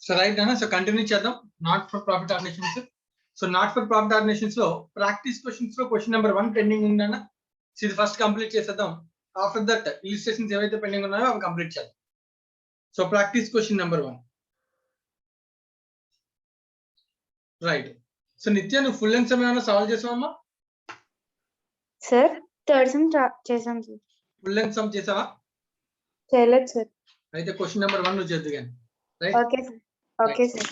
So right అన్న, so continue చేద్దాం. Not for profit organisations. So not for profit organisations లో practice questions లో question number 1 pending ఉందన్న. So ఇది first complete చేసేద్దాం. ఆఫ్టర్ దట్ ఇలిస్ట్రేషన్స్ ఏవైతే పెండింగ్ ఉన్నాయో అవి కంప్లీట్ చేద్దాం. So practice question number 1. Right. So Nitya, నువ్వు ఫుల్ లెంగ్త్ సమ్ ఏమైనా సాల్వ్ చేసావమ్మా? సార్ థర్డ్ సమ్ చేసాం సార్. ఫుల్ లెంగ్త్ సమ్ చేసావా? చేయలేదు సార్. అయితే క్వశ్చన్ నెంబర్ 1 నువ్వు చేద్దు కానీ. Right. Okay sir. Okay sir.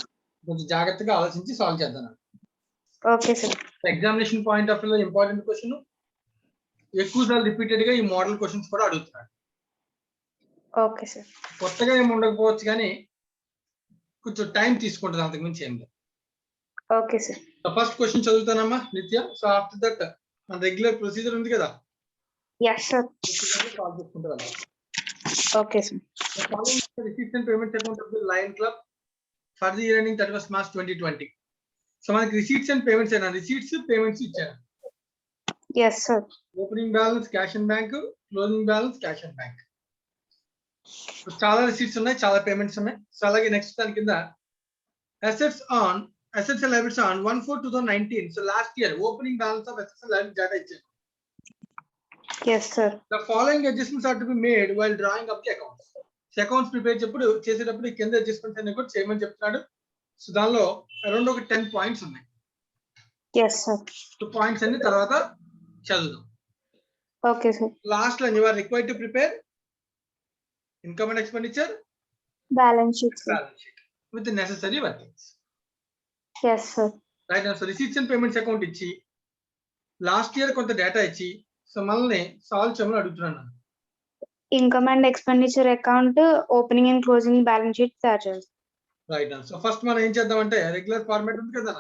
కొంచెం జాగ్రత్తగా ఆలోచించి సాల్వ్ చేద్దాం. Okay sir. Examination point of view important question. ఎక్కువ సార్లు రిపీటెడ్ గా ఈ మోడల్ క్వశ్చన్స్ కూడా అడుగుతున్నాడు. Okay sir. కొత్తగా ఏమి ఉండకపోవచ్చు కానీ కొంచెం టైం తీసుకుంటుంది, అంతకు మించి ఏం లేదు. Okay sir. ఫస్ట్ క్వశ్చన్ చదువుతానమ్మా నిత్య. సో ఆఫ్టర్ దట్ మన రెగ్యులర్ ప్రొసీజర్ ఉంది కదా, yes సార్. సాల్వ్ చేసుకుంటూ వెళ్దాం. Okay sir. Receipts and payments account of the lion club for the year ending 31st March 2020. So మనకి రిసీట్స్ అండ్ పేమెంట్స్ అయినా, receipts payments ఇచ్చారు. yes sir. Opening balance cash and bank, closing balance cash and bank. చాలా receipts ఉన్నాయి, చాలా payments ఉన్నాయి. So అలాగే next దాని కింద assets and liabilities on 1/4/2019. So last year opening balance of assets and liabilities data ఇచ్చారు. yes sir. The following adjustments are to be made while drawing up the accounts. Accounts prepare చేసేటప్పుడు కింద adjustments అన్ని కూడా చేయమని చెప్తున్నాడు. So దానిలో around ఒక 10 points ఉన్నాయి. yes sir. 2 పాయింట్స్ అన్ని తర్వాత చదువుదాం. Okay sir. లాస్ట్ లో you are required to prepare income and expenditure balance sheet with the necessary workings. yes sir. Right. So receipts and payments account ఇచ్చి last year కొంత data ఇచ్చి so మనల్ని solve చేయమని అడుగుతున్నాను. Income and expenditure account opening and closing balance sheet తయారు చేస్తాం. Right. So first మనం ఏం చేద్దామంటే రెగ్యులర్ ఫార్మాట్ ఉంది కదా,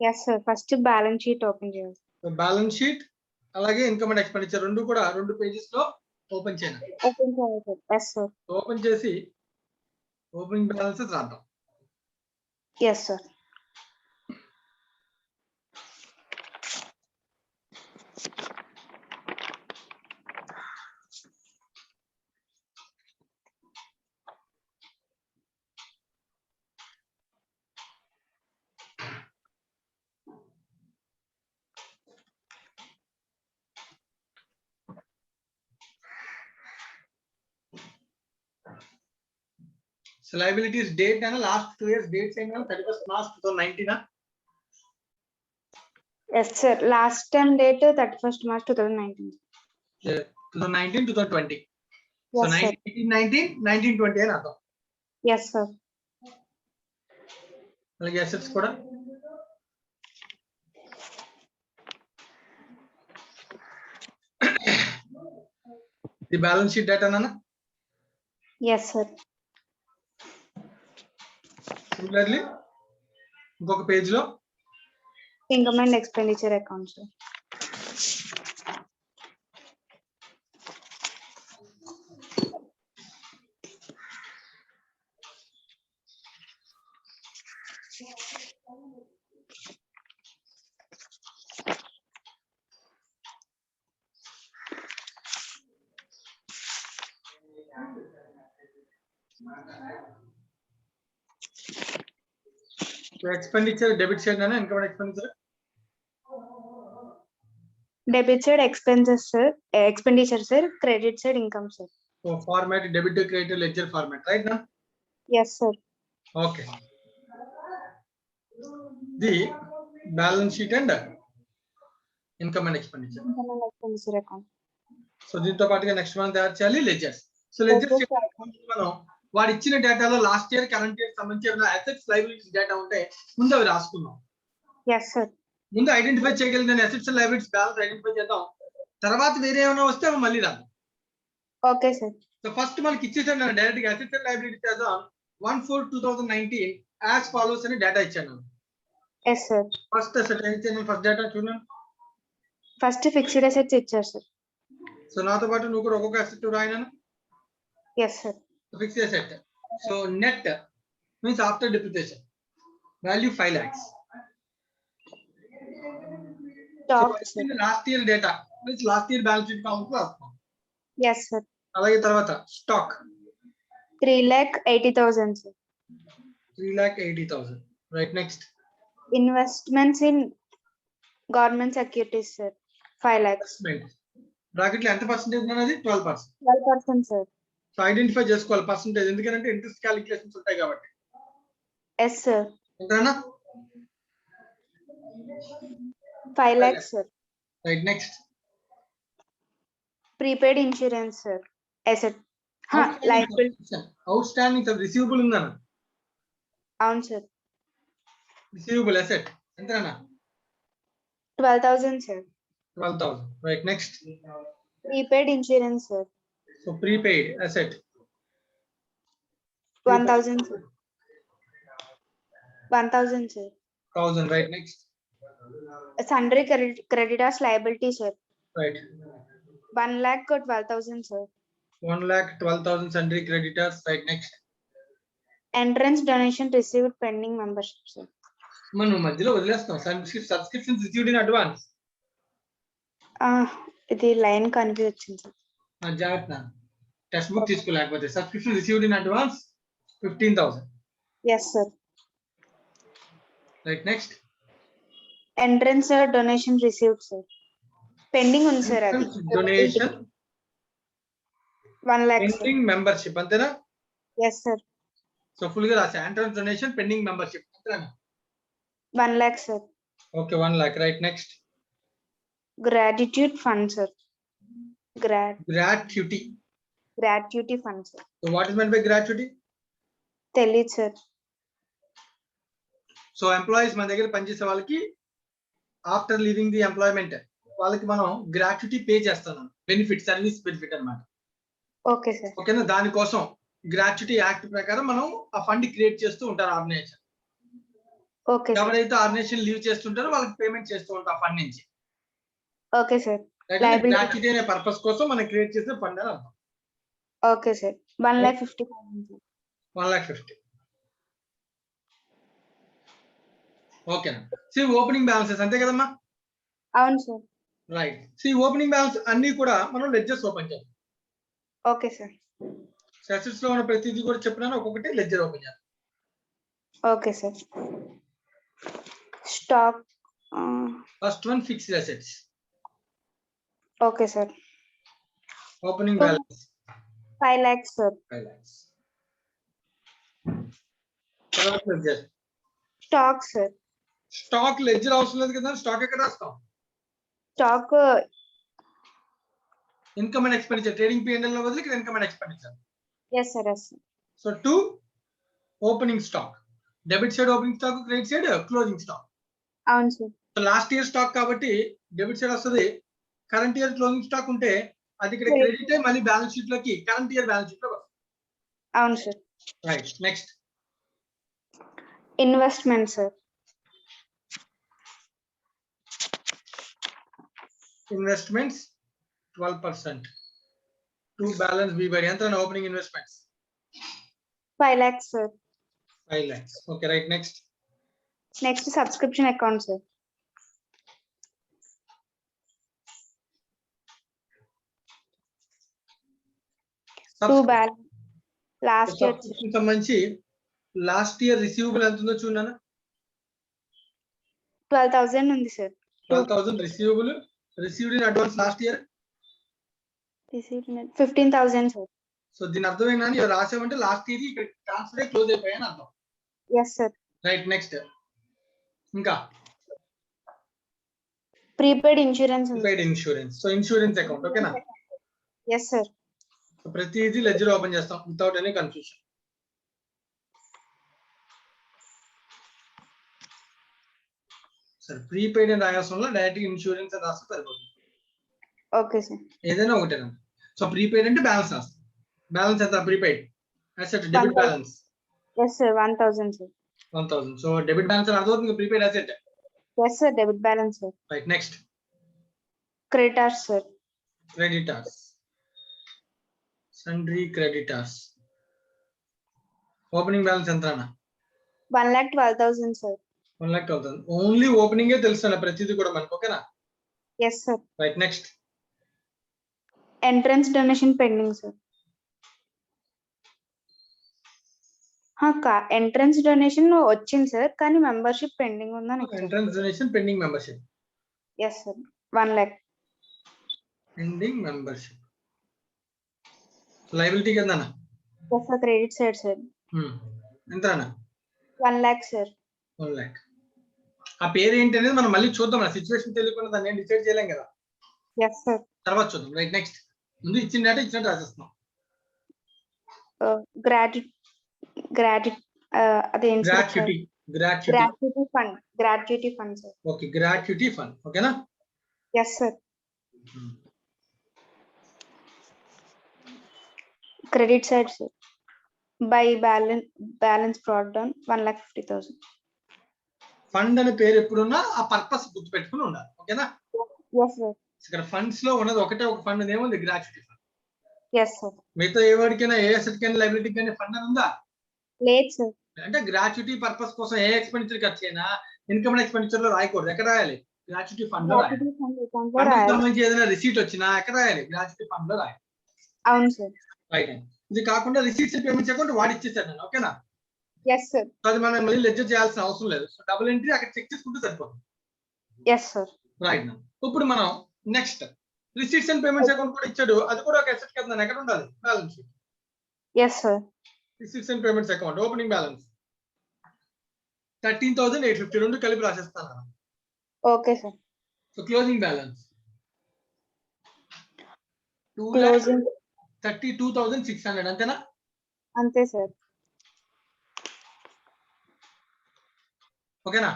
yes sir. First balance sheet open చేయాలి. బ్యాలెన్స్ షీట్ అలాగే ఇన్కమ్ అండ్ ఎక్స్పెండిచర్ రెండు కూడా 2 పేజెస్ లో ఓపెన్ చేయాలి. ఓపెన్ చేయాలి సార్. yes sir. ఓపెన్ చేసి ఓపెనింగ్ బ్యాలెన్సెస్ రాద్దాం. yes sir. So liabilities date and last 2 years dates and 31st March 2019. yes sir. Last time date 31st March 2019. 2019 2020. So yes sir. 1919 1920 అని అర్థం. yes sir. అలాగే assets కూడా the balance sheet data అన్న. yes sir. Similarly ఇంకొక page లో income and expenditure account sir. Expenditure debit side అన్న, income and expenditure debit side expenses sir, expenditure sir, credit side income sir. So format debit credit ledger format, right నా? yes sir. Okay. The balance sheet and income and expenditure. Income and expenditure account. So దీంతో పాటుగా next మనం తయారు చేయాలి ledgers. So ledgers మనం వాడు ఇచ్చిన డేటాలో లాస్ట్ ఇయర్ కరెంట్ ఇయర్ సంబంధించిన అసెట్స్ లయబిలిటీస్ డేటా ఉంటే ముందు అవి రాసుకుందాం. yes sir. ముందు ఐడెంటిఫై చేయగలిగిన assets and liabilities balance identify చేద్దాం. తర్వాత వేరే ఏమైనా వస్తే అవి మళ్ళీ రాద్దాం. Okay sir. సో ఫస్ట్ మనకి ఇచ్చేసాను డైరెక్ట్ గా assets and liabilities as on 1/4/2019 as follows అని డేటా ఇచ్చాను. yes sir. ఫస్ట్ అసెట్ అయితే ఫస్ట్ డేటా చూడండి. ఫస్ట్ ఫిక్స్డ్ అసెట్స్ ఇచ్చారు సార్. సో నాతో పాటు నువ్వు కూడా ఒక్కొక్క అసెట్ రాయనా. yes sir. Fixed asset. So net means after depreciation value 5 lakhs. Last year data means last year balance sheet count రాస్తాం. yes sir. అలాగే తర్వాత stock 3,80,000 sir. 3,80,000. Right, next. Investments in government securities, sir. 5 lakhs. బ్రాకెట్లో ఎంత percentage ఉన్నది? 12%. 12%, sir. So identify చేసుకోవాలి percentage, ఎందుకంటే interest calculations ఉంటాయి కాబట్టి. Yes, sir. ఎంతనా? 5 lakhs, sir. Right, next. Prepaid insurance, sir. Asset. Liability. Outstanding receivable ఉందన్న. అవును, sir. రిసీవబుల్ అసెట్ ఎంతనా? 12,000, sir. 12,000. Right, next. Prepaid insurance, sir. So prepaid asset 1,000, sir. 1,000, sir. 1,000. Right, next. Sundry creditors liability, sir. రైట్. 1,12,000, sir. 1,12,000 sundry creditors. Right, next. Entrance donation received pending membership, sir. మనం మధ్యలో వదిలేస్తాం. Subscription received in advance. ఇది line confuse వచ్చింది, sir. జాగ్రత్త, text book తీసుకోలేకపోతే. Subscription received in advance 15,000. Yes, sir. Right, next. Entrance donation received, sir. Pending ఉంది, sir. అది donation 1 lakh, sir. Pending membership అంతేనా? Yes, sir. సో ఫుల్ గా రాసా. Entrance donation pending membership అంతేనా? 1 lakh, sir. Okay, 1 lakh. Right, next. Gratitude fund, sir. Gratuity. Gratuity fund, sir. So what is meant by gratuity? తెలియదు, sir. So employees మన దగ్గర పనిచేసే వాళ్ళకి after leaving the employment వాళ్ళకి మనం గ్రాట్యుటీ పే చేస్తున్నాం. Benefit, service benefit అన్నమాట. Okay, sir. ఓకేనా? దానికోసం గ్రాట్యుటీ యాక్ట్ ప్రకారం మనం ఆ ఫండ్ క్రియేట్ చేస్తూ ఉంటారు ఆర్గనైజేషన్. Okay, sir. ఎవరైతే ఆర్గనైజేషన్ లీవ్ చేస్తుంటారో వాళ్ళకి పేమెంట్ చేస్తూ ఉంటాం ఫండ్ నుంచి. Okay, sir. గ్రాట్యుటీ అనే పర్పస్ కోసం మనం క్రియేట్ చేసిన ఫండ్ అని అర్థం. Okay, sir. 1,50,000. 1,50,000. ఓకేనా? సి ఓపెనింగ్ బ్యాలెన్సెస్ అంతే కదమ్మా? అవును, sir. Right. See opening balance అన్ని కూడా మనం లెడ్జర్స్ ఓపెన్ చేయాలి. Okay, sir. అసెట్స్ లో ఉన్న ప్రతిదీ కూడా చెప్పినాను, ఒక్కొక్కటి లెడ్జర్ ఓపెన్ చేయాలి. Okay, sir. Stock first one fixed assets. Okay, sir. Opening balance 5 lakhs, sir. 5 lakhs. తర్వాత ledger. Stock, sir. Stock ledger అవసరం లేదు కదా. స్టాక్ ఎక్కడ రాస్తాం? Stock income and expenditure. Trading P&L లో వదిలి ఇక్కడ income and expenditure. yes, sir. Yes, sir. So 2 opening stock. Debit side opening stock, credit side closing stock. అవును, sir. So last year stock కాబట్టి డెబిట్ సైడ్ వస్తుంది. Current year closing stock ఉంటే అది ఇక్కడ credit అయ్యి మళ్ళీ బ్యాలెన్స్ షీట్ లోకి current year balance sheet లో వస్తుంది. అవును, sir. Right, next. Investment, sir. Investments 12%. To balance B by ఎంత opening investments? 5 lakhs, sir. 5 lakhs. Okay, right, next. Next, subscription account, sir. To balance last year. సంబంధించి last year receivable ఎంత ఉందో చూడనా? 12,000 ఉంది, sir. 12,000 receivable. Received in advance last year 15,000, sir. So దీని అర్థం ఏంటంటే ఇవి రాసామంటే లాస్ట్ ఇయర్ ఇక్కడ ట్రాన్స్ఫర్ అయ్యి క్లోజ్ అయిపోయాయని అర్థం. yes, sir. Right, next. ఇంకా prepaid insurance. Prepaid insurance. So insurance account. ఓకేనా? yes, sir. సో ప్రతిదీ లెడ్జర్ ఓపెన్ చేస్తాం వితౌట్ ఎనీ కన్ఫ్యూజన్. సరే, ప్రీపెయిడ్ అని రాయాల్సిన వల్ల డైరెక్ట్ ఇన్సూరెన్స్ అని రాస్తే సరిపోతుంది. Okay, sir. ఏదైనా ఒకటేనా? సో ప్రీపెయిడ్ అంటే బ్యాలెన్స్ రాస్తాం. బ్యాలెన్స్ ఎంత? Prepaid asset debit balance. yes, sir. 1,000, sir. 1,000. So debit balance అని అర్థమవుతుంది. Prepaid asset. yes, sir. Debit balance, sir. Right, నెక్స్ట్. Creditors, sir. Creditors. Sundry creditors. Opening balance ఎంత అన్న? 1,12,000, sir. 1,12,000. ఓన్లీ ఓపెనింగే తెలుసు ప్రతిదీ కూడా మనకు. ఓకేనా? yes, sir. Right, next. Entrance donation pending, sir. Entrance donation వచ్చింది సార్, కానీ మెంబర్షిప్ పెండింగ్ ఉందని ఇచ్చారు. Entrance donation pending membership. Yes sir, 1 lakh. Pending membership. Liability కదా yes sir, credit side sir. ఎంత అన్న? 1 lakh సార్. 1 lakh. ఆ పేరు ఏంటి అనేది మనం మళ్ళీ చూద్దాం. ఆ సిచ్యువేషన్ తెలియకుండా దాన్ని ఏం డిసైడ్ చేయలేం కదా. Yes sir. తర్వాత చూద్దాం. Right, next. ముందు ఇచ్చిన డేటా ఇచ్చినట్టు రాసేస్తున్నాం. Gratuity fund sir. Okay, gratuity fund. ఓకేనా? Yes sir. Credit side sir. By balance brought down 1,50,000. Fund అనే పేరు ఎప్పుడున్నా ఆ పర్పస్ గుర్తు పెట్టుకుని ఉండాలి. ఓకేనా? Yes sir. ఇక్కడ ఫండ్స్ లో ఉన్నది ఒకటే ఒక ఫండ్ ఏముంది? Gratuity fund. Yes sir. మిగతా ఏ వాడికైనా ఏ అసెట్ కైనా లైబిలిటీ కైనా ఫండ్ అని ఉందా? లేదు సార్. అంటే గ్రాట్యుటీ పర్పస్ కోసం ఏ ఎక్స్పెండిచర్ ఖర్చు అయినా ఇన్కమ్ అండ్ ఎక్స్పెండిచర్ లో రాయకూడదు. ఎక్కడ రాయాలి? గ్రాట్యుటీ ఫండ్ లో రాయాలి. సంబంధించి ఏదైనా రిసీట్ వచ్చినా ఎక్కడ రాయాలి? గ్రాట్యుటీ ఫండ్ లో రాయాలి. అవును సార్. రైట్. ఇది కాకుండా రిసీట్స్ పేమెంట్స్ అకౌంట్ వాడి ఇచ్చేసాడు నేను. ఓకేనా? Yes sir. అది మనం మళ్ళీ లెడ్జర్ చేయాల్సిన అవసరం లేదు. సో డబుల్ ఎంట్రీ అక్కడ చెక్ చేసుకుంటే సరిపోతుంది. Yes sir. రైట్. ఇప్పుడు మనం next receipts and payments account కూడా ఇచ్చాడు. అది కూడా ఒక అసెట్ కదా, ఎక్కడ ఉండాలి? Balance sheet. Yes sir. Receipts and payments account opening balance 13,850 రెండు కలిపి రాసేస్తాను. Okay sir. So closing balance 2,32,600 అంతేనా? అంతే సార్. ఓకేనా?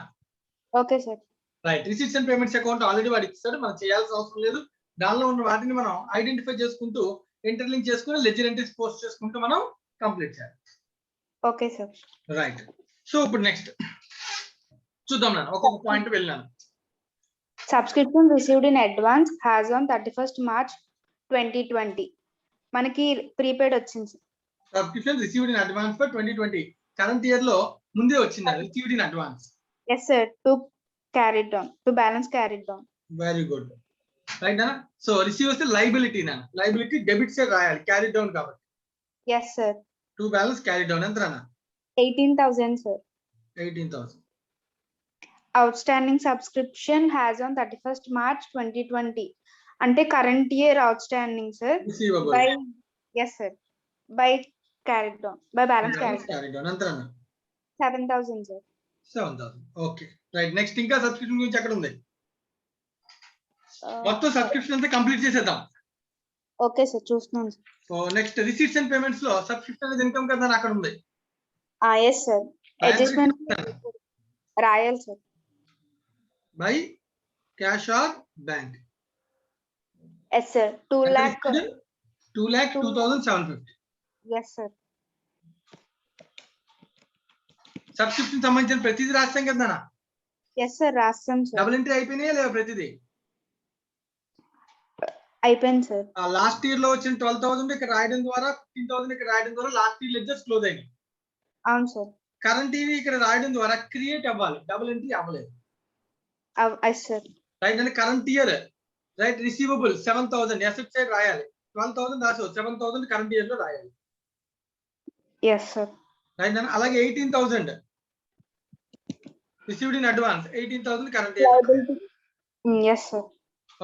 Okay sir. Right. Receipts and payments account already వాడు ఇచ్చాడు, మనం చేయాల్సిన అవసరం లేదు. దానిలో ఉన్న వాటిని మనం ఐడెంటిఫై చేసుకుంటూ ఇంటర్లింక్ చేసుకుని లెడ్జర్ ఎంట్రీస్ పోస్ట్ చేసుకుంటూ మనం కంప్లీట్ చేయాలి. Okay sir. రైట్. సో ఇప్పుడు నెక్స్ట్ చూద్దాం. నేను ఒక్కొక్క పాయింట్ వెళ్ళాను. Subscription received in advance has on 31st March 2020. మనకి ప్రీపెయిడ్ వచ్చింది. Subscription received in advance for 2020 current year లో ముందే వచ్చింది. Received in advance. Yes sir. To balance carried down. Very good. Right నా? సో రిసీవ్ వస్తే liability నా, liability debit side రాయాలి carry down కాబట్టి. Yes sir. To balance carry down ఎంత రానా? 18,000 sir. 18,000. Outstanding subscription has on 31st March 2020 అంటే current year outstanding sir. Receivable. By yes sir. By carried down. By balance carry down ఎంత రానా? 7,000 sir. 7,000. Okay. Right. Next ఇంకా subscription గురించి ఎక్కడ ఉంది? మొత్తం subscription అంతా కంప్లీట్ చేసేద్దాం. ఓకే సార్, చూస్తున్నాను sir. So next receipts and payments లో సబ్స్క్రిప్షన్ అనేది ఇన్కమ్ కదా అక్కడ ఉంది. Yes sir. అడ్జస్ట్మెంట్ రాయాలి sir. By cash or bank. Yes sir. 2,02,750. Yes sir. Subscription సంబంధించిన ప్రతిదీ రాస్తాం కదా. ఎస్ సార్, రాస్తాం సార్. డబుల్ ఎంట్రీ అయిపోయినాయా లేదా? ప్రతిదీ అయిపోయింది సార్. లాస్ట్ ఇయర్ లో వచ్చిన 12,000 ఇక్కడ రాయడం ద్వారా 15,000 ఇక్కడ రాయడం ద్వారా లాస్ట్ ఇయర్ లెడ్జర్స్ క్లోజ్ అయినాయి. అవును సార్. కరెంట్ ఇయర్ ఇక్కడ రాయడం ద్వారా క్రియేట్ అవ్వాలి, డబుల్ ఎంట్రీ అవ్వలేదు. Yes sir. రైట్. అంటే current year right receivable 7,000 asset side రాయాలి. 12,000 రాసు 7,000 కరెంట్ ఇయర్ లో రాయాలి. Yes sir. రైట్. అలాగే 18,000 received in advance 18,000 current year. Yes sir.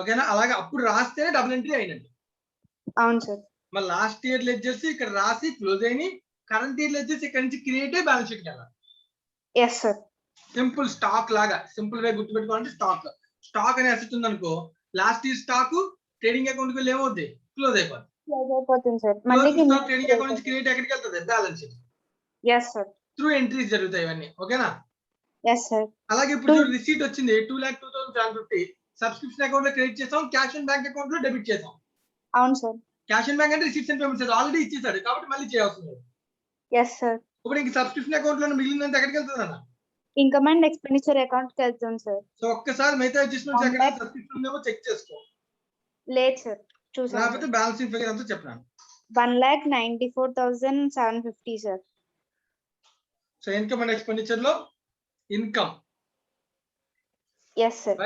ఓకేనా? అలాగే అప్పుడు రాస్తేనే డబుల్ ఎంట్రీ అయినట్టు. అవును సార్. మరి లాస్ట్ ఇయర్ లెడ్జర్స్ ఇక్కడ రాసి క్లోజ్ అయినాయి. కరెంట్ ఇయర్ లెడ్జర్స్ ఇక్కడ నుంచి క్రియేట్ అయ్యి బ్యాలెన్స్ షీట్ వెళ్ళాలి. Yes sir. సింపుల్ స్టాక్ లాగా సింపుల్ వే గుర్తుపెట్టుకోవాలంటే స్టాక్ అనే అసెట్ ఉందనుకో, last year stock trading account కి వెళ్ళి ఏమవుద్ది? క్లోజ్ అయిపోద్ది. ట్రేడింగ్ అకౌంట్ నుంచి క్రియేట్ ఎక్కడికి వెళ్తుంది? Balance sheet. Yes sir. Through entries జరుగుతాయి ఇవన్నీ. ఓకేనా? Yes sir. అలాగే ఇప్పుడు రిసీట్ వచ్చింది 2,02,750 సబ్స్క్రిప్షన్ అకౌంట్ లో క్రెడిట్ చేసాం, క్యాష్ అండ్ బ్యాంక్ అకౌంట్ లో డెబిట్ చేసాం. అవును సార్. క్యాష్ అండ్ బ్యాంక్ అంటే రిసీట్స్ అండ్ పేమెంట్స్ ఆల్రెడీ ఇచ్చేసాడు కాబట్టి మళ్ళీ చేయాల్సింది లేదు. Yes sir. ఇప్పుడు ఇంక సబ్స్క్రిప్షన్ అకౌంట్ లో మిగిలినంత ఎక్కడికి వెళ్తుంది అన్న? ఇన్కమ్ అండ్ ఎక్స్పెండిచర్ అకౌంట్ కి వెళ్తుంది సార్. సో ఒక్కసారి మిగతా అడ్జస్ట్మెంట్స్ ఎక్కడ సబ్స్క్రిప్షన్ ఉందేమో చెక్ చేసుకో. లేదు సార్, చూసాను. లేకపోతే బ్యాలెన్సింగ్ ఫిగర్ అంతా చెప్పినాను. 1,94,750 sir. So income and expenditure లో income yes sir.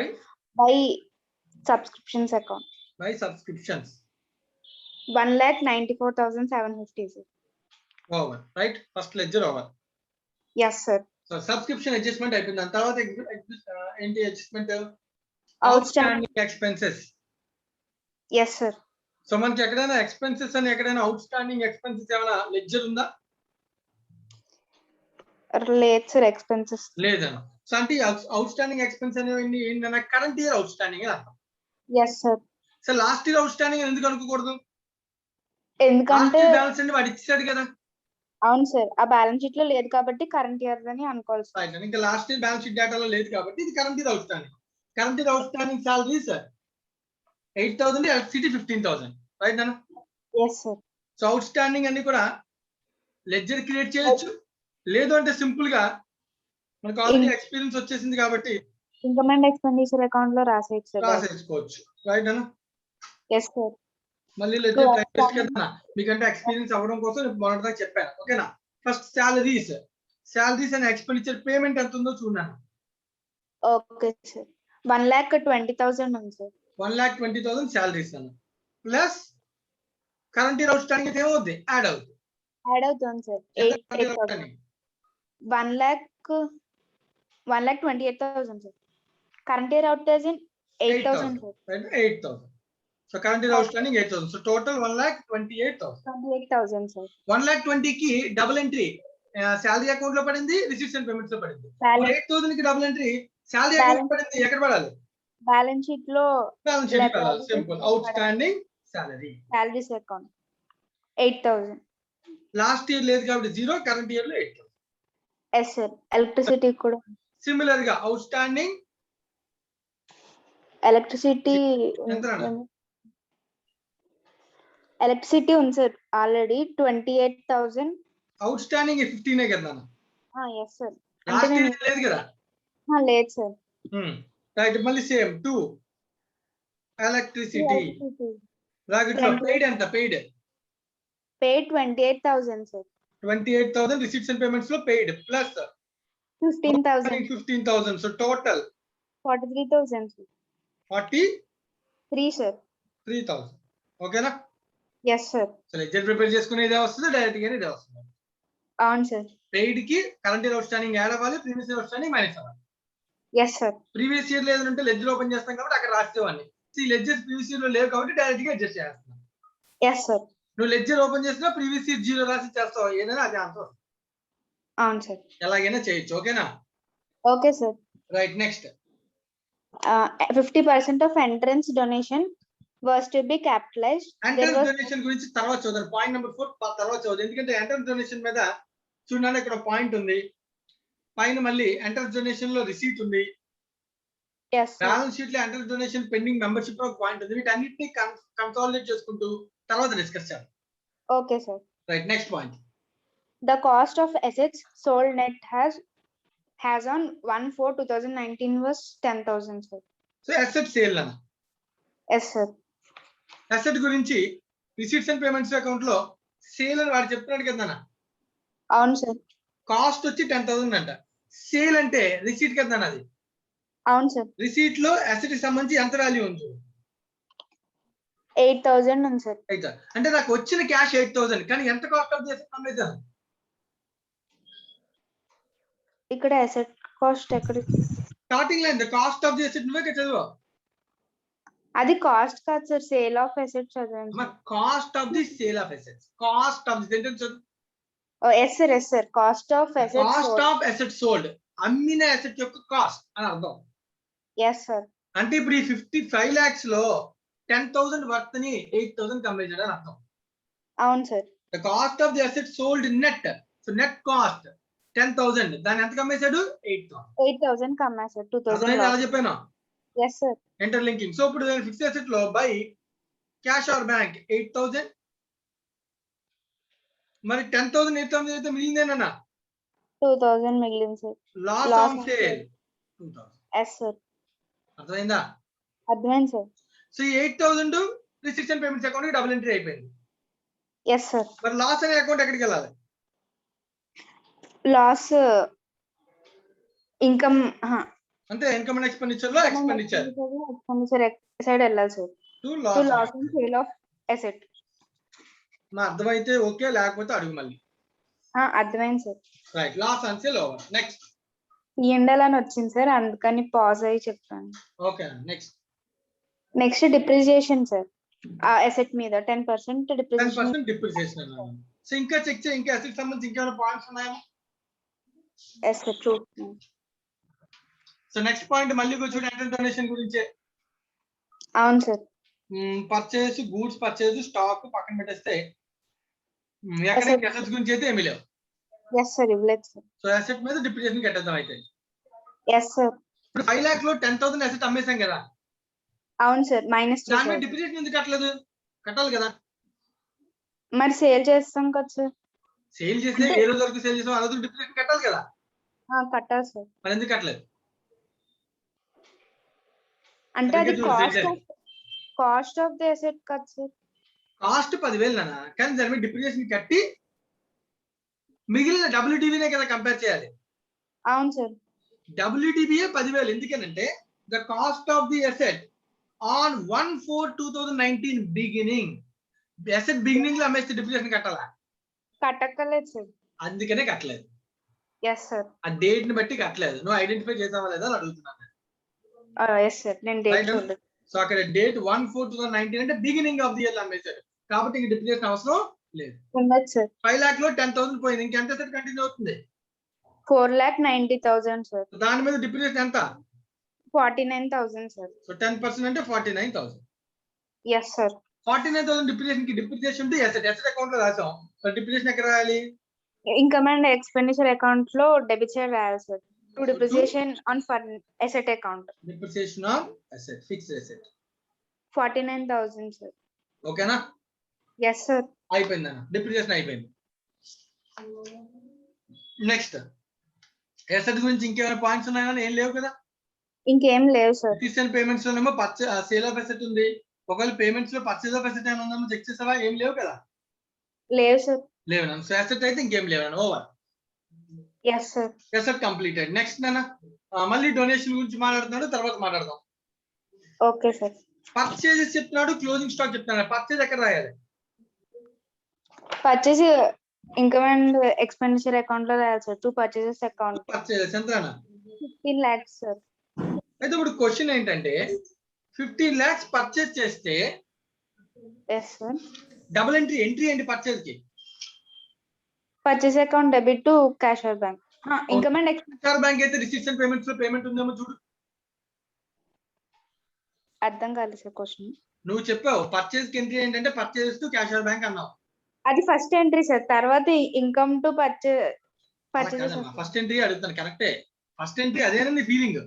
By subscriptions account. By subscriptions 1,94,750 sir. Over. Right. First ledger over. Yes sir. So subscription adjustment అయిపోయింది. దాని తర్వాత ఏంటి adjustment? Out outstanding. Standing expenses. Yes sir. So మనకి ఎక్కడైనా expenses అని ఎక్కడైనా outstanding expenses ఏమైనా ledger ఉందా? లేదు సార్ ఎక్స్పెన్సెస్. లేదన్న. సో అంటే అవుట్ స్టాండింగ్ ఎక్స్పెన్స్ అనేవి ఏంటన్నా కరెంట్ ఇయర్ అవుట్ స్టాండింగ్ అని అర్థం. Yes sir. So last year outstanding ఎందుకు అనుకోకూడదు? ఎందుకంటే బ్యాలెన్స్ అండి వాడు ఇచ్చాడు కదా. అవును సార్, ఆ బ్యాలెన్స్ షీట్ లో లేదు కాబట్టి కరెంట్ ఇయర్ అని అనుకోవాలి సార్. రైట్. ఇంకా లాస్ట్ ఇయర్ బ్యాలెన్స్ షీట్ డేటాలో లేదు కాబట్టి ఇది current year outstanding. Current year outstanding salaries 8,000, electricity 15,000. Right అన్న. Yes sir. So outstanding అన్ని కూడా లెడ్జర్ క్రియేట్ చేయొచ్చు, లేదు అంటే సింపుల్ గా మనకు ఆల్రెడీ ఎక్స్పీరియన్స్ వచ్చేసింది కాబట్టి ఇన్కమ్ అండ్ ఎక్స్పెండిచర్ అకౌంట్ లో రాసేయచ్చు సార్. రాసేసుకోవచ్చు. రైట్ అన్న. Yes sir. మళ్ళీ లెడ్జర్ ట్రై చేసి కదా మీకంటే ఎక్స్పీరియన్స్ అవ్వడం కోసం మొదటిగా చెప్పాను. ఓకేనా? First salaries and expenditure payment ఎంత ఉందో చూడండి. Okay sir. 1,20,000 ఉంది సార్. 1,20,000 శాలరీస్ అన్న plus current year outstanding అయితే ఏమవుద్ది? యాడ్ అవుతుంది. యాడ్ అవుతుంది sir. 8,000. 1,28,000 sir. Current year outstanding 8,000 sir. 8,000. So current year outstanding 8,000. So total 1,28,000. 28,000 sir. 1,20,000 కి డబుల్ ఎంట్రీ శాలరీ అకౌంట్ లో పడింది, రిసీట్స్ అండ్ పేమెంట్స్ లో పడింది. 8,000 కి డబుల్ ఎంట్రీ శాలరీ అకౌంట్ పడింది. ఎక్కడ పడాలి? బ్యాలెన్స్ షీట్ లో. బ్యాలెన్స్ షీట్ పడాలి. Simple. Outstanding salaries account 8,000. Last year లేదు కాబట్టి 0, కరెంట్ ఇయర్ లో 8,000. Yes sir. ఎలక్ట్రిసిటీ కూడా. సిమిలర్ గా అవుట్ స్టాండింగ్ ఎలక్ట్రిసిటీ ఉంది సార్ ఆల్రెడీ 28,000. అవుట్ స్టాండింగ్ 15 కదా. Yes sir. లాస్ట్ ఇయర్ లేదు కదా. లేదు సార్. రైట్. మళ్ళీ సేమ్ 2 ఎలక్ట్రిసిటీ. రాగిట్లో పెయిడ్ ఎంత? Paid 28,000 sir. 28,000 receipts and payments లో paid plus 15,000. So total 43,000 sir. 43,000 sir. ఓకేనా? Yes sir. So ledger prepare చేసుకునే ఇదే వస్తుంది, డైరెక్ట్ గా ఇదే వస్తుంది. అవును సార్. పెయిడ్ కి current year outstanding add అవ్వాలి, previous year outstanding minus అవ్వాలి. Yes sir. ప్రీవియస్ ఇయర్ లేదంటే లెడ్జర్ ఓపెన్ చేస్తాం కాబట్టి అక్కడ రాసేవాడిని. ఈ లెడ్జర్ ప్రీవియస్ ఇయర్ లో లేవు కాబట్టి డైరెక్ట్ గా అడ్జస్ట్ చేస్తున్నాను. Yes sir. నువ్వు లెడ్జర్ ఓపెన్ చేసినా ప్రీవియస్ ఇయర్ 0 రాసి చేస్తావు, ఏదైనా అదే ఆన్సర్. అవును సార్. ఎలాగైనా చేయొచ్చు. ఓకేనా? Okay sir. Right. Next 50% of entrance donation was to be capitalised. Entrance donation గురించి తర్వాత చదువు. పాయింట్ నెంబర్ 4 తర్వాత చదువు. ఎందుకంటే ఎంట్రన్స్ డొనేషన్ మీద చూడండి, ఇక్కడ పాయింట్ ఉంది, పైన మళ్ళీ ఎంట్రన్స్ డొనేషన్ లో రిసీట్ ఉంది, బ్యాలెన్స్ షీట్ లో ఎంట్రన్స్ డొనేషన్ పెండింగ్ మెంబర్షిప్ లో పాయింట్ ఉంది. వీటన్నిటిని కన్సాలిడేట్ చేసుకుంటూ తర్వాత డిస్కస్ చేద్దాం. Okay sir. Right. Next point. The cost of assets sold net has on 1/4/2019 was 10,000 sir. So asset sale అన్న. Yes sir. అసెట్ గురించి రిసీట్స్ అండ్ పేమెంట్స్ అకౌంట్ లో sale అని వాడు చెప్తున్నాడు కదా అన్న. అవును సార్. కాస్ట్ వచ్చి 10,000 అంట. సేల్ అంటే రిసీట్ కదా అన్న. అది అవును సార్. రిసీట్ లో అసెట్ కి సంబంధించి ఎంత వాల్యూ ఉంది? 8,000 ఉంది సార్. అంటే నాకు వచ్చిన క్యాష్ 8,000, కానీ ఎంత కాస్ట్ ఆఫ్ ది అసెట్ అమ్మేశాను? ఇక్కడ అసెట్ కాస్ట్ ఎక్కడ? Starting line the cost of the asset నువ్వే చదువు. అది కాస్ట్ కాదు సార్, సేల్ ఆఫ్ అసెట్ చదవండి. Cost of the sale of assets. Cost of the sentence చదువు. Oh yes sir, yes sir. Cost of asset cost of asset sold. అమ్మిన అసెట్ యొక్క cost అని అర్థం. Yes sir. అంటే ఇప్పుడు ఈ 55 lakhs లో 10,000 వర్త్ ని 8,000 కమ్మేశాడు అని అర్థం. అవును sir. The cost of the asset sold net. So net cost 10,000, దాన్ని ఎంత కమ్మేశాడు? 8,000 కమ్మేశాడు. 2,000 ఎలా చెప్పాను? Yes sir. ఇంటర్లింకింగ్. సో ఇప్పుడు ఫిక్స్డ్ అసెట్ లో బై క్యాష్ ఆర్ బ్యాంక్ 8,000, మరి 10,000 8,000 అయితే మిగిలిందేనా? 2,000 మిగిలింది sir. Loss on sale 2,000. Yes sir. అర్థమైందా? అర్థమైంది సార్. సో ఈ 8,000 రిసీట్స్ అండ్ పేమెంట్స్ అకౌంట్ కి డబుల్ ఎంట్రీ అయిపోయింది. Yes sir. మరి లాస్ అనే అకౌంట్ ఎక్కడికి వెళ్ళాలి? లాస్ ఇన్కమ్ అంటే ఇన్కమ్ అండ్ ఎక్స్పెండిచర్ లో ఎక్స్పెండిచర్ సైడ్ వెళ్ళాలి sir. To loss and sale of asset. మా అర్థమైతే ఓకే, లేకపోతే అడుగు మళ్ళీ. అర్థమైంది సార్. రైట్, లాస్ అంటే లోవర్. నెక్స్ట్ ఈ ఎండలని వచ్చింది సార్, అందుకని పాజ్ అయ్యి చెప్తాను. Okay next next depreciation sir. ఆ అసెట్ మీద 10% డిప్రిసియేషన్. 10% డిప్రిసియేషన్ అన్నాను. సో ఇంకా చెక్ చేయి, ఇంకా అసెట్ సంబంధించి ఇంకేమైనా పాయింట్స్ ఉన్నాయా? ఎస్ సార్, చూస్తున్నాను. సో నెక్స్ట్ పాయింట్ మళ్ళీ కూర్చొని ఎంటర్ డొనేషన్ గురించే. అవును sir. Purchase, goods purchase, stock పక్కన పెట్టేస్తే ఎకనామిక్ అసెట్స్ గురించి అయితే ఏమీ లేవు. ఎస్ సార్, ఇవ్వలేదు సార్. సో అసెట్ మీద డిప్రిసియేషన్ కట్టేద్దాం అయితే. Yes sir. ఇప్పుడు 5 lakhs లో 10,000 అసెట్ అమ్మేశాం కదా, అవును సార్, మైనస్ దాని మీద డిప్రిసియేషన్ ఎందుకు కట్టలేదు? కట్టాలి కదా. మరి సేల్ చేస్తాం కదా సార్. సేల్ చేస్తే ఏ రోజు వరకు సేల్ చేసాం ఆ రోజు డిప్రిసియేషన్ కట్టాలి కదా. కట్టాలి సార్. మరి ఎందుకు కట్టలేదు? అంటే అది కాస్ట్ ఆఫ్ ది అసెట్ కదా సార్. కాస్ట్ 10,000 నానా, కానీ దాని మీద డిప్రిసియేషన్ కట్టి మిగిలిన WDVనే కదా కంపేర్ చేయాలి. అవును సార్. WDVఏ 10,000 ఎందుకనంటే the cost of the asset on 1/4/2019 beginning. Asset beginning లో అమ్మేస్తే డిప్రిసియేషన్ కట్టాలా? కట్టక్కర్లేదు సార్. అందుకనే కట్టలేదు. Yes sir. ఆ డేట్ ని బట్టి కట్టలేదు. నువ్వు ఐడెంటిఫై చేసావా లేదా అని అడుగుతున్నాను. ఎస్ సార్, నేను డేట్ చూడలేదు. సో అక్కడ డేట్ 1/4/2019 అంటే బిగినింగ్ ఆఫ్ ది ఇయర్ అమ్మేశారు కాబట్టి ఇంక డిప్రిసియేషన్ అవసరం లేదు. ఉండదు సార్. 5 lakhs లో 10,000 పోయింది, ఇంకెంత అసెట్ కంటిన్యూ అవుతుంది? 4,90,000 సార్. దాని మీద డిప్రిసియేషన్ ఎంత? 49,000 సార్. సో 10% అంటే 49,000. Yes sir. 49,000 డిప్రిసియేషన్ కి డిప్రిసియేషన్ ఉంటే అసెట్ అకౌంట్ లో రాసాం. సో డిప్రిసియేషన్ ఎక్కడ రాయాలి? ఇన్కమ్ అండ్ ఎక్స్పెండిచర్ అకౌంట్ లో డెబిట్ సైడ్ రాయాలి sir. To depreciation on asset account. Depreciation on asset, fixed asset 49,000 sir. ఓకేనా? Yes sir. అయిపోయింది అన్న, డిప్రిసియేషన్ అయిపోయింది. నెక్స్ట్ అసెట్ గురించి ఇంకేమైనా పాయింట్స్ ఉన్నాయా? ఏం లేవు కదా. ఇంకేం లేవు సార్. రిసిషన్ పేమెంట్స్ లోనేమో సేల్ ఆఫ్ అసెట్ ఉంది. ఒకవేళ పేమెంట్స్ లో పర్చేజ్ ఆఫ్ అసెట్ ఏమైనా ఉందేమో చెక్ చేసావా? ఏం లేవు కదా. లేవు సార్. లేవు నాన్న. సో అసెట్ అయితే ఇంకేం లేవు నాన్న, over. Yes sir. Asset completed. Next నాన్న మళ్ళీ డొనేషన్ గురించి మాట్లాడుతున్నాడు, తర్వాత మాట్లాడదాం. Okay sir. పర్చేజెస్ చెప్తున్నాడు, క్లోజింగ్ స్టాక్ చెప్తున్నాడు. పర్చేజ్ ఎక్కడ రాయాలి? Purchase income and expenditure account లో రాయాలి sir. To purchases account. Purchases ఎంత నాన్న? 15 lakhs సార్. అయితే ఇప్పుడు క్వశ్చన్ ఏంటంటే 15 lakhs పర్చేజ్ చేస్తే ఎస్ సార్. డబుల్ ఎంట్రీ ఏంటి పర్చేజ్ కి? Purchase account debit to cashier bank. Income and cashier bank అయితే రిసిప్షన్ పేమెంట్స్ లో పేమెంట్ ఉందేమో చూడు. అర్థం కాలేదు సార్ క్వశ్చన్. నువ్వు చెప్పావు పర్చేజ్ కి ఎంట్రీ ఏంటంటే పర్చేజ్ టు క్యాషియర్ బ్యాంక్ అన్నావు. అది ఫస్ట్ ఎంట్రీ సార్. తర్వాత income to purchase. First entry అడుగుతాను, కరెక్టే. ఫస్ట్ ఎంట్రీ అదేనా నీ ఫీలింగ్?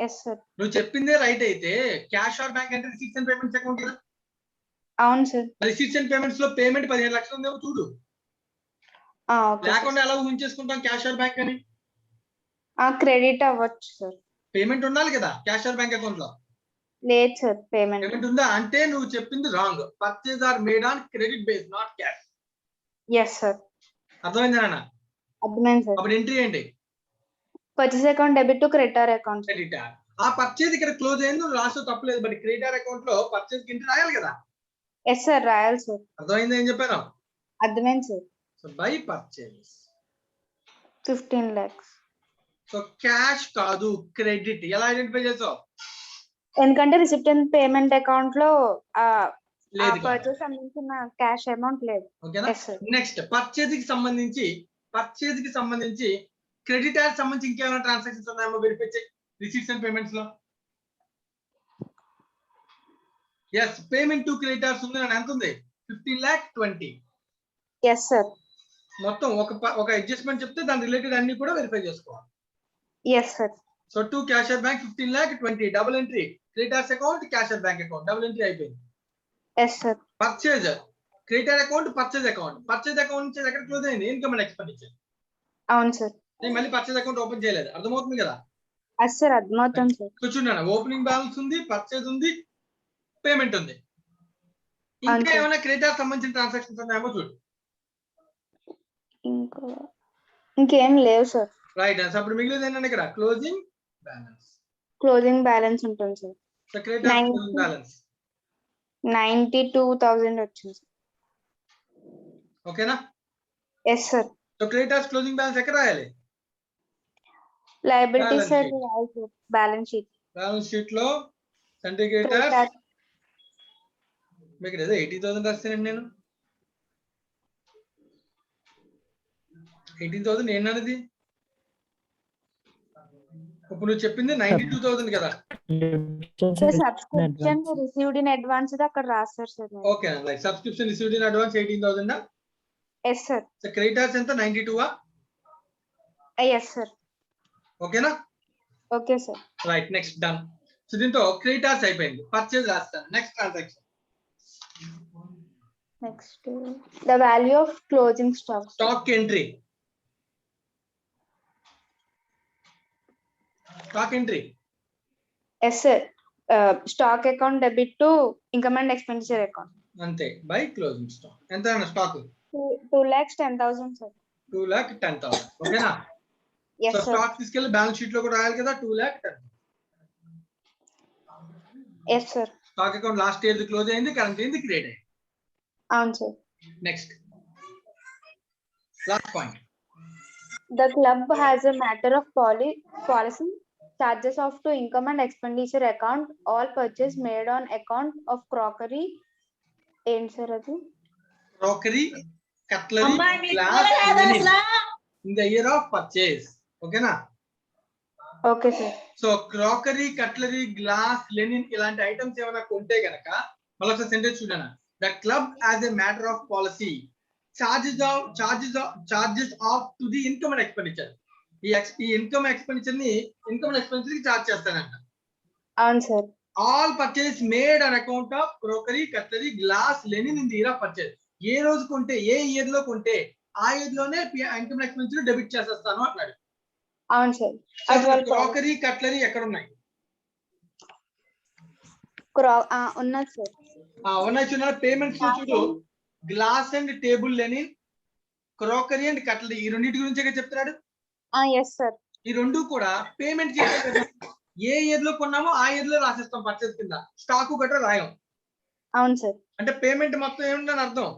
Yes sir. నువ్వు చెప్పిందే రైట్ అయితే క్యాష్ ఆర్ బ్యాంక్ అంటే రిసిప్షన్ పేమెంట్స్ అకౌంట్ కదా. అవును సార్. రిసిప్షన్ పేమెంట్స్ లో పేమెంట్ 15 లక్షలు ఉందేమో చూడు. లేకుండా ఎలా ఊహించేసుకుంటాం క్యాష్ ఆర్ బ్యాంక్ అని? క్రెడిట్ అవ్వచ్చు సార్. పేమెంట్ ఉండాలి కదా క్యాష్ ఆర్ బ్యాంక్ అకౌంట్ లో. లేదు సార్, పేమెంట్ ఉందా అంటే నువ్వు చెప్పింది wrong. Purchase are made on credit base, not cash. Yes sir. అర్థమైందా నాన్న? అర్థమైంది సార్. అప్పుడు ఎంట్రీ ఏంటి? Purchase account debit to creditor account. Creditor. ఆ పర్చేజ్ ఇక్కడ క్లోజ్ అయింది, నువ్వు రాసో తప్పలేదు. బట్ క్రెడిటార్ అకౌంట్ లో పర్చేజ్ కి ఎంట్రీ రాయాలి కదా. ఎస్ సార్, రాయాలి సార్. అర్థమైందా ఏం చెప్పాను? అర్థమైంది sir. So by purchase 15 lakhs. So cash కాదు, క్రెడిట్. ఎలా ఐడెంటిఫై చేసావు? ఎందుకంటే రిసిప్ట్ అండ్ పేమెంట్ అకౌంట్ లో లేదు, పర్చేజ్ సంబంధించిన క్యాష్ అమౌంట్ లేదు. ఓకేనా? నెక్స్ట్ పర్చేజ్ కి సంబంధించి క్రెడిటార్ సంబంధించి ఇంకేమైనా ట్రాన్సాక్షన్స్ ఉన్నాయేమో వెరిఫై చేయి రిసిప్ట్స్ అండ్ పేమెంట్స్ లో. ఎస్, పేమెంట్ టు క్రెడిటార్స్ ఉంది అని ఎంత ఉంది? 15,20,000. Yes sir. మొత్తం ఒక అడ్జస్ట్మెంట్ చెప్తే దాని రిలేటెడ్ అన్ని కూడా వెరిఫై చేసుకోవాలి. Yes sir. So to cashier bank 15,20,000 double entry. Creditors account, cashier bank account double entry అయిపోయింది. Yes sir. Purchase creditor account, purchase account నుంచి ఎక్కడ క్లోజ్ అయింది? Income and expenditure. అవును సార్. నేను మళ్ళీ పర్చేజ్ అకౌంట్ ఓపెన్ చేయలేదు. అర్థమవుతుంది కదా? ఎస్ సార్, అర్థమవుతుంది సార్. కూర్చున్నాను. ఓపెనింగ్ బ్యాలెన్స్ ఉంది, పర్చేజ్ ఉంది, పేమెంట్ ఉంది. ఇంకా ఏమైనా క్రెడిటార్ సంబంధించిన ట్రాన్సాక్షన్స్ ఉన్నాయేమో చూడు. ఇంకేం లేవు సార్. రైట్. అప్పుడు మిగిలింది ఏంటంటే ఇక్కడ క్లోజింగ్ బ్యాలెన్స్ ఉంటుంది sir. So creditor closing balance 92,000 వచ్చింది సార్. ఓకేనా? Yes sir. So creditors closing balance ఎక్కడ రాయాలి? Liability Balance side sheet. Balance sheet. Balance sheet లో సండే క్రెడిటార్స్ మీకు ఏదో 80,000 రాస్తానండి నేను. 18,000 ఏంటన్నది? ఇప్పుడు నువ్వు చెప్పింది 92,000 కదా. సబ్స్క్రిప్షన్ రిసీవ్డ్ ఇన్ అడ్వాన్స్ అక్కడ రాస్తారు sir. Okay right. Subscription received in advance 18,000. Yes sir. So creditors ఎంత? 92. Yes sir. ఓకేనా? Okay sir. Right next done. So దీంతో క్రెడిటార్స్ అయిపోయింది. పర్చేజ్ రాస్తాను. Next transaction. Next the value of closing stock. Stock entry. Stock entry. Yes sir. Stock account debit to income and expenditure account. అంతే by closing stock. ఎంత అన్న stock? 2,10,000 sir. 2,10,000. ఓకేనా? Yes so sir. Stock తీసుకెళ్ళి balance sheet లో కూడా రాయాలి కదా. 2,10,000. Yes sir. Stock account last year close అయింది, కరెంట్ అయింది, క్రియేట్ అయింది. అవును sir. Next last point. The club has a matter of policy charges off to income and expenditure account all purchase made on account of crockery. ఏంటి సార్ అది? Crockery, cutlery, glass in the year of purchase. ఓకేనా? Okay sir. So crockery, cutlery, glass, linen ఇలాంటి items ఏమైనా కొంటే గనక మళ్ళీ ఒకసారి సెంటెన్స్ చూడనా. The club as a matter of policy charges off to the income and expenditure. ఈ income expenditure ని కి చార్జ్ చేస్తానంట. అవును sir. All purchase made on account of crockery, cutlery, glass, linen in the year of purchase. ఏ రోజు కొంటే, ఏ year లో కొంటే ఆ ఇయర్ లోనే ఇన్కమ్ ఎక్స్పెండిచర్ డెబిట్ చేసేస్తాను అన్నాడు. అవును సార్. క్రాకరీ, కట్లరీ ఎక్కడ ఉన్నాయి? ఉన్నది సార్. ఉన్నాయి చూడ. పేమెంట్స్ చూడు. Glass and table linen, crockery and cutlery ఈ రెండింటి గురించి చెప్తున్నాడు. Yes sir. ఈ రెండు కూడా పేమెంట్ చేసే కదా. ఏ ఇయర్ లో కొన్నామో ఆ ఇయర్ లో రాసేస్తాం పర్చేస్ కింద. స్టాక్ గట్రా రాయం. అవును సార్. అంటే పేమెంట్ మొత్తం ఏముందని అర్థం.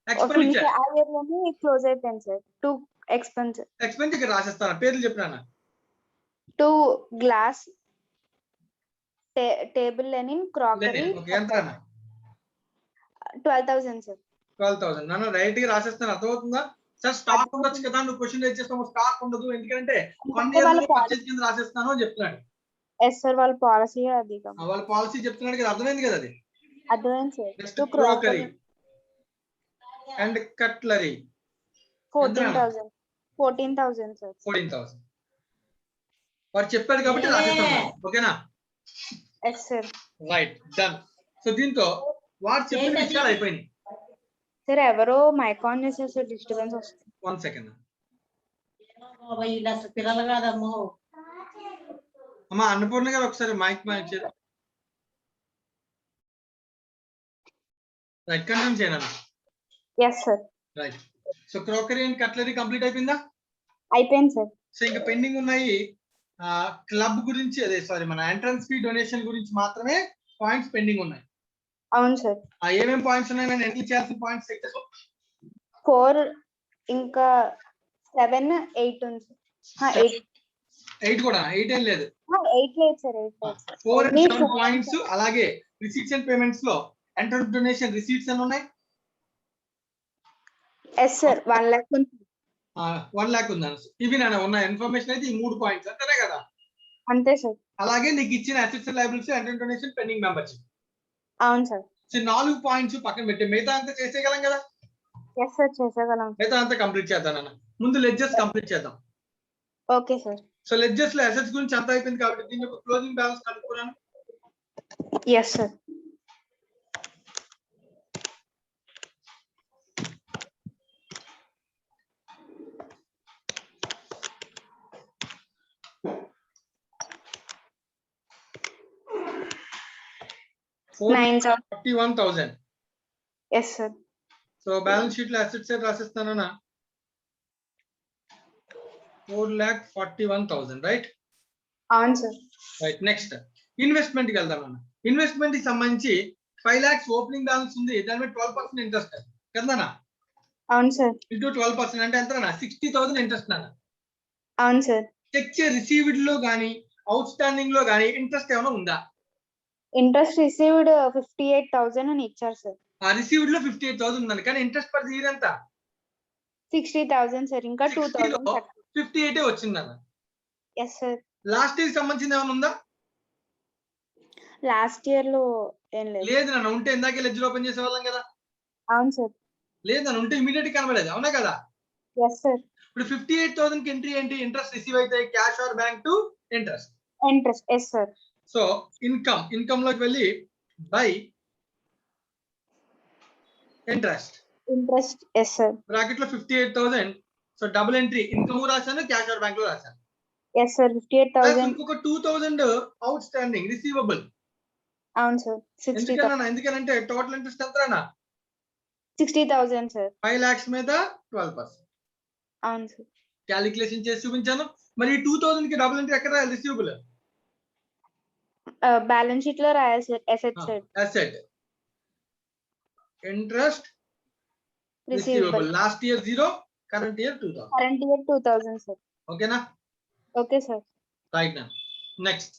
ఎక్స్పెండిచర్ ఆ ఇయర్ లోనే క్లోజ్ అయిపోయింది సార్. టు ఎక్స్పెన్స్ ఇక్కడ రాసేస్తాను. పేర్లు చెప్పినా. To glass, table linen, crockery. ఎంత? 12,000 సార్. 12,000. నన్ను రైట్ గా రాసేస్తాను. అర్థమవుతుందా సార్? స్టాక్ ఉండొచ్చు కదా, నువ్వు క్వశ్చన్ రేజ్ చేస్తావు. స్టాక్ ఉండదు ఎందుకంటే పర్చేస్ కింద రాసేస్తాను అని చెప్తున్నాడు. Yes sir. వాళ్ళ పాలసీ అది. వాళ్ళ పాలసీ చెప్తున్నాడు కదా. అర్థమైంది కదా అది? అర్థమైంది sir. Next crockery and cutlery 14,000. 14,000 sir. 14,000 వారు చెప్పాడు కాబట్టి రాసేస్తాను. ఓకేనా? Yes sir. Right done. So దీంతో వారు చెప్పిన విషయాలు అయిపోయినాయి. సార్ ఎవరో మైక్ ఆన్ చేశారు సార్. డిస్టర్బెన్స్ వస్తుంది. 1 సెకండ్ పిల్లలు కాదమ్మో. అమ్మా అన్నపూర్ణ గారు ఒకసారి మైక్ మార్చారు. రైట్ కంటిన్యూ చేయాలి. Yes sir. Right. So crockery and cutlery complete అయిపోయిందా? అయిపోయింది సార్. సో ఇంకా పెండింగ్ ఉన్నాయి క్లబ్ గురించి, అదే సారీ మన ఎంట్రన్స్ ఫీ డొనేషన్ గురించి మాత్రమే పాయింట్స్ పెండింగ్ ఉన్నాయి. అవును సార్. ఏమేం పాయింట్స్ ఉన్నాయి? నేను ఎంట్రీ చేయాల్సిన పాయింట్స్ 4 ఇంకా 7, 8 ఉంది సార్. 8 కూడా 8 ఏం లేదు. 8 లేదు సార్. 4 and 7 points. అలాగే రిసీట్స్ అండ్ పేమెంట్స్ లో ఎంట్రన్స్ డొనేషన్ రిసీట్స్ అని ఉన్నాయి. Yes sir. 1 lakh ఉంది. 1 lakh ఉందని ఇవి నా ఉన్న ఇన్ఫర్మేషన్ అయితే ఈ 3 పాయింట్స్ అంతేనే కదా? అంతే సార్. అలాగే నీకు ఇచ్చిన assets and liabilities, entrance donation, pending membership. అవును సార్. సో 4 పాయింట్స్ పక్కన పెట్టి మిగతా అంతా చేసేయగలం కదా? Yes sir. చేసేయగలం. మిగతా అంతా కంప్లీట్ చేద్దాం అన్న. ముందు లెడ్జర్స్ కంప్లీట్ చేద్దాం. Okay sir. సో లెడ్జర్స్ లో అసెట్స్ గురించి అంతా అయిపోయింది కాబట్టి దీని యొక్క క్లోజింగ్ బ్యాలెన్స్ కనుక్కున్నాను. Yes sir. $41,000. Yes sir. So balance sheet లో అసెట్స్ రాసిస్తానన్నా. 4,41,000 రైట్? అవును సార్. రైట్. నెక్స్ట్ ఇన్వెస్ట్మెంట్ కి వెళ్దాం అన్న. ఇన్వెస్ట్మెంట్ కి సంబంధించి 5 lakhs ఓపెనింగ్ బ్యాలెన్స్ ఉంది. దాని మీద 12% ఇంట్రెస్ట్ కదనా? అవును సార్. ఇంటూ 12% అంటే ఎంత 60,000 ఇంట్రెస్ట్ నాన్న. అవును సార్. చెక్ రిసీవ్డ్ లో కానీ అవుట్ స్టాండింగ్ లో కానీ ఇంట్రెస్ట్ ఏమైనా ఉందా? ఇంట్రెస్ట్ రిసీవ్డ్ 58,000 అని ఇచ్చారు సార్. ఆ రిసీవ్డ్ లో 58,000 ఉందండి, కానీ ఇంట్రెస్ట్ పర్ ఇయర్ ఎంత? 60,000 సార్. ఇంకా 60లో 2,000 58 వచ్చిందన్న. Yes sir. లాస్ట్ ఇయర్ సంబంధించింది ఏమైనా ఉందా? లాస్ట్ ఇయర్ లో ఏం లేదు. లేదు నాన్న, ఉంటే ఇందాకే లెడ్జర్ ఓపెన్ చేసేవాళ్ళం కదా. అవును సార్. లేదు నాన్న, ఉంటే ఇమీడియట్ కనబడేది, అవునా కదా? Yes sir. ఇప్పుడు 58,000 కి ఎంట్రీ ఏంటి? ఇంట్రెస్ట్ రిసీవ్ అయితే cash or bank to interest. Interest. Yes sir. So income లోకి వెళ్ళి by interest yes sir. Bracket లో 58,000. సో డబుల్ ఎంట్రీ, ఇన్కమ్ రాశాను, క్యాష్ ఆర్ బ్యాంక్ లో రాశాను. Yes sir. 58,000. ఇంకొక 2,000 అవుట్ స్టాండింగ్ రిసీవబుల్. అవును సార్. 60,000. ఎందుకంటే టోటల్ ఇంట్రెస్ట్ ఎంత? 60,000 సార్. 5 lakhs మీద 12%. అవును సార్. క్యాలిక్యులేషన్ చేసి చూపించాను. మరి 2,000 కి డబుల్ ఎంట్రీ ఎక్కడ రాయాలి? రిసీవబుల్ బ్యాలెన్స్ షీట్ లో రాయాలి sir. Asset side. Asset interest receivable. Receivable. Last year 0, current year 2,000. Current year 2,000 sir. ఓకేనా? Okay sir. రైట్ నా. Next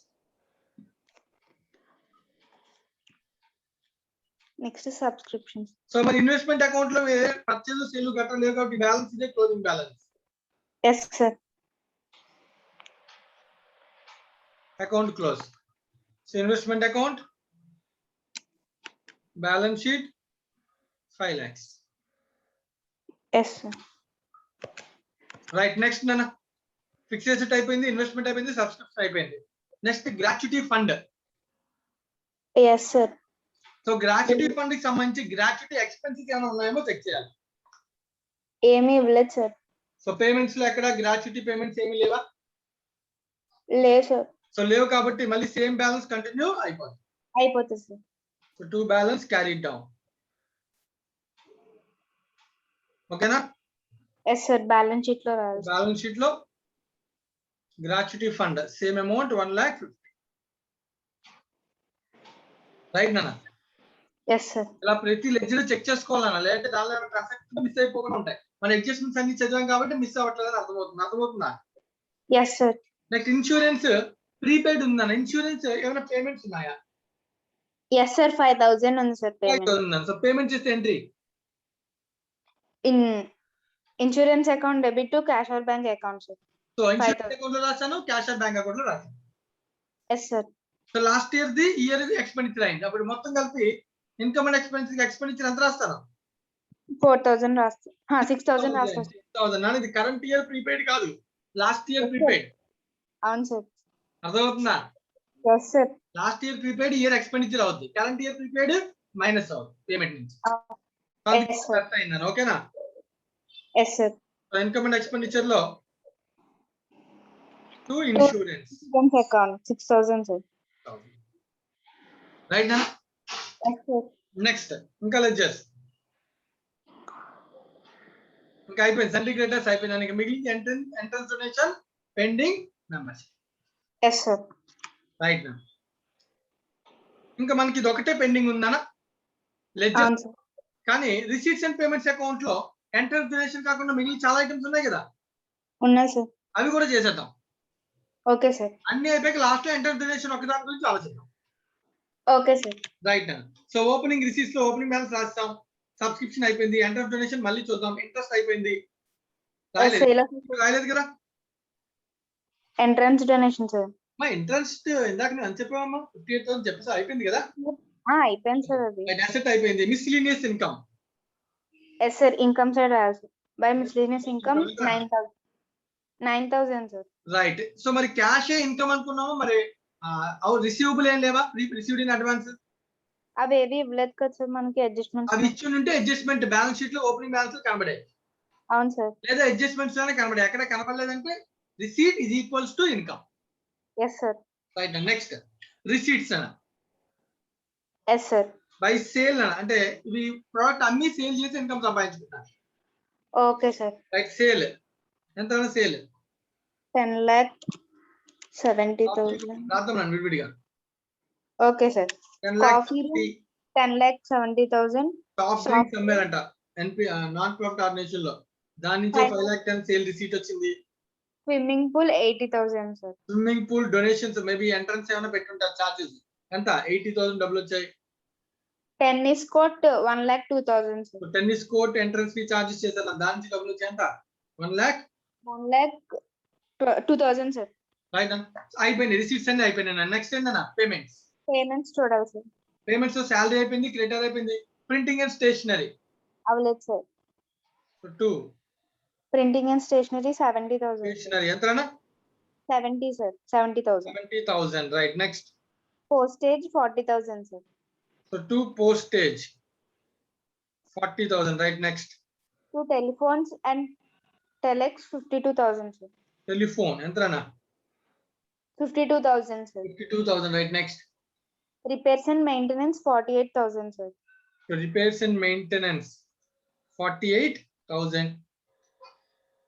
subscriptions. సో మరి ఇన్వెస్ట్మెంట్ అకౌంట్ లో పర్చేజ్ సేల్ గట్రా లేవు కాబట్టి బ్యాలెన్స్ ఇదే closing balance. Yes sir. Account close. So investment account, balance sheet 5 lakhs. Yes sir. Right. Next నాన్న, fix asset అయిపోయింది, ఇన్వెస్ట్మెంట్ అయిపోయింది, సబ్స్క్రిప్షన్ అయిపోయింది. Next gratuity fund. Yes sir. So gratuity fund కి సంబంధించి గ్రాట్యుటీ ఎక్స్పెన్సెస్ ఏమైనా ఉన్నాయేమో check చేయాలి. ఏమీ ఇవ్వలేదు సార్. సో పేమెంట్స్ లో ఎక్కడ గ్రాట్యుటీ పేమెంట్స్ ఏమీ లేవా? లేదు సార్. సో లేవు కాబట్టి మళ్ళీ సేమ్ బ్యాలెన్స్ కంటిన్యూ అయిపోతుంది sir. So 2 balance carried down. ఓకేనా? Yes sir. బ్యాలెన్స్ షీట్ లో రాయాలి. బ్యాలెన్స్ షీట్ లో gratuity fund same amount 1,50,000. Right నాన్న? Yes sir. ఇలా ప్రతి లెడ్జర్ చెక్ చేసుకోవాలన్నా, లేదంటే దానిలో ట్రాన్సాక్షన్ మిస్ అయిపోకుండా ఉంటాయి. మన అడ్జస్ట్మెంట్స్ అన్ని చదివాం కాబట్టి మిస్ అవ్వట్లేదని అర్థమవుతుందా? Yes sir. Next insurance prepaid ఉందన్న. ఇన్సూరెన్స్ ఏమైనా పేమెంట్స్ ఉన్నాయా? Yes sir. 5,000 ఉంది సార్ పేమెంట్. 5,000 ఉందన్న. సో పేమెంట్ చేస్తే entry insurance account debit to cash or bank account sir. So insurance account లో రాశాను, క్యాష్ ఆర్ బ్యాంక్ అకౌంట్ లో రాశాను. Yes sir. So last year the year expenditure అయింది. అప్పుడు మొత్తం కలిపి ఇన్కమ్ అండ్ ఎక్స్పెండిచర్ ఎంత రాస్తాను? 4,000 రాస్తాను. 6,000 రాస్తాను. 6,000. ఇది కరెంట్ ఇయర్ ప్రీపెయిడ్ కాదు, లాస్ట్ ఇయర్ ప్రీపెయిడ్. అవును సార్. అర్థమవుతుందా? Yes sir. Last year prepaid year expenditure అవుతుంది, కరెంట్ ఇయర్ ప్రీపెయిడ్ మైనస్ అవుతుంది పేమెంట్ నుంచి. అయిందని. ఓకేనా? Yes sir. Income and expenditure లో to insurance account 6,000 sir. Right నా? Yes sir. నెక్స్ట్ ఇంకా లెడ్జర్స్ ఇంకా అయిపోయింది. సెంట్రీ క్రెడిటర్స్ అయిపోయింది. మిగిలింది entrance donation, pending membership. Yes sir. Right నా? ఇంకా మనకి ఇది ఒకటే పెండింగ్ ఉందనా లెడ్జర్. కానీ రిసీట్స్ అండ్ పేమెంట్స్ అకౌంట్ లో ఎంట్రన్స్ డొనేషన్ కాకుండా మిగిలిన చాలా ఐటమ్స్ ఉన్నాయి కదా, ఉన్నాయి సార్. అవి కూడా చేసేద్దాం. Okay sir. అన్ని అయిపోయాక లాస్ట్ లో ఎంట్రన్స్ డొనేషన్ ఒక దాని గురించి ఆలోచిద్దాం. Okay sir. రైట్ నా? సో ఓపెనింగ్ రిసీట్స్ లో ఓపెనింగ్ బ్యాలెన్స్ రాస్తాం, సబ్స్క్రిప్షన్ అయిపోయింది, ఎంట్రన్స్ డొనేషన్ మళ్ళీ చూద్దాం, ఇంట్రెస్ట్ అయిపోయింది. రాయలేదు కదా? Entrance donation sir. మా ఇంట్రెస్ట్ ఇందాక నేను అని చెప్పామమ్మా 58,000 చెప్పేసి అయిపోయింది కదా? అయిపోయింది సార్. అది అసెట్ అయిపోయింది. Miscellaneous income. Yes sir. Income side రాయాలి sir. By miscellaneous income 9,000 sir. Right. So మరి క్యాష్ ఇన్కమ్ అనుకున్నాము, మరి రిసీవబుల్ ఏం లేవా? రిసీవ్డ్ ఇన్ అడ్వాన్స్ అవి ఏవి ఇవ్వలేదు కదా సార్ మనకి. అడ్జస్ట్మెంట్ అవి ఇచ్చి ఉంటే అడ్జస్ట్మెంట్ బ్యాలెన్స్ షీట్ లో ఓపెనింగ్ బ్యాలెన్స్ లో కనబడే. అవును సార్. లేదా అడ్జస్ట్మెంట్స్ లోనే కనబడే. ఎక్కడ కనపడలేదంటే receipt is equals to income. Yes sir. Right. Next receipts అన్న. Yes sir. బై సేల్ అంటే ఇవి ప్రోడక్ట్ అన్ని సేల్ చేసి ఇన్కమ్ సంపాదించుకుంటారు. Okay sir. రైట్. సేల్ ఎంత? సేల్ 10,70,000 రాద్దాం విడివిడిగా. Okay sir. Coffee 10,70,000. Soft drinks అమ్మారంట. ఎన్పి నాన్ ప్రాఫిట్ ఆర్గనైజేషన్ లో దాని నుంచి 5,10,000 సేల్ రిసీట్ వచ్చింది. Swimming pool 80,000 sir. Swimming pool donations maybe entrance ఏమైనా పెట్టుంటారు చార్జెస్ ఎంత 80,000 డబ్బులు వచ్చాయి. Tennis court 1,02,000 sir. Tennis court entrance fee charges చేశారు దాని నుంచి డబ్బులు వచ్చాయి ఎంత 1,02,000 సార్. రైట్ అయిపోయింది రిసీట్స్ అన్ని అయిపోయినాయి. నెక్స్ట్ ఏంటన్నా పేమెంట్స్. పేమెంట్స్ చూడాలి సార్. పేమెంట్స్ శాలరీ అయిపోయింది క్రెడిటర్ అయిపోయింది. ప్రింటింగ్ అండ్ స్టేషనరీ అవలేదు sir. 2 printing and stationery 70,000. Stationery ఎంతనా 70 sir. 70,000. 70,000 right. Next postage 40,000 sir. So 2 postage 40,000 right. Next 2 telephones and telex 52,000 sir. Telephone ఎంతనా 52,000 sir. 52,000 right. Next Repairs and maintenance 48,000 sir. So repairs and maintenance 48,000.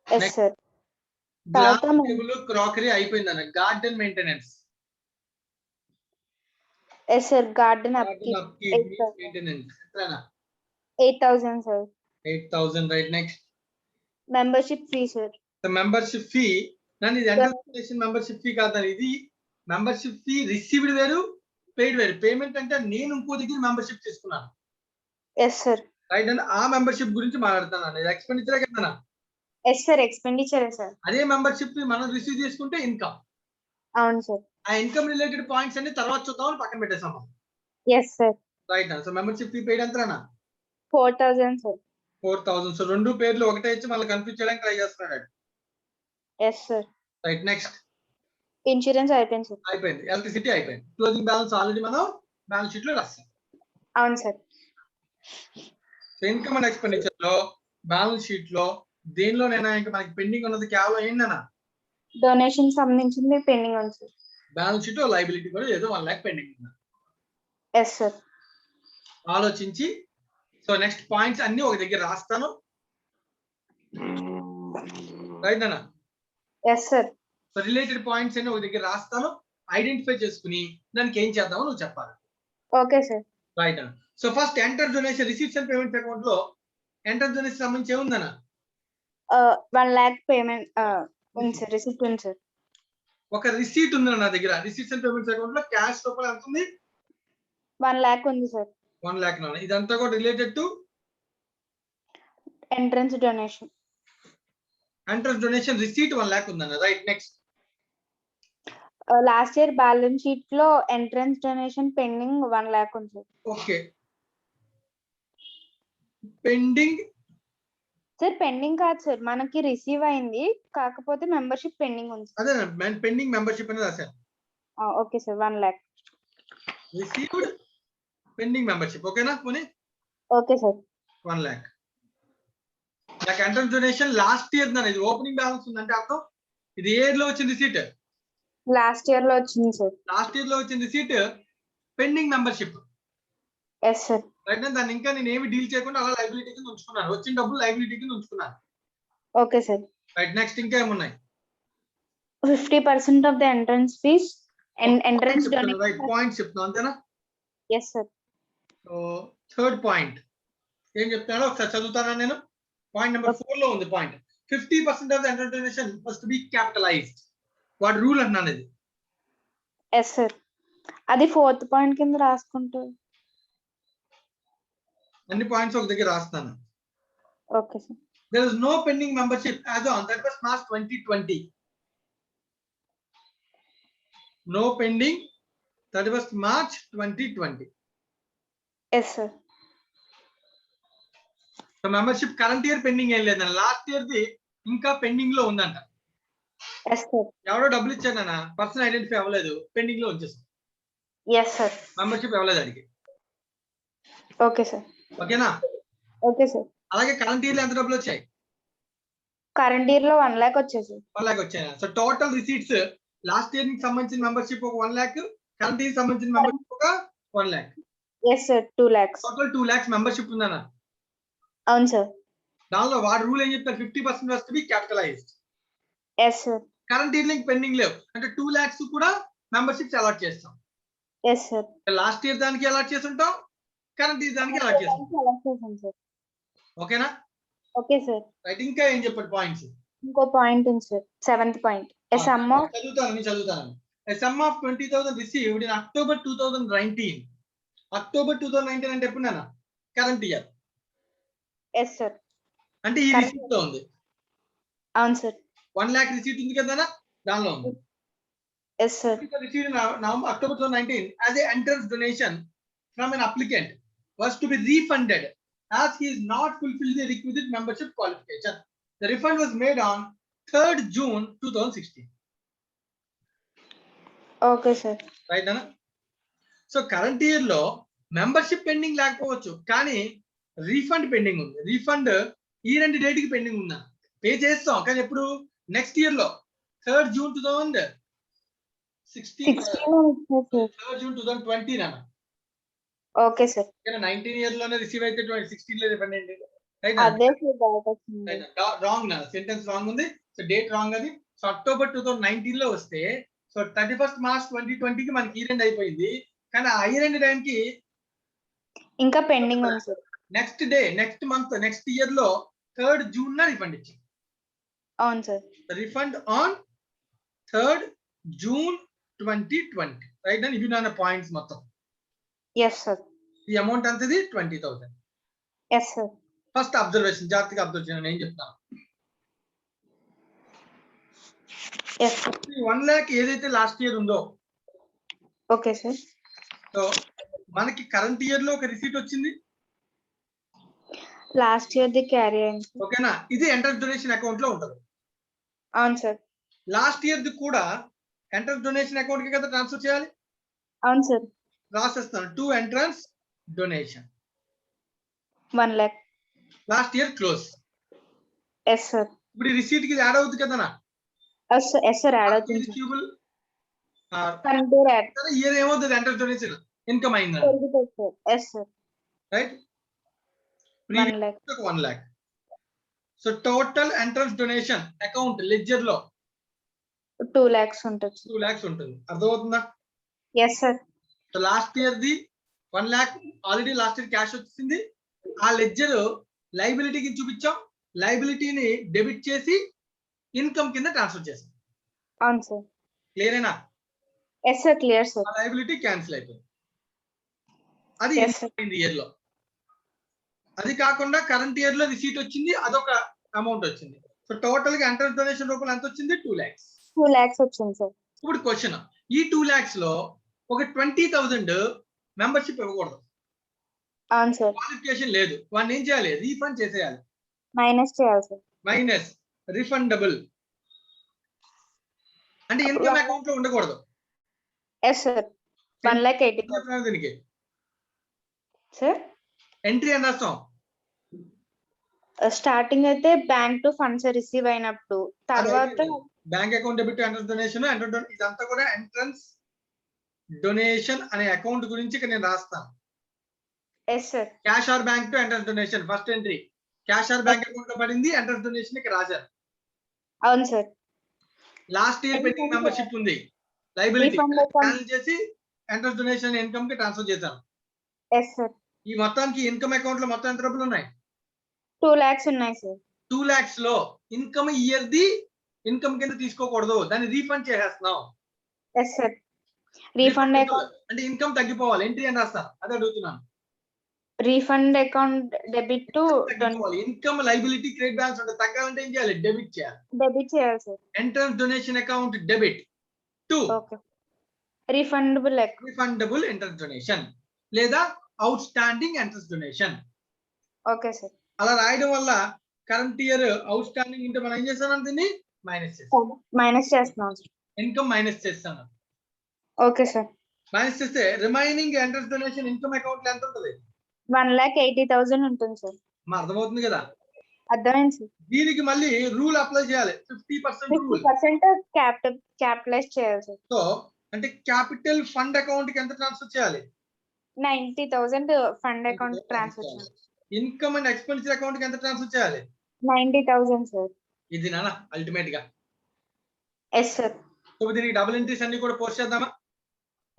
Yes Next. sir. Glass Tata table crockery అయిపోయిందన్న. Garden maintenance Yes sir. Garden upkeep 8,000. Maintenance ఎంతనా 8,000 sir. 8,000 right. Next Membership fee sir. The membership fee నన్ను ఇది ఎంటర్ప్రైజేషన్ membership fee కాదని ఇది membership fee received వేరు paid వేరు. Payment అంటే నేను ఇంకో దగ్గర మెంబర్షిప్ తీసుకున్నాను Yes sir. రైట్ అండ్ ఆ మెంబర్షిప్ గురించి మాట్లాడుతున్నాను. ఇది ఎక్స్పెండిచర్ కదా. Yes sir. Expenditure sir. అదే మెంబర్షిప్ మనం రిసీవ్ చేసుకుంటే ఇన్కమ్. అవును సార్. ఆ ఇన్కమ్ రిలేటెడ్ పాయింట్స్ అన్ని తర్వాత చూద్దామని పక్కన పెట్టేసాము. Yes sir. Right so membership fee paid ఎంతనా 4,000 sir. 4,000. సో రెండు పేర్లు ఒకటే ఇచ్చి మళ్ళీ కన్ఫ్యూజ్ చేయడానికి ట్రై చేస్తున్నాడు. Yes sir. Right. Next insurance అయిపోయింది సార్. అయిపోయింది. ఎలక్ట్రిసిటీ అయిపోయింది. క్లోజింగ్ బ్యాలెన్స్ ఆల్రెడీ మనం బ్యాలెన్స్ షీట్ లో రాస్తాం. అవును sir. So income and expenditure లో బ్యాలెన్స్ షీట్ లో దేనిలోనైనా ఇంకా మనకి పెండింగ్ ఉన్నది కేవలం ఏంటన్నా డొనేషన్ సంబంధించింది పెండింగ్ ఉంది సార్. బ్యాలెన్స్ షీట్ లైబిలిటీ కూడా ఏదో 1 lakh పెండింగ్ ఉంది. Yes sir. ఆలోచించి సో నెక్స్ట్ పాయింట్స్ అన్ని ఒక దగ్గర రాస్తాను. రైట్ అన్న. Yes sir. So related points అన్ని ఒక దగ్గర రాస్తాను. ఐడెంటిఫై చేసుకుని దానికి ఏం చేద్దామో నువ్వు చెప్పాలి. Okay sir. రైట్ అన్న. So first enter donation receipts and payments account లో ఎంటర్ డొనేషన్ సంబంధించి ఏముందన్న 1 lakh పేమెంట్ ఉంది సార్. రిసిప్ట్ ఉంది సార్. ఒక రిసీట్ ఉందన్న నా దగ్గర. రిసీప్ట్స్ అండ్ పేమెంట్స్ అకౌంట్ లో క్యాష్ రూపాయలు ఎంత ఉంది 1 lakh ఉంది సార్. 1 lakh. ఇదంతా కూడా related to entrance donation. Entrance donation receipt 1 lakh ఉందన్న. Right. Next last year balance sheet లో ఎంట్రన్స్ డొనేషన్ పెండింగ్ 1 lakh ఉంది sir. Okay. Pending sir pending కాదు సార్, మనకి రిసీవ్ అయింది కాకపోతే మెంబర్షిప్ పెండింగ్ ఉంది సార్. అదే పెండింగ్ మెంబర్షిప్ అనేది రాశాను. Okay sir. 1 lakh received pending membership. ఓకేనా పోనీ. Okay sir. 1 lakh. నాకు ఎంట్రన్స్ డొనేషన్ లాస్ట్ ఇయర్ దాని ఇది ఓపెనింగ్ బ్యాలెన్స్ ఉందంటే అర్థం ఇది ఏ ఇయర్ లో వచ్చింది రిసీట్. లాస్ట్ ఇయర్ లో వచ్చింది సార్. లాస్ట్ ఇయర్ లో వచ్చింది receipt pending membership. Yes sir. Right. దాన్ని ఇంకా నేను ఏమి డీల్ చేయకుండా అలా లైబిలిటీ కింద ఉంచుకున్నాను. వచ్చిన డబ్బులు లైబిలిటీ కింద ఉంచుకున్నాను. Okay sir. రైట్. నెక్స్ట్ ఇంకా ఏమున్నాయి 50% of the entrance fees entrance donation. Right. Points చెప్తున్నాను అంతేనా. Yes sir. So third point ఏం చెప్తానో ఒకసారి చదువుతానా నేను. పాయింట్ నెంబర్ 4 లో ఉంది point 50% of the entrance donation must be capitalized. What rule అన్నాను ఇది. Yes sir. అది 4th పాయింట్ కింద రాసుకుంటూ అన్ని పాయింట్స్ ఒక దగ్గర రాస్తాను. Okay sir. There is no pending membership as on 31st March 2020. No pending 31st March 2020. Yes sir. So membership current year pending ఏం లేదన్న. లాస్ట్ ఇయర్ ది ఇంకా పెండింగ్ లో ఉందంట. Yes sir. ఎవరో డబ్బులు ఇచ్చానన్న పర్సన్ ఐడెంటిఫై అవ్వలేదు పెండింగ్ లో ఉంచేసాం. Yes sir. మెంబర్షిప్ ఇవ్వలేదు అడిగి. Okay sir. ఓకేనా. Okay sir. అలాగే కరెంట్ ఇయర్ లో ఎంత డబ్బులు వచ్చాయి. కరెంట్ ఇయర్ లో 1 lakh వచ్చేసి 1 lakh వచ్చాయి. So total receipts last year కి సంబంధించిన మెంబర్షిప్ ఒక 1 lakh, కరెంట్ ఇయర్ సంబంధించిన మెంబర్షిప్ ఒక 1 lakh. yes sir. 2 lakhs. Total 2 lakhs membership ఉందన్న. అవును సార్. దానిలో వాడు రూల్ ఏం చెప్తారు 50% must be capitalised. yes sir. Current year link pending లేవు అంటే 2 lakhs కూడా మెంబర్షిప్స్ అలాట్ చేస్తాం. yes sir. లాస్ట్ ఇయర్ దానికి అలాట్ చేసి ఉంటాం, కరెంట్ ఇయర్ దానికి అలాట్ చేస్తాం. ఓకేనా? Okay sir. రైట్, ఇంకా ఏం చెప్పాడు పాయింట్స్? ఇంకో పాయింట్ ఉంది sir, 7th point. A sum of చదువుతాను. A sum of 20,000 received in October 2019. October 2019 అంటే ఎప్పుడు నాన్న? Current year. Yes sir. అంటే ఈ Correct. రిసీట్ లో ఉంది. అవును సార్. 1 lakh రిసీట్ ఉంది కదా, దానిలో ఉంది. Yes sir. Received in October 2019 as a entrance donation from an applicant was to be refunded as he is not fulfilled the requisite membership qualification. The refund was made on 3rd June 2016. Okay sir. Right అన్న? So current year లో membership pending లేకపోవచ్చు, కానీ refund pending ఉంది. Refund ఈ 2 date కి pending ఉందా, pay చేస్తాం, కానీ ఎప్పుడు? నెక్స్ట్ ఇయర్ లో 3rd June 2016, 3rd June 2020 నాన్న. Okay sir. 19 ఇయర్ లోనే రిసీవ్ అయితే 16 లో రిఫండ్ అయింది. రైట్? అదే సార్ డౌట్ వచ్చింది. రాంగ్ నా సెంటెన్స్ రాంగ్ ఉంది. సో డేట్ రాంగ్ అది. సో అక్టోబర్ 2019 లో వస్తే సో 31st March 2020 కి మనకి ఈరెండ్ అయిపోయింది, కానీ ఆ ఈరెండ్ టైంకి ఇంకా పెండింగ్ ఉంది sir. Next day, next month, next year లో 3rd June నా రిఫండ్ ఇచ్చింది. అవును sir. Refund on 3rd June 2020. Right అండి? ఇవి నా పాయింట్స్ మొత్తం. Yes sir. ఈ అమౌంట్ అంతది 20,000. Yes sir. ఫస్ట్ అబ్జర్వేషన్, జాగ్రత్తగా అబ్జర్వ్ చేయండి, నేను చెప్తాను. Yes sir. 1 lakh ఏదైతే లాస్ట్ ఇయర్ ఉందో, ఓకే సార్. సో మనకి కరెంట్ ఇయర్ లో ఒక రిసీట్ వచ్చింది. లాస్ట్ ఇయర్ ది క్యారీ అయింది. ఓకేనా? ఇది ఎంట్రన్స్ డొనేషన్ అకౌంట్ లో ఉంటుంది. అవును సార్. లాస్ట్ ఇయర్ ది కూడా ఎంట్రన్స్ డొనేషన్ అకౌంట్ కి కదా ట్రాన్స్ఫర్ చేయాలి. అవును సార్. రాసేస్తాను, to entrance donation 1 lakh. Last year close. Yes sir. ఇప్పుడు ఈ రిసీట్ కి యాడ్ అవుతుంది కదా. ఎస్ సార్ యాడ్ అవుతుంది sir. Receivable current year add year ఏమవుతుంది? ఎంట్రన్స్ డొనేషన్ ఇన్కమ్ అయిందా? పెరుగుతుంది sir. Yes sir. Right? 1 lakh. 1 lakh. So total entrance donation account ledger లో 2 lakhs ఉంటుంది. 2 lakhs ఉంటుంది. అర్థమవుతుందా? Yes sir. So last year ది 1 lakh already last year cash వచ్చింది. ఆ లెడ్జర్ లైబిలిటీకి చూపించాం, లైబిలిటీని డెబిట్ చేసి ఇన్కమ్ కింద ట్రాన్స్ఫర్ చేసాం. అవును సార్. క్లియరేనా? Yes sir. Clear sir. ఆ లైబిలిటీ క్యాన్సిల్ అయిపోయింది. అది Yes, sir. ఇయర్ లో. అది కాకుండా కరెంట్ ఇయర్ లో రిసీట్ వచ్చింది, అదొక అమౌంట్ వచ్చింది. సో టోటల్ గా ఎంట్రన్స్ డొనేషన్ రూపంలో ఎంత వచ్చింది? 2 lakhs. 2 lakhs వచ్చింది సార్. ఇప్పుడు క్వశ్చన్, ఈ 2 lakhs లో ఒక 20,000 మెంబర్షిప్ ఇవ్వకూడదు. అవును సార్. క్వాలిఫికేషన్ లేదు, వాడిని ఏం చేయాలి? రీఫండ్ చేసేయాలి. మైనస్ చేయాలి సార్. మైనస్ రిఫండబుల్ అంటే ఇన్కమ్ అకౌంట్ లో ఉండకూడదు. Yes sir. 1,80,000 దీనికి సార్. ఎంట్రీ అని రాస్తాం. స్టార్టింగ్ అయితే బ్యాంక్ టు ఫండ్స్ రిసీవ్ అయినప్పుడు, తర్వాత bank account debit entrance donation, ఇదంతా కూడా ఎంట్రన్స్ డొనేషన్ అనే అకౌంట్ గురించి ఇక్కడ నేను రాస్తాను. ఎస్ sir. Cash or bank to entrance donation first entry. Cash or bank account లో పడింది, ఎంట్రన్స్ డొనేషన్ ఇక్కడ రాశారు. అవును sir. Last year pending membership ఉంది, లైబిలిటీ క్యాన్సిల్ చేసి ఎంట్రన్స్ డొనేషన్ ఇన్కమ్ కి ట్రాన్స్ఫర్ చేశాను. Yes sir. ఈ మొత్తానికి ఇన్కమ్ అకౌంట్ లో మొత్తం ఎంత రూపాయలు ఉన్నాయి? 2 lakhs ఉన్నాయి సార్. 2 lakhs లో ఇన్కమ్ ఇయర్ ది ఇన్కమ్ కింద తీసుకోకూడదు, దాన్ని రీఫండ్ చేసేస్తున్నాం. Yes sir. రీఫండ్ అకౌంట్ అంటే ఇన్కమ్ తగ్గిపోవాలి, ఎంట్రీ అని రాస్తాను, అదే అడుగుతున్నాను. Refund account debit to income liability credit balance ఉంటుంది, తగ్గాలంటే ఏం చేయాలి? డెబిట్ చేయాలి. డెబిట్ చేయాలి sir. Entrance donation account debit to okay. Refundable account, refundable entrance donation లేదా outstanding entrance donation. Okay sir. అలా రాయడం వల్ల కరెంట్ ఇయర్ అవుట్ స్టాండింగ్ ఉంటే మనం ఏం చేస్తాను? దీన్ని మైనస్ చేస్తాం. మైనస్ చేస్తున్నాం సార్. ఇన్కమ్ మైనస్ చేస్తాను. Okay sir. మైనస్ చేస్తే remaining entrance donation income account లో ఎంత ఉంటుంది? 1,80,000 ఉంటుంది సార్. అర్థమవుతుంది కదా? అర్థమైంది సార్. దీనికి మళ్ళీ రూల్ అప్లై చేయాలి, 50% రూల్. 50% క్యాపిటలైజ్ చేయాలి సార్. సో అంటే క్యాపిటల్ ఫండ్ అకౌంట్ కి ఎంత ట్రాన్స్ఫర్ చేయాలి? 90,000 ఫండ్ అకౌంట్ ట్రాన్స్ఫర్ చేయాలి. ఇన్కమ్ అండ్ ఎక్స్పెండిచర్ అకౌంట్ కి ఎంత ట్రాన్స్ఫర్ చేయాలి? 90,000 సార్. ఇది నానా అల్టిమేట్ గా. Yes sir. సో దీనికి డబుల్ ఎంట్రీస్ అన్ని కూడా పోస్ట్ చేద్దామా?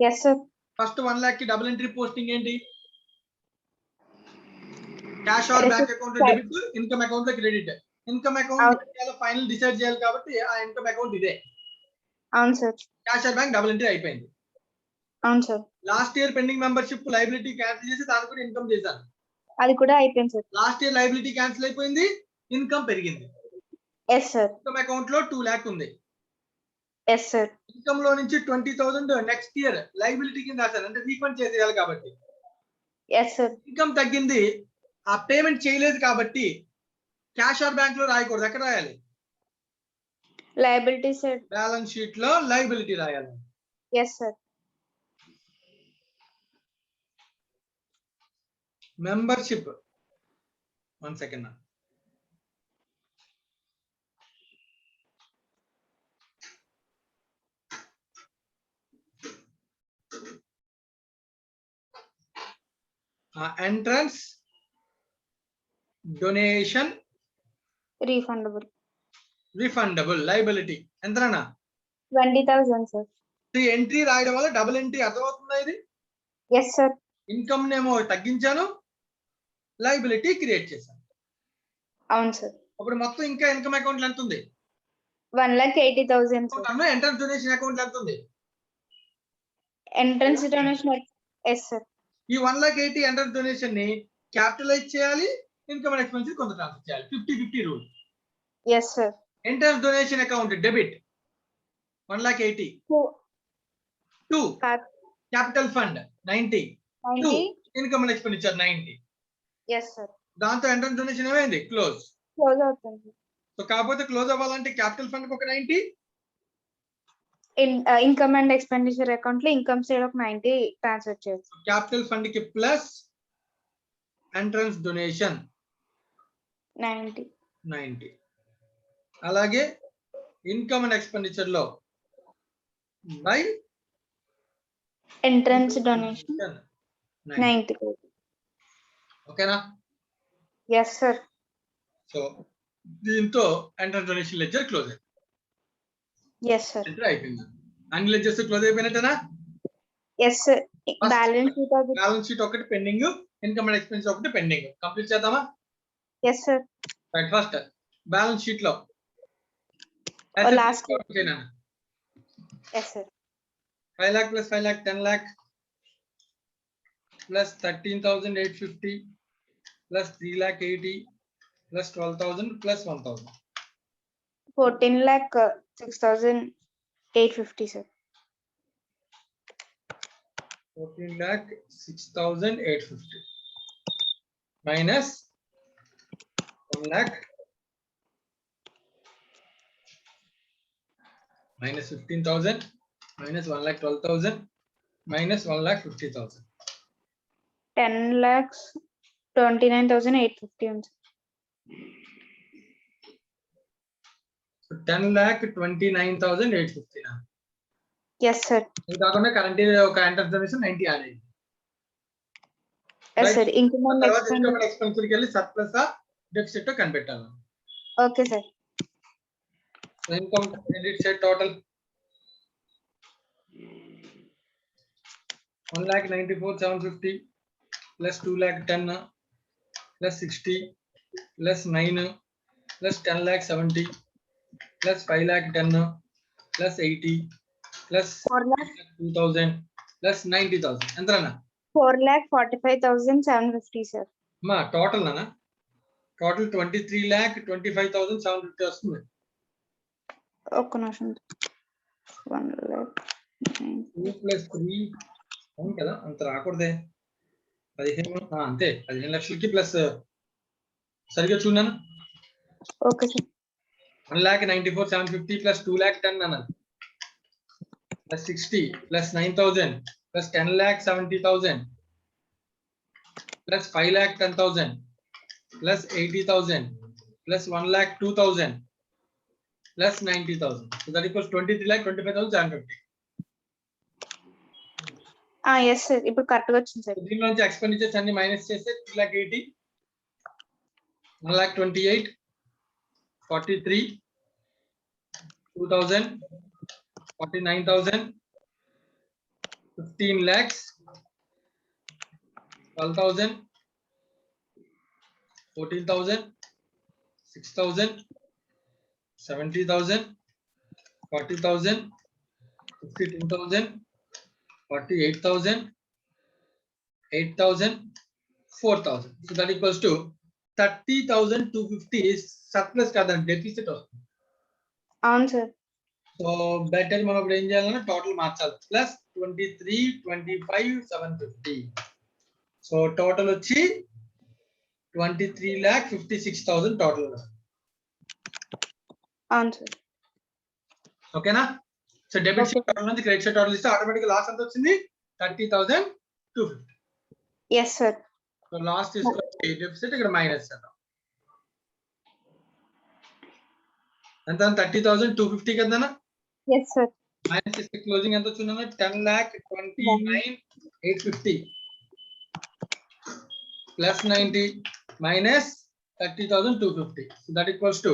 Yes sir. ఫస్ట్ 1 lakh కి డబుల్ ఎంట్రీ పోస్టింగ్ ఏంటి? Cash or bank Receipt account side. Debit, income account లో credit. Income account final decide చేయాలి కాబట్టి ఆ ఇన్కమ్ అకౌంట్ ఇదే. అవును sir. Cash or bank double entry అయిపోయింది. అవును sir. Last year pending membership liability cancel చేసి దాని కూడా ఇన్కమ్ చేశాను. అది కూడా అయిపోయింది sir. Last year liability cancel అయిపోయింది, ఇన్కమ్ పెరిగింది. Yes sir. ఇన్కమ్ అకౌంట్ లో 2 lakh ఉంది. Yes sir. ఇన్కమ్ లో నుంచి 20,000 నెక్స్ట్ ఇయర్ లైబిలిటీ కింద రాశారు, అంటే రీఫండ్ చేసేయాలి కాబట్టి. Yes sir. ఇన్కమ్ తగ్గింది, ఆ పేమెంట్ చేయలేదు కాబట్టి క్యాష్ ఆర్ బ్యాంక్ లో రాయకూడదు. ఎక్కడ రాయాలి? Liability side. బ్యాలెన్స్ షీట్ లో లైబిలిటీ రాయాలి. Yes sir. Membership 1 second. Entrance donation refundable liability ఎంతనా? 20,000 సార్. ఎంట్రీ రాయడం వల్ల డబుల్ ఎంట్రీ అర్థమవుతుందా ఇది? Yes sir. ఇన్కమ్ నేమో తగ్గించాను, లైబిలిటీ క్రియేట్ చేశాను. అవును సార్. అప్పుడు మొత్తం ఇంకా ఇన్కమ్ అకౌంట్ ఎంత ఉంది? 1,80,000 సార్. ఎంట్రన్స్ డొనేషన్ అకౌంట్ ఎంత ఉంది? Entrance donation. Yes sir. ఈ 1,80,000 ఎంట్రన్స్ డొనేషన్ ని క్యాపిటలైజ్ చేయాలి, ఇన్కమ్ అండ్ ఎక్స్పెన్సెస్ కొంత ట్రాన్స్ఫర్ చేయాలి. 50-50 rule. Yes sir. Entrance donation account debit 1,80,000. 2 capital fund 90. 2 income and expenditure 90. Yes sir. దాంతో ఎంట్రన్స్ డొనేషన్ ఏమైంది? Close అవుతుంది. సో కాకపోతే క్లోజ్ అవ్వాలంటే క్యాపిటల్ ఫండ్ ఒక 90, ఇన్కమ్ అండ్ ఎక్స్పెండిచర్ అకౌంట్ లో ఇన్కమ్ సైడ్ ఒక 90 ట్రాన్స్ఫర్ చేయొచ్చు. క్యాపిటల్ ఫండ్ కి ప్లస్ ఎంట్రన్స్ డొనేషన్ 90. అలాగే ఇన్కమ్ అండ్ ఎక్స్పెండిచర్ లో బై ఎంట్రన్స్ డొనేషన్ 90. ఓకేనా? Yes sir. సో దీంతో ఎంట్రన్స్ డొనేషన్ లెడ్జర్ క్లోజ్ అయింది. Yes sir. ఎంట్రీ అయిపోయింది. అన్ని లెడ్జర్స్ క్లోజ్ అయిపోయినట్టేనా? Yes sir. బ్యాలెన్స్ షీట్ ఒకటి పెండింగ్, ఇన్కమ్ అండ్ ఎక్స్పెన్స్ ఒకటి పెండింగ్. కంప్లీట్ చేద్దామా? Yes sir. Right. First balance sheet లో last. Yes sir. 5 lakh plus 5 lakh 10 lakh plus 13,850 plus 3,80,000 plus 12,000 plus 1,000. 14,06,850 sir. 14,06,850 minus 1 lakh minus 15,000 minus 1,12,000 minus 1,50,000. 10,29,850. So 10,29,850 now. Yes sir. ఇది కాకుండా current ఒక enter donation 90 add అయ్యింది. Yes sir. Income expenses కి వెళ్ళి surplus ఆ deficit కనిపెట్టాలి. Okay sir. Income credit side total 1,94,750 plus 2,10,000 plus 60 plus 9 plus 10,70,000 plus 5,10,000 plus 80 plus 2,000 plus 90,000. ఎంతనా? 4,45,750 sir. మా టోటల్ నానా? టోటల్ 23,25,750 వస్తుంది. ఒక్క నిమిషం. 2 plus 3 అవును కదా, అంత రాకూడదే. 15 అంతే, 15 లక్షలకి ప్లస్ సరిగ్గా చూడన్నాను. Okay sir. 1,94,750 plus 2,10,000 అన్నది plus 60 plus 9,000 plus 10,70,000 plus 5,10,000 plus 80,000 plus 1,02,000 plus 90,000. So that equals 23,25,750. Yes sir, ఇప్పుడు కరెక్ట్ గా వచ్చింది సార్. దీని నుంచి ఎక్స్పెండిచర్స్ అన్ని మైనస్ చేస్తే 3,80,000 1,28,000 43 2,000 49,000 15 lakhs 12,000 14,000, 6,000, 70,000, 40,000, 52,000, 48,000, 8,000, 4,000. So that equals to 30,250 is surplus కాదండి డెఫిసిట్ వస్తుంది. అవును సార్. సో బెటర్ మనం ఇప్పుడు ఏం చేయాలన్నా టోటల్ మార్చాలి. ప్లస్ 23, 25, 750. సో టోటల్ వచ్చి 23,56,000 టోటల్. అవును సార్. ఓకేనా? సో డెబిట్ షీట్ టోటల్ నుంచి క్రెడిట్ షీట్ టోటల్ ఇస్తే ఆటోమేటిక్ లాస్ ఎంత వచ్చింది? 30,250. Yes sir. సో లాస్ తీసుకొచ్చి డెఫిసిట్ ఇక్కడ మైనస్ చేద్దాం. ఎంత? 30,250 కదా? Yes sir. మైనస్ చేస్తే క్లోజింగ్ ఎంత వచ్చిందన్న? 10,29,850 plus 90 minus 30,250. So that equals to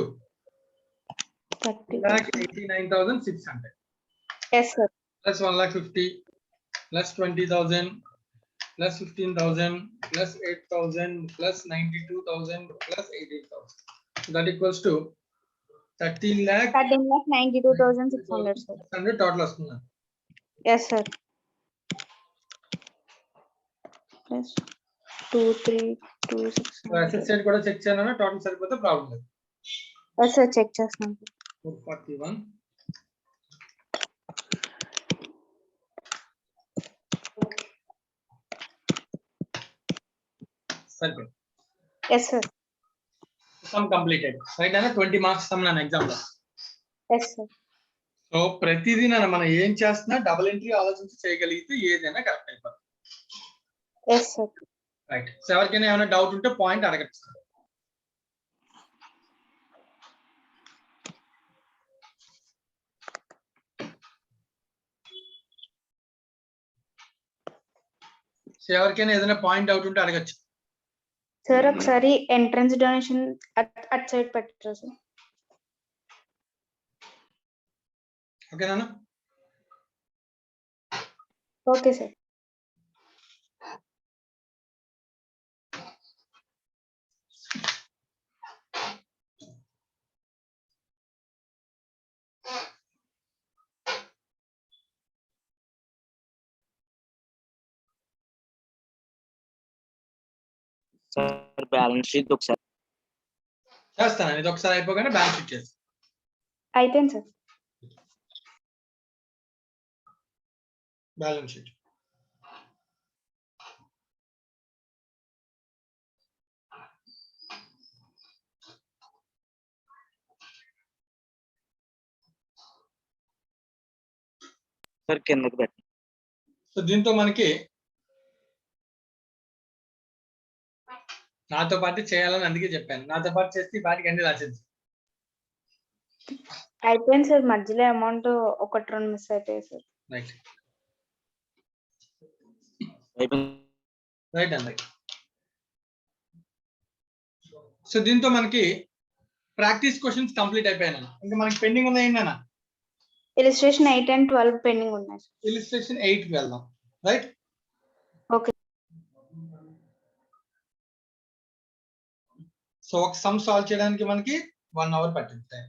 1,89,600. Yes sir. Plus 1,50,000 plus 20,000 plus 15,000 plus 8,000 plus 92,000 plus 18,000. So that equals to 13,92,600 sir. Total వస్తుంది. Yes sir. Plus 2,3,2,600. Asset side కూడా check చేయాలన్నా total సరిపోతే problem లేదు. Yes sir, check చేస్తాను. 441. సరిపోయింది. Yes sir. Sum completed. Right అన్న 20 marks sum నా exam లో. Yes sir. సో ప్రతిదీ మనం ఏం చేస్తున్నా డబుల్ ఎంట్రీ ఆలోచించి చేయగలిగితే ఏదైనా కరెక్ట్ అయిపోతుంది. Yes sir. రైట్. సో ఎవరికైనా ఏమైనా డౌట్ ఉంటే పాయింట్ అడగచ్చు. సో ఎవరికైనా ఏదైనా పాయింట్ డౌట్ ఉంటే అడగచ్చు. సార్ ఒకసారి ఎంట్రన్స్ డొనేషన్ అట్ సైడ్ పెట్టరా సార్? ఓకేనా? Okay sir. Sir balance sheet ఒకసారి చేస్తాను. ఇది ఒకసారి అయిపోగానే బ్యాలెన్స్ షీట్ చేస్తాను. అయిపోయింది సార్. బ్యాలెన్స్ షీట్ సార్ కిందకి పెట్టి. సో దీంతో మనకి నాతో పాటు చేయాలని అందుకే చెప్పాను. నాతో పాటు చేస్తే వాటికి అన్ని రాసేది. అయిపోయింది సార్. మధ్యలో అమౌంట్ 1-2 మిస్ అయిపోయాయి సార్. రైట్. అయిపోయింది. రైట్ అండి. సో దీంతో మనకి ప్రాక్టీస్ క్వశ్చన్స్ కంప్లీట్ అయిపోయాను. ఇంకా మనకి పెండింగ్ ఉన్నాయి ఏంటన్నా? ఇలిస్ట్రేషన్ 8 and 12 పెండింగ్ ఉన్నాయి సార్. ఇలిస్ట్రేషన్ 8 కి వెళ్దాం. రైట్. ఓకే. సో ఒక సమ్ సాల్వ్ చేయడానికి మనకి 1 అవర్ పట్టింది టైం.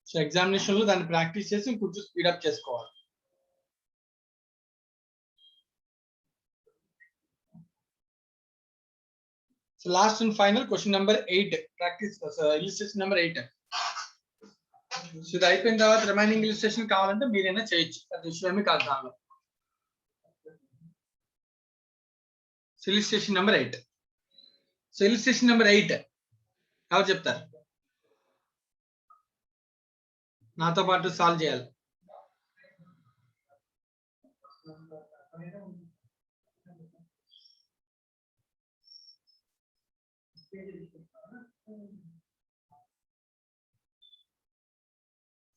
సో ఎగ్జామినేషన్ లో దాన్ని ప్రాక్టీస్ చేసి కొంచెం స్పీడప్ చేసుకోవాలి. So last and final question number 8 practice illustration number 8. So ఇది అయిపోయిన తర్వాత రిమైనింగ్ ఇలిస్ట్రేషన్ కావాలంటే మీరైనా చేయొచ్చు. అది విషయమే కాదు దానిలో. So illustration number 8. So illustration number 8 ఎవరు చెప్తారు? నాతో పాటు సాల్వ్ చేయాలి.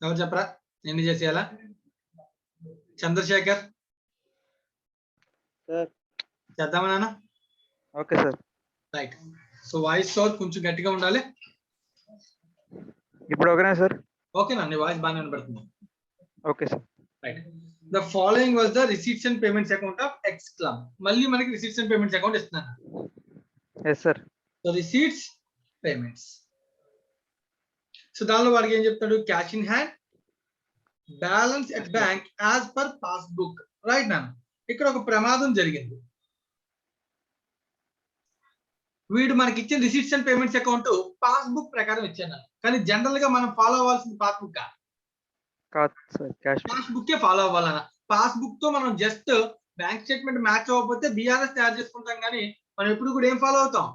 ఎవరు చెప్పరా? ఎన్ని చేసేయాలా? చంద్రశేఖర్ సార్ చేద్దామా నాన్న? Okay sir. Right. So voice సోర్ కొంచెం గట్టిగా ఉండాలి. ఇప్పుడు ఓకేనా సార్? ఓకేనా? నీ వాయిస్ బాగానే వినపడుతుంది. Okay sir. Right. The following was the receipts and payments account of X club. మళ్ళీ మనకి రిసీట్స్ అండ్ పేమెంట్స్ అకౌంట్ ఇస్తున్నాను. Yes sir. So receipts payments. So దానిలో వాడికి ఏం చెప్తాడు, cash in hand, balance at bank as per passbook. Right నాన్న, ఇక్కడ ఒక ప్రమాదం జరిగింది. వీడు మనకి ఇచ్చిన receipts and payments account passbook ప్రకారం ఇచ్చాను, కానీ జనరల్ గా మనం ఫాలో అవ్వాల్సింది పాస్బుక్ కాదు సార్, క్యాష్ బుక్ ఫాలో అవ్వాలన్న. పాస్బుక్ తో మనం జస్ట్ బ్యాంక్ స్టేట్మెంట్ మ్యాచ్ అవ్వకపోతే బిఆర్ఎస్ తయారు చేసుకుంటాం, కానీ మనం ఎప్పుడు కూడా ఏం ఫాలో అవుతాం,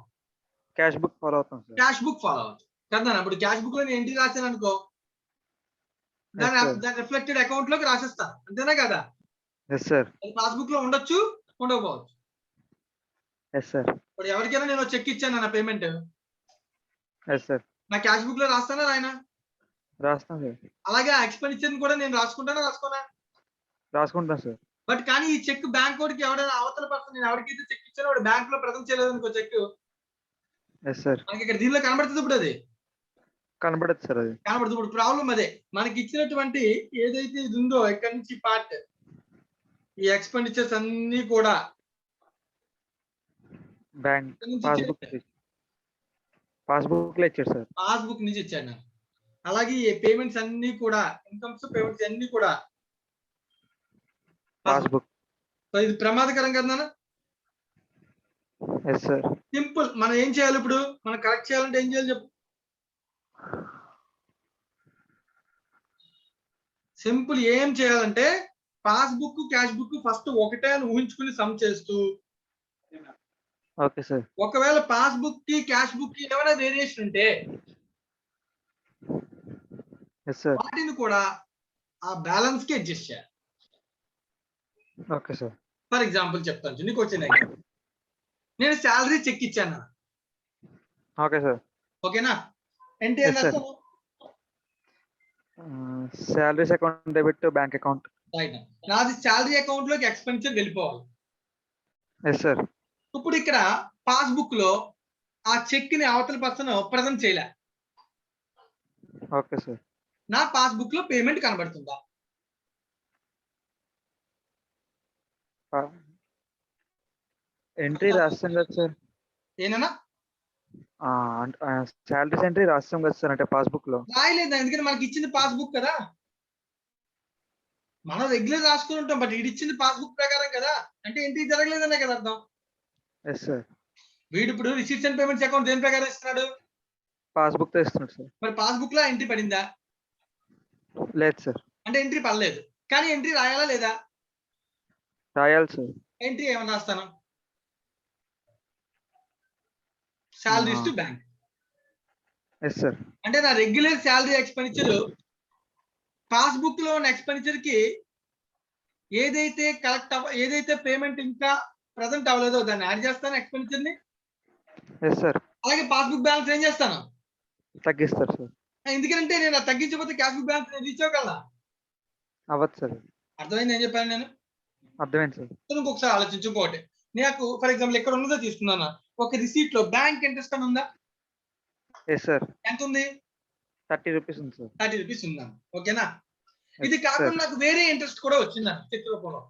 క్యాష్ బుక్ ఫాలో అవుతాం సార్. క్యాష్ బుక్ ఫాలో అవుతాం కదా. ఇప్పుడు క్యాష్ బుక్ లో నేను ఎంట్రీ రాశాను అనుకో, దాని రిఫ్లెక్టెడ్ అకౌంట్ లోకి రాసేస్తాను, అంతేనా కదా. Yes sir. పాస్బుక్ లో ఉండొచ్చు, ఉండకపోవచ్చు. Yes sir. ఇప్పుడు ఎవరికైనా నేను చెక్ ఇచ్చాను నా పేమెంట్, ఎస్ సార్. నా క్యాష్ బుక్ లో రాస్తానా రాయనా? రాస్తాం సార్. అలాగే ఆ ఎక్స్పెండిచర్ కూడా నేను రాసుకుంటానా రాసుకోనా? రాసుకుంటాం సార్. బట్ కానీ ఈ చెక్ బ్యాంక్ కోడ్కి ఎవరైనా అవతల పర్సన్, నేను ఎవరికైతే చెక్ ఇచ్చానో వాడు బ్యాంక్ లో ప్రజెంట్ చేయలేదు అనుకో చెక్, ఎస్ సార్. మనకి ఇక్కడ దీనిలో కనబడుతుంది. ఇప్పుడు అది కనబడదు సార్, అది కనబడుతుంది. ఇప్పుడు ప్రాబ్లం అదే, మనకి ఇచ్చినటువంటి ఏదైతే ఇది ఉందో ఇక్కడ నుంచి పార్ట్, ఈ ఎక్స్పెండిచర్స్ అన్ని కూడా బ్యాంక్ పాస్బుక్ లో ఇచ్చారు సార్. పాస్బుక్ నుంచి ఇచ్చాను నేను. అలాగే ఈ పేమెంట్స్ అన్ని కూడా, ఇన్కమ్స్ పేమెంట్స్ అన్ని కూడా పాస్బుక్. సో ఇది ప్రమాదకరం కదా. Yes sir. సింపుల్, మనం ఏం చేయాలి ఇప్పుడు, మనం కరెక్ట్ చేయాలంటే ఏం చేయాలి చెప్పు. సింపుల్, ఏం చేయాలంటే పాస్బుక్ క్యాష్ బుక్ ఫస్ట్ ఒకటే అని ఊహించుకుని సమ్ చేస్తూ, ఓకే సార్. ఒకవేళ పాస్బుక్ కి క్యాష్ బుక్ కి ఏమైనా వేరియేషన్ ఉంటే ఎస్ సార్. వాటిని కూడా ఆ బ్యాలెన్స్ కి అడ్జస్ట్ చేయాలి. Okay sir. ఫర్ ఎగ్జాంపుల్ చెప్తాను, నీకు వచ్చిన నేను శాలరీ చెక్ ఇచ్చాను. Okay sir. ఓకేనా? అంటే Yes, sir. Salaries account debit bank account. Right, నాది శాలరీ అకౌంట్ లోకి ఎక్స్పెండిచర్ వెళ్ళిపోవాలి. Yes sir. ఇప్పుడు ఇక్కడ పాస్బుక్ లో ఆ చెక్ ని అవతల పర్సన్ ప్రజెంట్ చేయలే, ఓకే సార్. నా పాస్బుక్ లో పేమెంట్ కనబడుతుందా? ఎంట్రీ రాస్తాం కదా సార్. ఏనా? శాలరీస్ ఎంట్రీ రాస్తాం కదా సార్, అంటే పాస్బుక్ లో రాయలేదు, ఎందుకంటే మనకి ఇచ్చింది పాస్బుక్ కదా, మనం రెగ్యులర్ రాసుకుని ఉంటాం. బట్ ఇది ఇచ్చింది పాస్బుక్ ప్రకారం కదా, అంటే ఎంట్రీ జరగలేదనే కదా అర్థం. Yes sir. వీడు ఇప్పుడు రిసీట్స్ అండ్ పేమెంట్స్ అకౌంట్ దేని ప్రకారం ఇస్తున్నాడు? పాస్బుక్ తో ఇస్తున్నాడు సార్. మరి పాస్బుక్ లో ఎంట్రీ పడిందా? లేదు సార్. అంటే ఎంట్రీ పడలేదు, కానీ ఎంట్రీ రాయాలా లేదా? రాయాలి సార్. ఎంట్రీ ఏమని రాస్తాను? Salaries to bank. Yes sir. అంటే నా రెగ్యులర్ శాలరీ ఎక్స్పెండిచర్ పాస్బుక్ లో ఉన్న ఎక్స్పెండిచర్ కి ఏదైతే ఏదైతే పేమెంట్ ఇంకా ప్రజెంట్ అవ్వలేదో దాన్ని యాడ్ చేస్తాను ఎక్స్పెండిచర్ ని. Yes sir. అలాగే పాస్బుక్ బ్యాలెన్స్ ఏం చేస్తాను? తగ్గిస్తారు సార్. ఎందుకంటే నేను తగ్గించకపోతే క్యాష్ బుక్ బ్యాలెన్స్ నేను రీచ్ అవ్వగలనా? అవ్వదు సార్. అర్థమైంది ఏం చెప్పాను నేను? అర్థమైంది సార్. ఇంకొకసారి ఆలోచించు. ఇంకోటి, నాకు ఫర్ ఎగ్జాంపుల్ ఎక్కడ ఉన్నదో తీసుకున్నాను, ఒక రిసీట్ లో బ్యాంక్ ఇంట్రెస్ట్ అని ఉందా? Yes sir. ఎంత ఉంది? 30 రూపీస్ ఉంది సార్. 30 రూపీస్ ఉందా? ఓకేనా? ఇది కాకుండా నాకు వేరే ఇంట్రెస్ట్ కూడా వచ్చిందా చెక్ రూపంలో?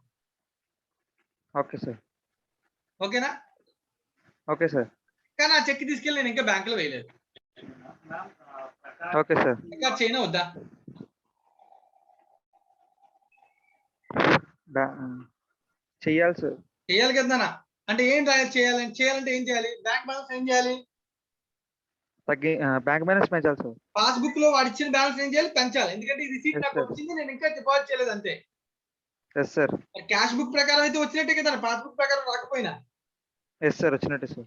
Okay sir. ఓకేనా? Okay sir. కానీ ఆ చెక్ తీసుకెళ్ళి నేను ఇంకా బ్యాంక్ లో వేయలేదు. Okay sir. ఇంకా చేయనా వద్దా? చెయ్యాలి సార్. చేయాలి కదా. అంటే ఏం చేయాలంటే ఏం చేయాలి? బ్యాంక్ బ్యాలెన్స్ ఏం చేయాలి? బ్యాంక్ బ్యాలెన్స్ పెంచాలి సార్. పాస్బుక్ లో వాడు ఇచ్చిన బ్యాలెన్స్ ఏం చేయాలి? పెంచాలి. ఎందుకంటే ఈ రిసీట్ నాకు వచ్చింది, నేను ఇంకా డిపాజిట్ చేయలేదు అంతే. Yes sir. క్యాష్ బుక్ ప్రకారం అయితే వచ్చినట్టే కదా, పాస్బుక్ ప్రకారం రాకపోయినా. ఎస్ సార్, వచ్చినట్టే సార్.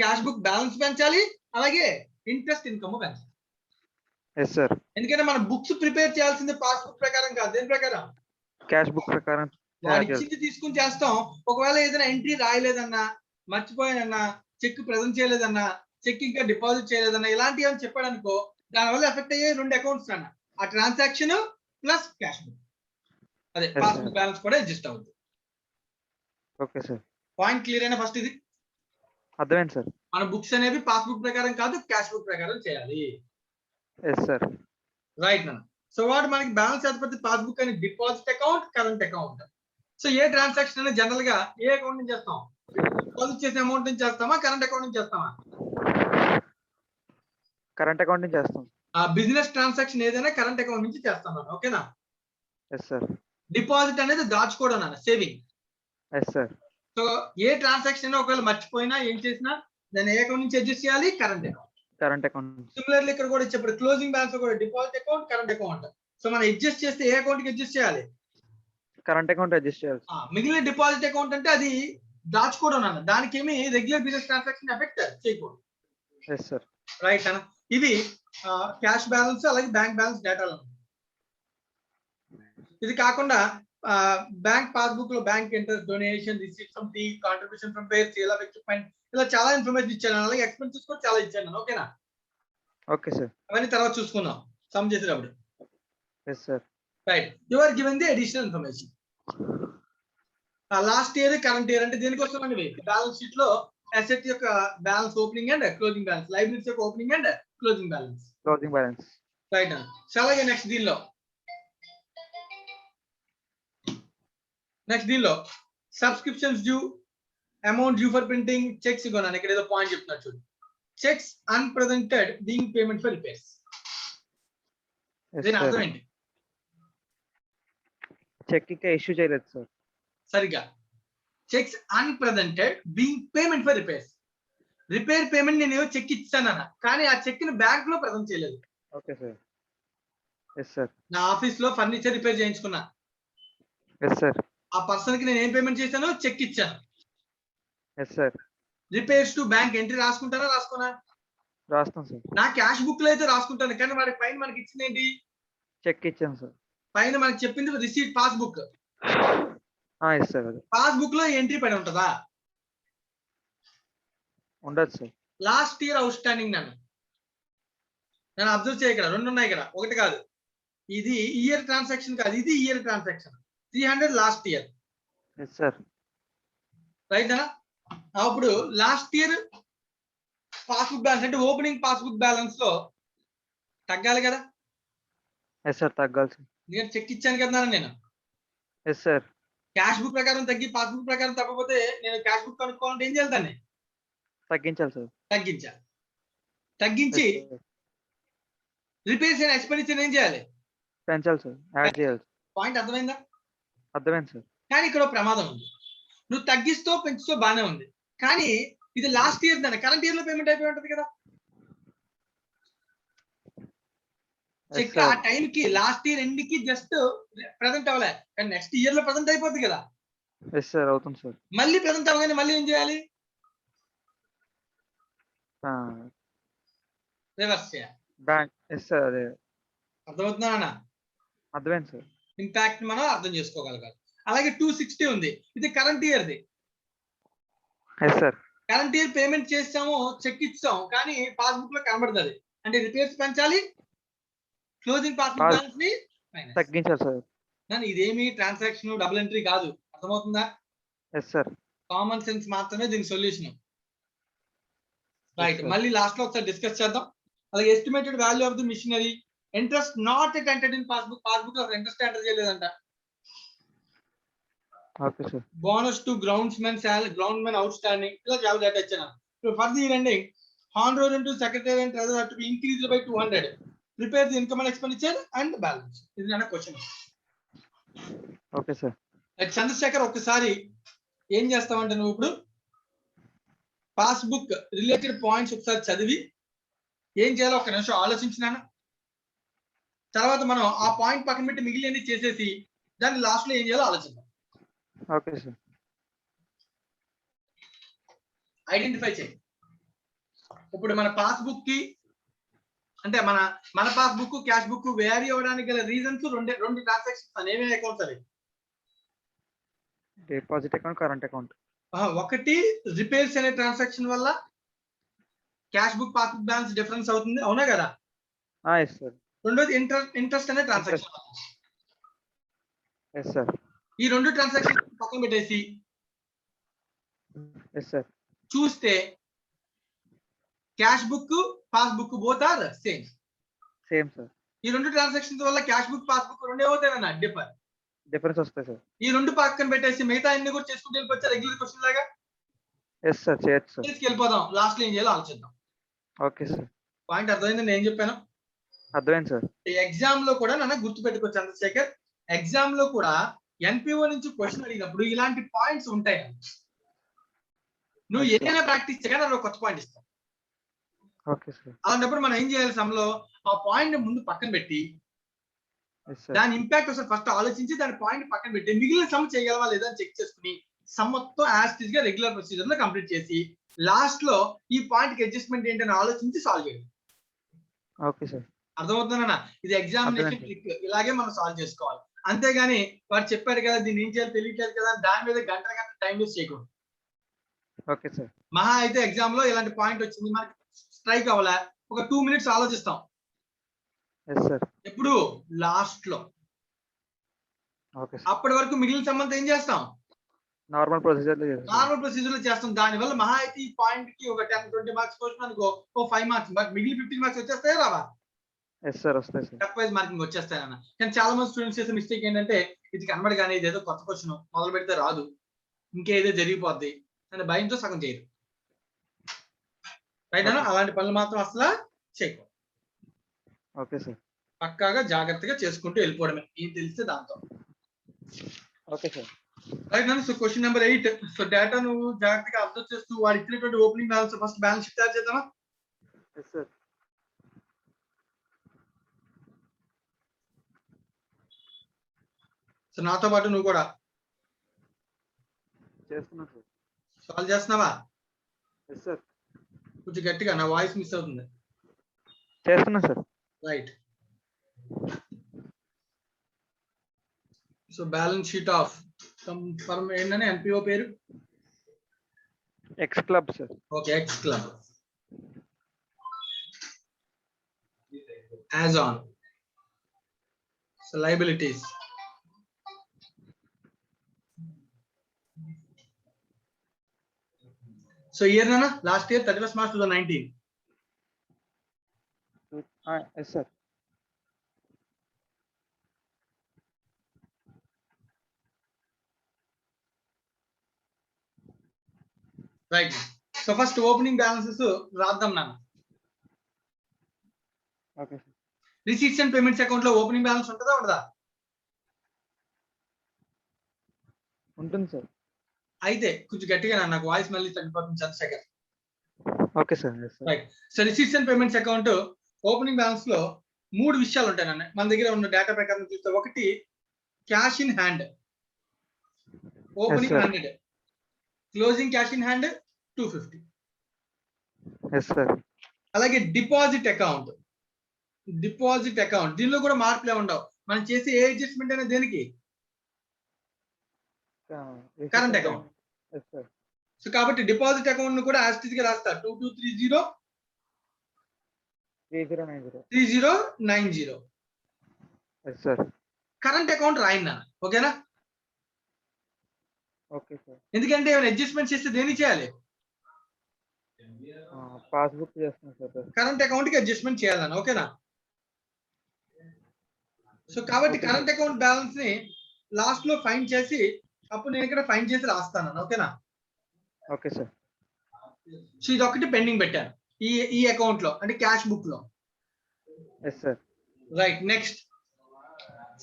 క్యాష్ బుక్ బ్యాలెన్స్ పెంచాలి, అలాగే ఇంట్రెస్ట్ ఇన్కమ్ పెంచాలి. Yes sir. ఎందుకంటే మనం బుక్స్ ప్రిపేర్ చేయాల్సింది పాస్బుక్ ప్రకారం కాదు, దేని ప్రకారం? క్యాష్ బుక్ ప్రకారం. వాడు ఇచ్చింది తీసుకుని చేస్తాం. ఒకవేళ ఏదైనా ఎంట్రీ రాయలేదన్నా, మర్చిపోయానన్నా, చెక్ ప్రజెంట్ చేయలేదన్నా, చెక్ ఇంకా డిపాజిట్ చేయలేదన్నా, ఇలాంటివి అని చెప్పాడు అనుకో, దానివల్ల ఎఫెక్ట్ అయ్యే 2 అకౌంట్స్ అన్న, ఆ ట్రాన్సాక్షన్ ప్లస్ క్యాష్ బుక్, అదే పాస్బుక్ బ్యాలెన్స్ కూడా అడ్జస్ట్ అవుతుంది. Okay sir. పాయింట్ క్లియర్ అయినా? ఫస్ట్ ఇది అర్థమైంది సార్. మన బుక్స్ అనేవి పాస్బుక్ ప్రకారం కాదు, క్యాష్ బుక్ ప్రకారం చేయాలి. Yes sir. రైట్ నా. సో వాడు మనకి బ్యాలెన్స్ అధిపతి పాస్బుక్ అని deposit account, current account. So ఏ ట్రాన్సాక్షన్ అయినా జనరల్ గా ఏ అకౌంట్ నుంచి చేస్తాం? డిపాజిట్ చేసిన అమౌంట్ నుంచి చేస్తామా, కరెంట్ అకౌంట్ నుంచి చేస్తామా? కరెంట్ అకౌంట్ నుంచి చేస్తాం. ఆ బిజినెస్ ట్రాన్సాక్షన్ ఏదైనా కరెంట్ అకౌంట్ నుంచి చేస్తాం మనం. ఓకేనా? Yes sir. డిపాజిట్ అనేది దాచుకోవడం అన్న, సేవింగ్. Yes sir. సో ఏ ట్రాన్సాక్షన్ అయినా ఒకవేళ మర్చిపోయినా ఏం చేసినా దాన్ని ఏ అకౌంట్ నుంచి అడ్జస్ట్ చేయాలి? Current account. Current account. Similarly ఇక్కడ కూడా చెప్పారు క్లోజింగ్ బ్యాలెన్స్ కూడా deposit account, current account. So మనం అడ్జస్ట్ చేస్తే ఏ అకౌంట్ కి అడ్జస్ట్ చేయాలి? కరెంట్ అకౌంట్ అడ్జస్ట్ చేయాలి. మిగిలిన డిపాజిట్ అకౌంట్ అంటే అది దాచుకోవడం అన్న, దానికి ఏమి రెగ్యులర్ బిజినెస్ ట్రాన్సాక్షన్ ఎఫెక్ట్ చేయకూడదు. Yes sir. రైట్ అన్న. ఇవి క్యాష్ బ్యాలెన్స్ అలాగే బ్యాంక్ బ్యాలెన్స్ డేటాలు. ఇది కాకుండా బ్యాంక్ పాస్బుక్ లో bank interest, donation, receipt from tea, contribution from fair, sale of equipment, ఇలా చాలా ఇన్ఫర్మేషన్ ఇచ్చాను. అలాగే ఎక్స్పెన్సెస్ కూడా చాలా ఇచ్చాను. ఓకేనా? Okay sir. అవన్నీ తర్వాత చూసుకుందాం సమ్ చేసేటప్పుడు. Yes sir. Right. You are given the additional information. Last year, current year అంటే దేనికోసం అండి? బ్యాలెన్స్ షీట్ లో అసెట్ యొక్క balance opening and closing balance, liabilities యొక్క opening and closing balance. Closing balance. Right అన్న. అలాగే నెక్స్ట్ దీనిలో subscriptions due, amount due for printing, cheques కొనాలి. ఇక్కడ ఏదో పాయింట్ చెప్తున్నారు చూడు. Checks unpresented being payment for repairs. దీని అర్థం ఏంటి? చెక్ ఇంకా ఇష్యూ చేయలేదు సార్. సరిగా cheques unpresented being payment for repairs. Repair payment నేను చెక్ ఇచ్చానన్నా, కానీ ఆ చెక్ ని బ్యాంక్ లో ప్రజెంట్ చేయలేదు. Okay sir. Yes sir. నా ఆఫీస్ లో ఫర్నిచర్ రిపేర్ చేయించుకున్నా. Yes sir. ఆ పర్సన్ కి నేను ఏం పేమెంట్ చేశాను? చెక్ ఇచ్చాను. Yes sir. Repairs to bank entry రాసుకుంటానా, రాసుకోనా? రాస్తాం సార్. నా క్యాష్ బుక్ లో అయితే రాసుకుంటాను, కానీ వాడికి పైన మనకి ఇచ్చింది ఏంటి? చెక్ ఇచ్చాను సార్. పైన మనకి చెప్పింది receipt passbook. Yes sir. Passbook లో ఎంట్రీ పైన ఉంటుందా? ఉండదు sir. Last year outstanding నన్ను అబ్జర్వ్ చేయ. ఇక్కడ రెండు ఉన్నాయి, ఇక్కడ ఒకటి కాదు. ఇది ఇయర్ ట్రాన్సాక్షన్ కాదు, ఇది year transaction. 300 last year. Yes sir. Right అన్న. అప్పుడు లాస్ట్ ఇయర్ పాస్బుక్ బ్యాలెన్స్ అంటే ఓపెనింగ్ పాస్బుక్ బ్యాలెన్స్ లో తగ్గాలి కదా? Yes sir. తగ్గాలి సార్. నేను చెక్ ఇచ్చాను కదా నేను. Yes sir. క్యాష్ బుక్ ప్రకారం తగ్గి పాస్బుక్ ప్రకారం తగ్గకపోతే నేను క్యాష్ బుక్ కనుక్కోవాలంటే ఏం చేయాలి? దాన్ని తగ్గించాలి సార్. తగ్గించి రిపేర్స్ అండ్ ఎక్స్పెండిచర్ ఏం చేయాలి? పెంచాలి సార్. యాడ్ చేయాలి. పాయింట్ అర్థమైందా? అర్థమైంది సార్. కానీ ఇక్కడ ప్రమాదం ఉంది. నువ్వు తగ్గిస్తూ పెంచుతూ బాగానే ఉంది, కానీ ఇది లాస్ట్ ఇయర్ దాన్ని కరెంట్ ఇయర్ లో పేమెంట్ అయిపోయి ఉంటుంది కదా. చెక్ ఆ టైం కి లాస్ట్ ఇయర్ ఎండ్ కి జస్ట్ ప్రెసెంట్ అవ్వలే, కానీ నెక్స్ట్ ఇయర్ లో ప్రెసెంట్ అయిపోతుంది కదా. Yes sir. అవుతుంది సార్. మళ్ళీ ప్రెసెంట్ అవ్వగానే మళ్ళీ ఏం చేయాలి? రివర్స్ చేయాలి. బ్యాంక్. Yes sir. అదే అర్థమవుతుందా? అర్థమైంది సార్. ఇంపాక్ట్ మనం అర్థం చేసుకోగలగాలి. అలాగే 260 ఉంది, ఇది కరెంట్ ఇయర్ది. Yes sir. Current year payment చేస్తాము, చెక్ ఇస్తాం, కానీ పాస్బుక్ లో కనబడుతుంది. అంటే రిపేర్స్ పెంచాలి, క్లోజింగ్ పాస్బుక్ బ్యాలెన్స్ ని తగ్గించాలి సార్. ఇదేమి ట్రాన్సాక్షన్ డబుల్ ఎంట్రీ కాదు. అర్థమవుతుందా? Yes sir. కామన్ సెన్స్ మాత్రమే దీని సొల్యూషన్. రైట్. మళ్ళీ లాస్ట్ లో ఒకసారి డిస్కస్ చేద్దాం. అలాగే estimated value of the machinery, interest not entered in passbook. Passbook లో ఇంట్రెస్ట్ ఎంటర్ చేయలేదంట. Okay sir. Bonus to groundmen outstanding, ఇలా జాబ్ డేటా ఇచ్చాను. For the ending honorary to secretary and treasurer to be increased by 200. Prepare the income and expenditure and balance. ఇది నా question. Okay sir. Chandrasekhar, ఒకసారి ఏం చేస్తామంటే నువ్వు ఇప్పుడు passbook related points ఒకసారి చదివి ఏం చేయాలో ఒక నిమిషం ఆలోచించినాను. తర్వాత మనం ఆ పాయింట్ పక్కన పెట్టి మిగిలినవి చేసేసి దాన్ని లాస్ట్ లో ఏం చేయాలో ఆలోచిద్దాం. Okay sir. ఐడెంటిఫై చేయి. ఇప్పుడు మన పాస్బుక్ కి అంటే మన పాస్బుక్ క్యాష్ బుక్ వేరీ అవ్వడానికి గల రీజన్స్ రెండు ట్రాన్సాక్షన్స్ ఏమేమి అకౌంట్స్ అవి? Deposit account, current account. ఒకటి రిపేర్స్ అనే ట్రాన్సాక్షన్ వల్ల cash book passbook balance difference అవుతుంది, అవునా కదా? Yes sir. రెండోది ఇంట్రెస్ట్ అనే ట్రాన్సాక్షన్. Yes sir. ఈ రెండు ట్రాన్సాక్షన్ పక్కన పెట్టేసి ఎస్ సార్ చూస్తే cash book passbook both are same. Same sir. ఈ 2 ట్రాన్సాక్షన్స్ వల్ల క్యాష్ బుక్ పాస్బుక్ రెండు ఏమవుతాయన్నా డిఫరెన్స్ వస్తాయి సార్. ఈ 2 పక్కన పెట్టేసి మిగతా అన్ని కూడా చేసుకుంటూ వెళ్ళిపోతే రెగ్యులర్ క్వశ్చన్ లాగా ఎస్ సార్, చేయొచ్చు సార్. తీసుకెళ్ళిపోదాం. లాస్ట్ లో ఏం చేయాలో ఆలోచిద్దాం. ఓకే సార్, పాయింట్ అర్థమైంది నేను చెప్పాను. అర్థమైంది సార్. ఎగ్జామ్ లో కూడా నన్ను గుర్తు పెట్టుకోవచ్చు చంద్రశేఖర్. ఎగ్జామ్ లో కూడా ఎన్పిఓ నుంచి క్వశ్చన్ అడిగినప్పుడు ఇలాంటి పాయింట్స్ ఉంటాయి. నువ్వు ఏదైనా ప్రాక్టీస్ చేయగా నాకు కొత్త పాయింట్ ఇస్తాను. Okay sir. అలాంటప్పుడు మనం ఏం చేయాలి, సమ్లో ఆ పాయింట్ ముందు పక్కన పెట్టి దాని ఇంపాక్ట్ ఒకసారి ఫస్ట్ ఆలోచించి దాని పాయింట్ పక్కన పెట్టి మిగిలిన సమ్ చేయగలవా లేదా అని చెక్ చేసుకుని సమ్ మొత్తం యాజ్ గా రెగ్యులర్ ప్రొసీజర్ లో కంప్లీట్ చేసి లాస్ట్ లో ఈ పాయింట్ కి అడ్జస్ట్మెంట్ ఏంటని ఆలోచించి సాల్వ్ చేయాలి. ఓకే సార్, అర్థమవుతుందన్నా? ఇది ఎగ్జామినేషన్ ట్రిక్. ఇలాగే మనం సాల్వ్ చేసుకోవాలి. అంతేగాని వాడు చెప్పాడు కదా దీన్ని ఏం చేయాలి తెలియట్లేదు కదా దాని మీద గంట టైం వేస్ట్ చేయకూడదు. Okay sir. మహా అయితే ఎగ్జామ్ లో ఇలాంటి పాయింట్ వచ్చింది మనకి స్ట్రైక్ అవ్వాలా, ఒక 2 minutes ఆలోచిస్తాం. Yes sir. ఎప్పుడు లాస్ట్ లో. Okay sir. అప్పటి వరకు మిగిలిన సంబంధం ఏం చేస్తాం, నార్మల్ ప్రొసీజర్ లో చేస్తాం. నార్మల్ ప్రొసీజర్ లో చేస్తాం. దానివల్ల మహా అయితే ఈ పాయింట్ కి ఒక 10-20 మార్క్స్ క్వశ్చన్ అనుకో, ఓ 5 మార్క్స్, బట్ మిగిలిన 15 మార్క్స్ వచ్చేస్తాయి రావా? ఎస్ సార్, వస్తాయి సార్. స్టెప్ వైజ్ మార్కింగ్ వచ్చేస్తాయన్న. కానీ చాలా మంది స్టూడెంట్స్ చేసే మిస్టేక్ ఏంటంటే ఇది కనబడగానే ఇదేదో కొత్త క్వశ్చన్ మొదలు పెడితే రాదు, ఇంకేదో జరిగిపోద్ది అని భయంతో సగం చేయరు. రైట్ అన్న? అలాంటి పనులు మాత్రం అసలు చేయకూడదు. Okay sir. పక్కాగా జాగ్రత్తగా చేసుకుంటూ వెళ్ళిపోవడమే ఏం తెలిస్తే దాంతో. Okay sir. రైట్ అన్న? So question number 8. So data నువ్వు జాగ్రత్తగా అబ్జర్వ్ చేస్తూ వాడు ఇచ్చినటువంటి opening balance first balance sheet తయారు చేద్దామా? Yes sir. సో నాతో పాటు నువ్వు కూడా చేస్తున్నా సార్. సాల్వ్ చేస్తున్నావా? Yes sir. కొంచెం గట్టిగా, నా వాయిస్ మిస్ అవుతుంది. చేస్తున్నా sir. Right. So balance sheet of firm ఏంటనే ఎన్పిఓ పేరు? X club sir. Okay, X club. As on. So liabilities. So year నానా last year 31st March 2019. Yes sir. Right. So first opening balances రాద్దాం నాన్న. Okay sir. Receipts and payments account లో opening balance ఉంటుందా ఉండదా? ఉంటుంది sir. అయితే కొంచెం గట్టిగా నాకు వాయిస్ మళ్ళీ తగ్గిపోతుంది Chandrasekhar. Okay sir. Right. So receipts and payments account opening balance లో 3 విషయాలు ఉంటాయి నాన్న మన దగ్గర ఉన్న డేటా ప్రకారం చూస్తే. ఒకటి cash in hand, opening 100, closing cash in hand 250. Yes sir. అలాగే డిపాజిట్ అకౌంట్. డిపాజిట్ అకౌంట్ దీనిలో కూడా మార్పులే ఉండవు. మనం చేసే ఏ అడ్జస్ట్మెంట్ అనేది దేనికి? Current account. Yes sir. So కాబట్టి డిపాజిట్ అకౌంట్ ను కూడా యాస్టిస్ గా రాస్తారు 22303090. Yes sir. కరెంట్ అకౌంట్ రాయిందా? ఓకేనా? Okay sir. ఎందుకంటే ఏమైనా అడ్జస్ట్మెంట్ చేస్తే దేని చేయాలి? పాస్బుక్ చేస్తున్నా సార్. కరెంట్ అకౌంట్ కి అడ్జస్ట్మెంట్ చేయాలని. ఓకేనా? సో కాబట్టి కరెంట్ అకౌంట్ బ్యాలెన్స్ ని లాస్ట్ లో ఫైండ్ చేసి అప్పుడు నేను ఇక్కడ ఫైండ్ చేసి రాస్తాను. ఓకేనా? Okay sir. సో ఇది ఒకటి పెండింగ్ పెట్టాను ఈ అకౌంట్ లో, అంటే క్యాష్ బుక్ లో. Yes sir. Right. Next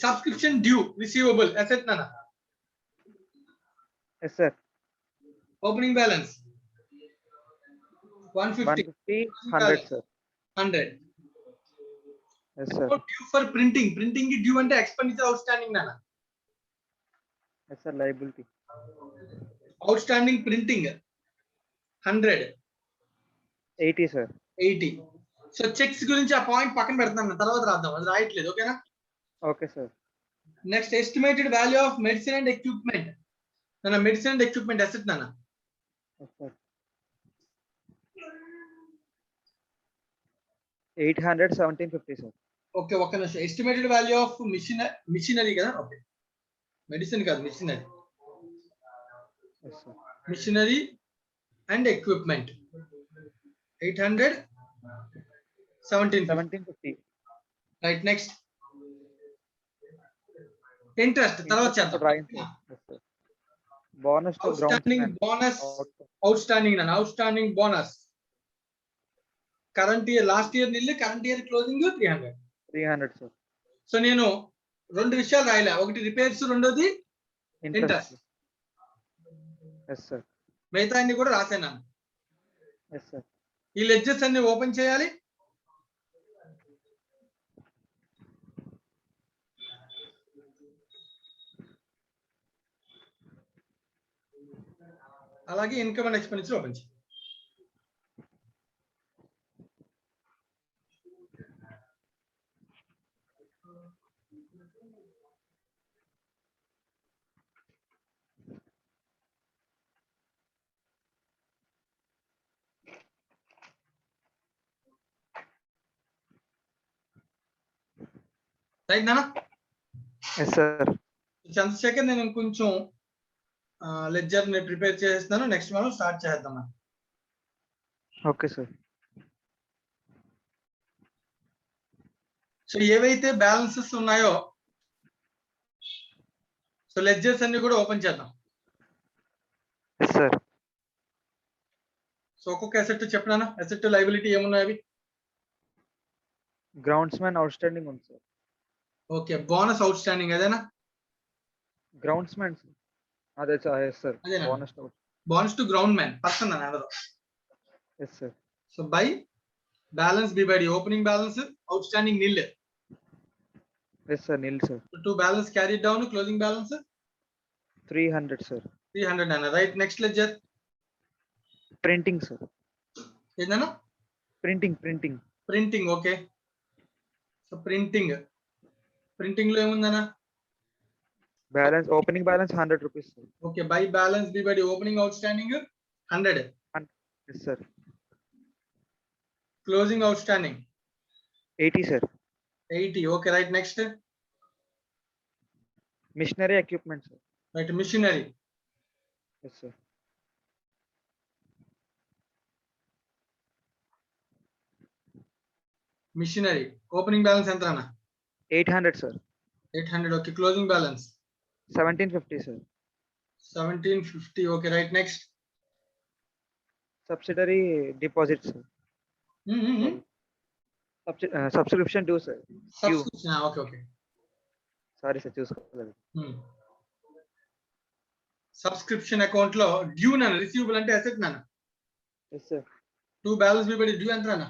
subscription due receivable asset నానా. Yes sir. Opening balance 150 100 sir. 100. Yes sir. Due for printing. Printing కి డ్యూ అంటే ఎక్స్పెండిచర్ అవుట్ స్టాండింగ్ నానా. Yes sir. Liability. Outstanding printing 100. 80 sir. 80. So checks గురించి ఆ point పక్కన పెడతాను, తర్వాత రాద్దాం, అది రాయట్లేదు. ఓకేనా? Okay sir. Next estimated value of medicine and equipment. నాన్న మెడిసిన్ అండ్ ఎక్విప్మెంట్ అసెట్ నాన్న. Yes sir. 817.50 సార్. ఓకే, ఒక్క నిమిషం. ఎస్టిమేటెడ్ వాల్యూ ఆఫ్ మిషనరీ కదా? ఓకే, మెడిసిన్ కాదు machinery. Yes sir. Machinery and equipment 817.50. Right next interest తర్వాత చేద్దాం. Bonus to outstanding bonus outstanding bonus current year last year nil current year closing 300 sir. So నేను రెండు విషయాలు రాయలే, ఒకటి repairs, రెండోది interest. Yes sir. మిగతా అన్ని కూడా రాసాను. ఎస్ సార్. ఈ లెడ్జెస్ అన్ని ఓపెన్ చేయాలి. అలాగే ఇన్కమ్ అండ్ ఎక్స్పెండిచర్ ఓపెన్ చేయాలి. రైట్ నానా? Yes sir. చంద్రశేఖర్, నేను కొంచెం లెడ్జర్ ని ప్రిపేర్ చేస్తున్నాను. నెక్స్ట్ మనం స్టార్ట్ చేద్దాం. Okay sir. సో ఏవైతే బ్యాలెన్సెస్ ఉన్నాయో సో లెడ్జర్స్ అన్ని కూడా ఓపెన్ చేద్దాం. Yes sir. సో ఒక్కొక్క అసెట్ చెప్పినాను. అసెట్ లయబిలిటీ ఏమున్నాయి అవి? గ్రౌండ్స్మెన్ అవుట్ స్టాండింగ్ ఉంది sir. Okay, bonus outstanding అదేనా? గ్రౌండ్స్మెన్ అదే సార్. Yes sir. అదేనా? Bonus bonus to ground man person అని అందులో. Yes sir. So by balance B by D opening balance outstanding nil. Yes sir. Nil sir. To balance carry down closing balance 300 sir. 300 అన్న. Right next ledger printing sir. ఏందన్నా? Printing. Okay. So printing లో ఏముందన్నా? Balance opening balance 100 rupees sir. Okay, by balance B by D opening outstanding 100. Yes sir. Closing outstanding 80 sir. 80. Okay, right next machinery equipment sir. Right machinery. Yes sir. Machinery opening balance ఎంత అన్న? 800 sir. 800. Okay, closing balance 1750 sir. 1750. Okay, right next subsidiary deposit sir. Subscription due sir. Okay. Sorry sir, చూసుకోలేదు. Subscription account లో due నాన్న, receivable అంటే asset నాన్న. Yes sir. To balance B by D due ఎంత అన్న?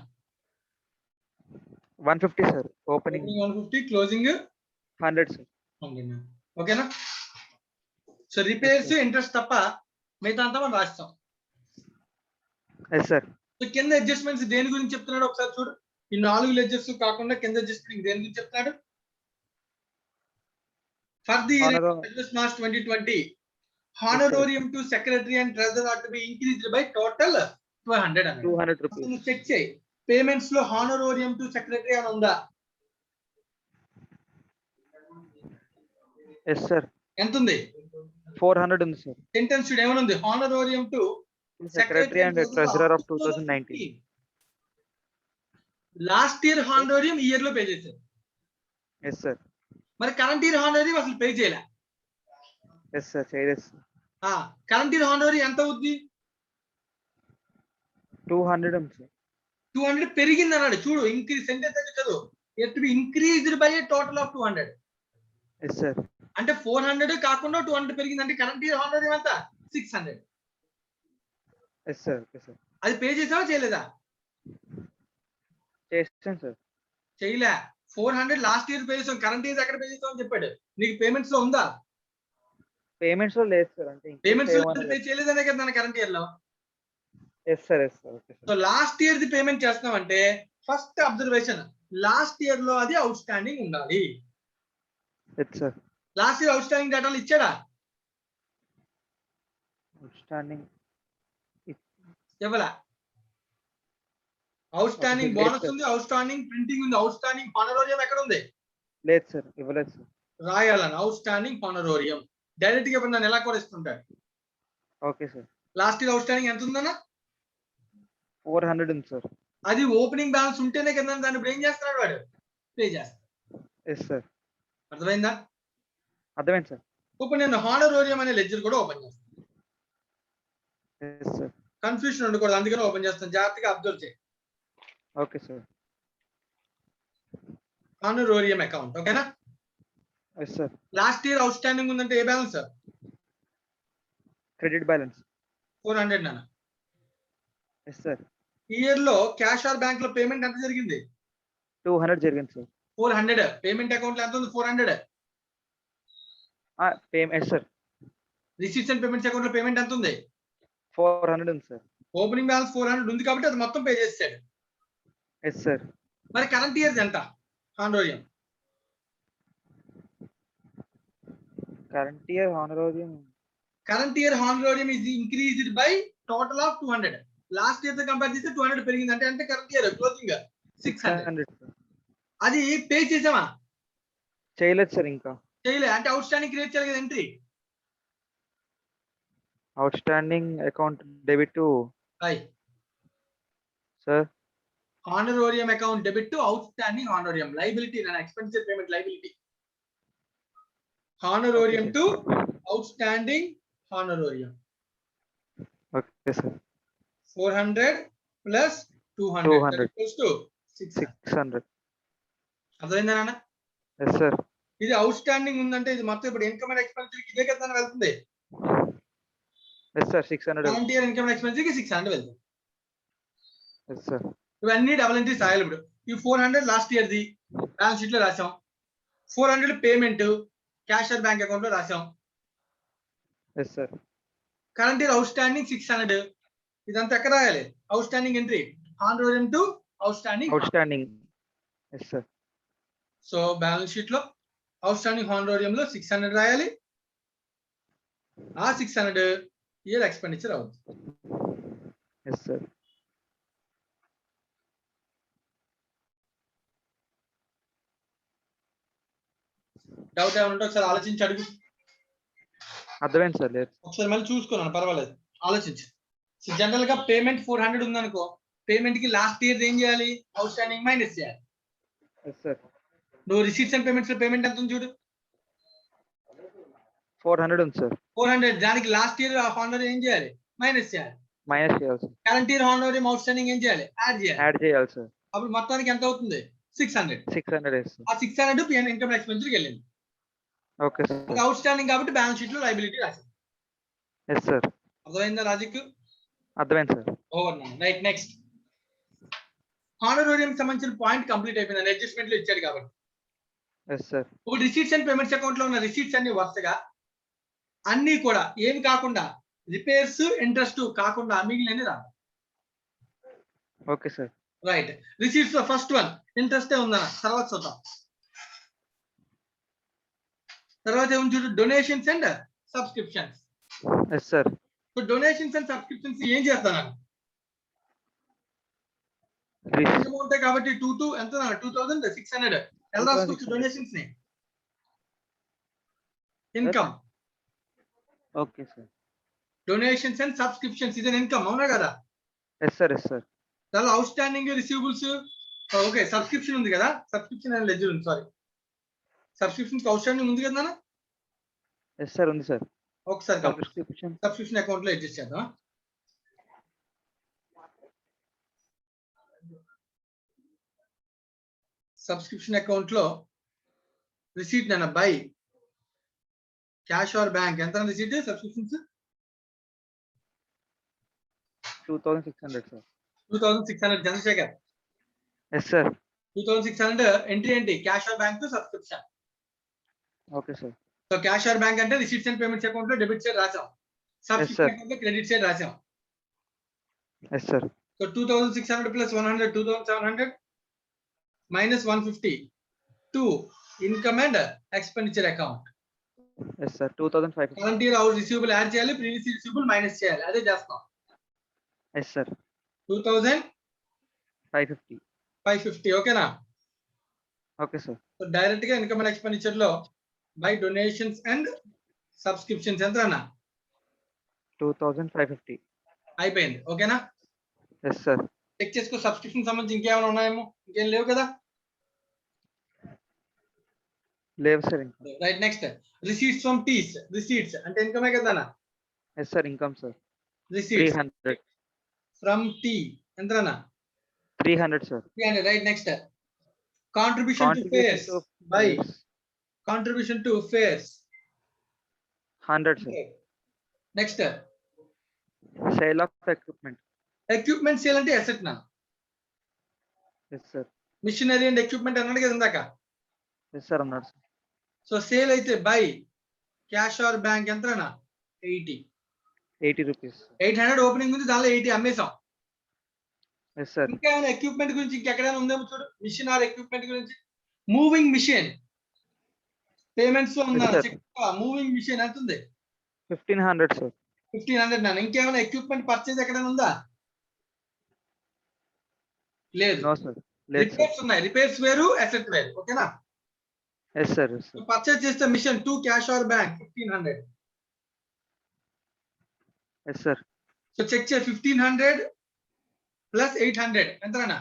150 sir. Opening 150, closing 100 sir. ఓకేనా? So repairs interest తప్ప మిగతా అంతా మనం రాస్తాం. Yes sir. సో కింద అడ్జస్ట్మెంట్స్ దేని గురించి చెప్తున్నాడు ఒకసారి చూడు. ఈ 4 లెడ్జర్స్ కాకుండా కింద అడ్జస్ట్మెంట్ దేని గురించి చెప్తున్నాడు? For the year March 2020 honorarium to secretary and treasurer are to be increased by total 200 rupees. Check చేయి పేమెంట్స్ లో హానరోరియం టు సెక్రటరీ అని ఉందా? Yes sir. ఎంత ఉంది? 400 ఉంది సార్. సెంటెన్స్ చూడు ఏమని ఉంది? Honorarium to secretary and treasurer of 2019. Last year honorarium ఈ ఇయర్ లో పే చేశారు. Yes sir. మరి కరెంట్ ఇయర్ హానరోరియం అసలు పే చేయలే. Yes sir. చేయలేదు సార్. కరెంట్ ఇయర్ హానరోరియం ఎంత అవుద్ది? 200 ఉంది సార్. 200 పెరిగింది అన్నాడు చూడు. ఇంక్రీజ్ సెంటెన్స్ అంటే చదువు. It to be increased by a total of 200. Yes sir. అంటే 400 కాకుండా 200 పెరిగింది అంటే కరెంట్ ఇయర్ హానరోరియం ఎంత? 600. Yes sir. Okay sir. అది పే చేసావా చేయలేదా? చేస్తాను సార్. చేయలే. 400 లాస్ట్ ఇయర్ పే చేసాం, కరెంట్ ఇయర్ ఎక్కడ పే చేసాం అని చెప్పాడు. నీకు పేమెంట్స్ లో ఉందా? పేమెంట్స్ లో లేదు సార్. అంటే పేమెంట్స్ పే చేయలేదనే కదా మన కరెంట్ ఇయర్ లో. Yes sir. Yes sir. Okay sir. So last year the payment చేస్తున్నాం అంటే ఫస్ట్ అబ్జర్వేషన్ లాస్ట్ ఇయర్ లో అది అవుట్ స్టాండింగ్ ఉండాలి. Yes sir. Last year outstanding డేటాలు ఇచ్చాడా? అవుట్ స్టాండింగ్ ఇవ్వలా. అవుట్ స్టాండింగ్ బోనస్ ఉంది, అవుట్ స్టాండింగ్ ప్రింటింగ్ ఉంది, అవుట్ స్టాండింగ్ హానరోరియం ఎక్కడ ఉంది? లేదు సార్. ఇవ్వలేదు సార్. రాయాలని అవుట్ స్టాండింగ్ హానరోరియం డైరెక్ట్ గా ఇప్పుడు నన్ను ఎలా కూడా ఇస్తుంటాడు. Okay sir. Last year outstanding ఎంత ఉందన్నా? 400 ఉంది సార్. అది ఓపెనింగ్ బ్యాలెన్స్ ఉంటేనే కదా దాన్ని ఇప్పుడు ఏం చేస్తున్నాడు వాడు? పే చేస్తాడు. Yes, sir. అర్థమైందా? అర్థమైంది సార్. ఇప్పుడు నేను హానరోరియం అనే లెడ్జర్ కూడా ఓపెన్ చేస్తాను. Yes, sir. కన్ఫ్యూషన్ ఉండకూడదు, అందుకని ఓపెన్ చేస్తాను. జాగ్రత్తగా అబ్జర్వ్ చేయండి. Okay, sir. హానరోరియం అకౌంట్, ఓకేనా? Yes, sir. Last year out standing ఉందంటే ఏ బ్యాలెన్స్ సార్? Credit balance. 400 నాన్న. Yes, sir. ఈ ఇయర్ లో క్యాష్ ఆర్ బ్యాంక్ లో పేమెంట్ ఎంత జరిగింది? 200 జరిగింది సార్. 400. పేమెంట్ అకౌంట్ లో ఎంత ఉంది? 400. Yes, sir. Receipts and payments account లో పేమెంట్ ఎంత ఉంది? 400 ఉంది సార్. ఓపెనింగ్ బ్యాలెన్స్ 400 ఉంది కాబట్టి అది మొత్తం పే చేసాడు. Yes, sir. మరి కరెంట్ ఇయర్ ఎంత honorarium? Current year honorarium. Current year honorarium is increased by total of 200. Last year తో కంపేర్ చేస్తే 200 పెరిగింది. అంటే కరెంట్ ఇయర్ క్లోజింగ్ 600. sir. అది పే చేసామా? చేయలేదు సార్ ఇంకా. చేయలే. అంటే అవుట్ స్టాండింగ్ క్రియేట్ చేయాలి కదా entry. Outstanding account debit to. Hi. Sir. Honorarium account debit to outstanding honorarium liability and expenditure payment liability. Honorarium Okay, to outstanding honorarium. Okay, sir. 400 plus 200. 200. That equals to 600. 600. అర్థమైందా నాన్న? Yes, sir. ఇది out standing ఉందంటే ఇది మొత్తం ఇప్పుడు income and ఎక్స్పెన్సిచర్ ఇదే కదా వెళ్తుంది. Yes, sir. 600. Current year income and expenditure కి 600 వెళ్తుంది. Yes, sir. ఇవన్నీ డబుల్ ఎంట్రీస్ రాయాలి. ఇప్పుడు ఈ 400 last year the balance sheet లో రాసాం. 400 payment cash or bank account లో రాసాం. Yes, sir. Current year outstanding 600. ఇదంతా ఎక్కడ రాయాలి? Outstanding entry honorarium to outstanding. Outstanding. Yes, sir. So balance sheet లో అవుట్ స్టాండింగ్ హానరోరియం లో 600 రాయాలి. ఆ 600 ఇయర్ ఎక్స్పెండిచర్ అవుతుంది. Yes, sir. డౌట్ ఏమైనా ఉంటే ఒకసారి ఆలోచించి అడుగు. అర్థమైంది సార్. లేదు. ఒకసారి మళ్ళీ చూసుకున్నాను, పర్వాలేదు, ఆలోచించు. జనరల్ గా పేమెంట్ 400 ఉందనుకో, పేమెంట్ కి లాస్ట్ ఇయర్ ఏం చేయాలి? అవుట్ స్టాండింగ్ మైనస్ చేయాలి. Yes, sir. నువ్వు రిసీట్స్ అండ్ పేమెంట్స్ లో పేమెంట్ ఎంత ఉంది చూడు. 400 ఉంది సార్. 400. దానికి లాస్ట్ ఇయర్ హానర్ ఏం చేయాలి? మైనస్ చేయాలి. మైనస్ చేయాలి sir. Current year honour out standing ఏం చేయాలి? యాడ్ చేయాలి. యాడ్ చేయాలి సార్. అప్పుడు మొత్తానికి ఎంత అవుతుంది? 600. 600. Yes, sir. ఆ 600 ఇన్కమ్ ఎక్స్పెన్సిచర్ కి వెళ్ళింది. Okay, sir. అవుట్ స్టాండింగ్ కాబట్టి బ్యాలెన్స్ షీట్ లో లైబిలిటీ రాశారు. Yes, sir. అర్థమైందా లాజిక్? అర్థమైంది sir. Over. Right, next. Honorarium సంబంధించిన పాయింట్ కంప్లీట్ అయిపోయింది. అడ్జస్ట్మెంట్ లో ఇచ్చాడు కాబట్టి. Yes, sir. ఇప్పుడు రిసీట్స్ అండ్ పేమెంట్స్ అకౌంట్ లో ఉన్న రిసీట్స్ అన్ని వరుసగా అన్ని కూడా ఏమి కాకుండా రిపేర్స్ ఇంట్రెస్ట్ కాకుండా మిగిలినవి రాదు. Okay, sir. రైట్. రిసీట్స్ లో ఫస్ట్ వన్ ఇంట్రెస్ట్ ఉందన్న, తర్వాత చూద్దాం. తర్వాత ఏముంది చూడు, donations and subscriptions. Yes, sir. So donations and subscriptions ఏం చేస్తాను? ఉంటాయి కాబట్టి 2600 ఎలా రాసుకోవచ్చు డొనేషన్స్ ని? Income. Okay, sir. Donations and subscriptions ఇది ఇన్కమ్, అవునా కదా? Yes, sir. Yes, sir. దానిలో out standing receivables. Okay, subscription ఉంది కదా, సబ్స్క్రిప్షన్ అండ్ లెడ్జర్ ఉంది. సారీ, సబ్స్క్రిప్షన్ అవుట్ స్టాండింగ్ ఉంది కదా. Yes, sir. ఉంది సార్. ఒకసారి సబ్స్క్రిప్షన్ అకౌంట్ లో అడ్జస్ట్ చేద్దాం. సబ్స్క్రిప్షన్ అకౌంట్ లో రిసీట్ నాన్న బై క్యాష్ ఆర్ బ్యాంక్ ఎంత receipt? Subscriptions 2600 sir. 2600. Chandrasekhar. Yes, sir. 2600 entry ఏంటి? Cash or bank to subscription. Okay, sir. So cash or bank అంటే రిసీట్స్ అండ్ పేమెంట్స్ అకౌంట్ లో debit side రాసాం, subscription account లో credit side రాసాం. Yes, sir. So 2600 plus 100 2700 minus 150 to income and expenditure account. Yes, sir. 2500. Current year out receivable add చేయాలి, previous receivable minus చేయాలి. అదే చేస్తాం. Yes, sir. 2550. ఓకేనా? Okay, sir. So direct గా income and expenditure లో by donations and subscriptions ఎంత అన్న? 2550. అయిపోయింది. ఓకేనా? Yes, sir. చెక్ చేసుకో. సబ్స్క్రిప్షన్ సంబంధించి ఇంకేమైనా ఉన్నాయేమో? ఇంకేం లేవు కదా. లేవు సార్ ఇంకా. Right next receipts from teas. Receipts అంటే ఇన్కమే కదా. Yes sir income sir. Receipts 300 from tea ఎంతనా? 300 sir. 300. Right next contribution to fairs by contribution to fairs 100 sir. Next sale of equipment. Equipment sale అంటే asset నా. Yes sir. Machinery and equipment అన్నాడు కదా ఇందాక. Yes sir అన్నాడు sir. So sale అయితే by cash or bank ఎంతనా? 80 rupees. 800 opening ఉంది, దానిలో 80 అమ్మేసాం. Yes sir. ఇంకా ఏమైనా ఎక్విప్మెంట్ గురించి ఇంకెక్కడైనా ఉందేమో చూడు. మిషన్ ఆర్ ఎక్విప్మెంట్ గురించి. మూవింగ్ మిషన్ పేమెంట్స్ లో ఉందా? Yes, sir. మూవింగ్ మిషన్ ఎంత ఉంది? 1500 సార్. 1500 నాన్న. ఇంకేమైనా ఎక్విప్మెంట్ పర్చేజ్ ఎక్కడైనా ఉందా? లేదు. No sir. లేదు సార్. రిపేర్స్ ఉన్నాయి. రిపేర్స్ వేరు, అసెట్ వేరు. ఓకేనా? Yes sir. Yes sir. Purchase చేస్తే machine to cash or bank 1500. Yes sir. So check చే 1500 ప్లస్ 800 ఎంతనా?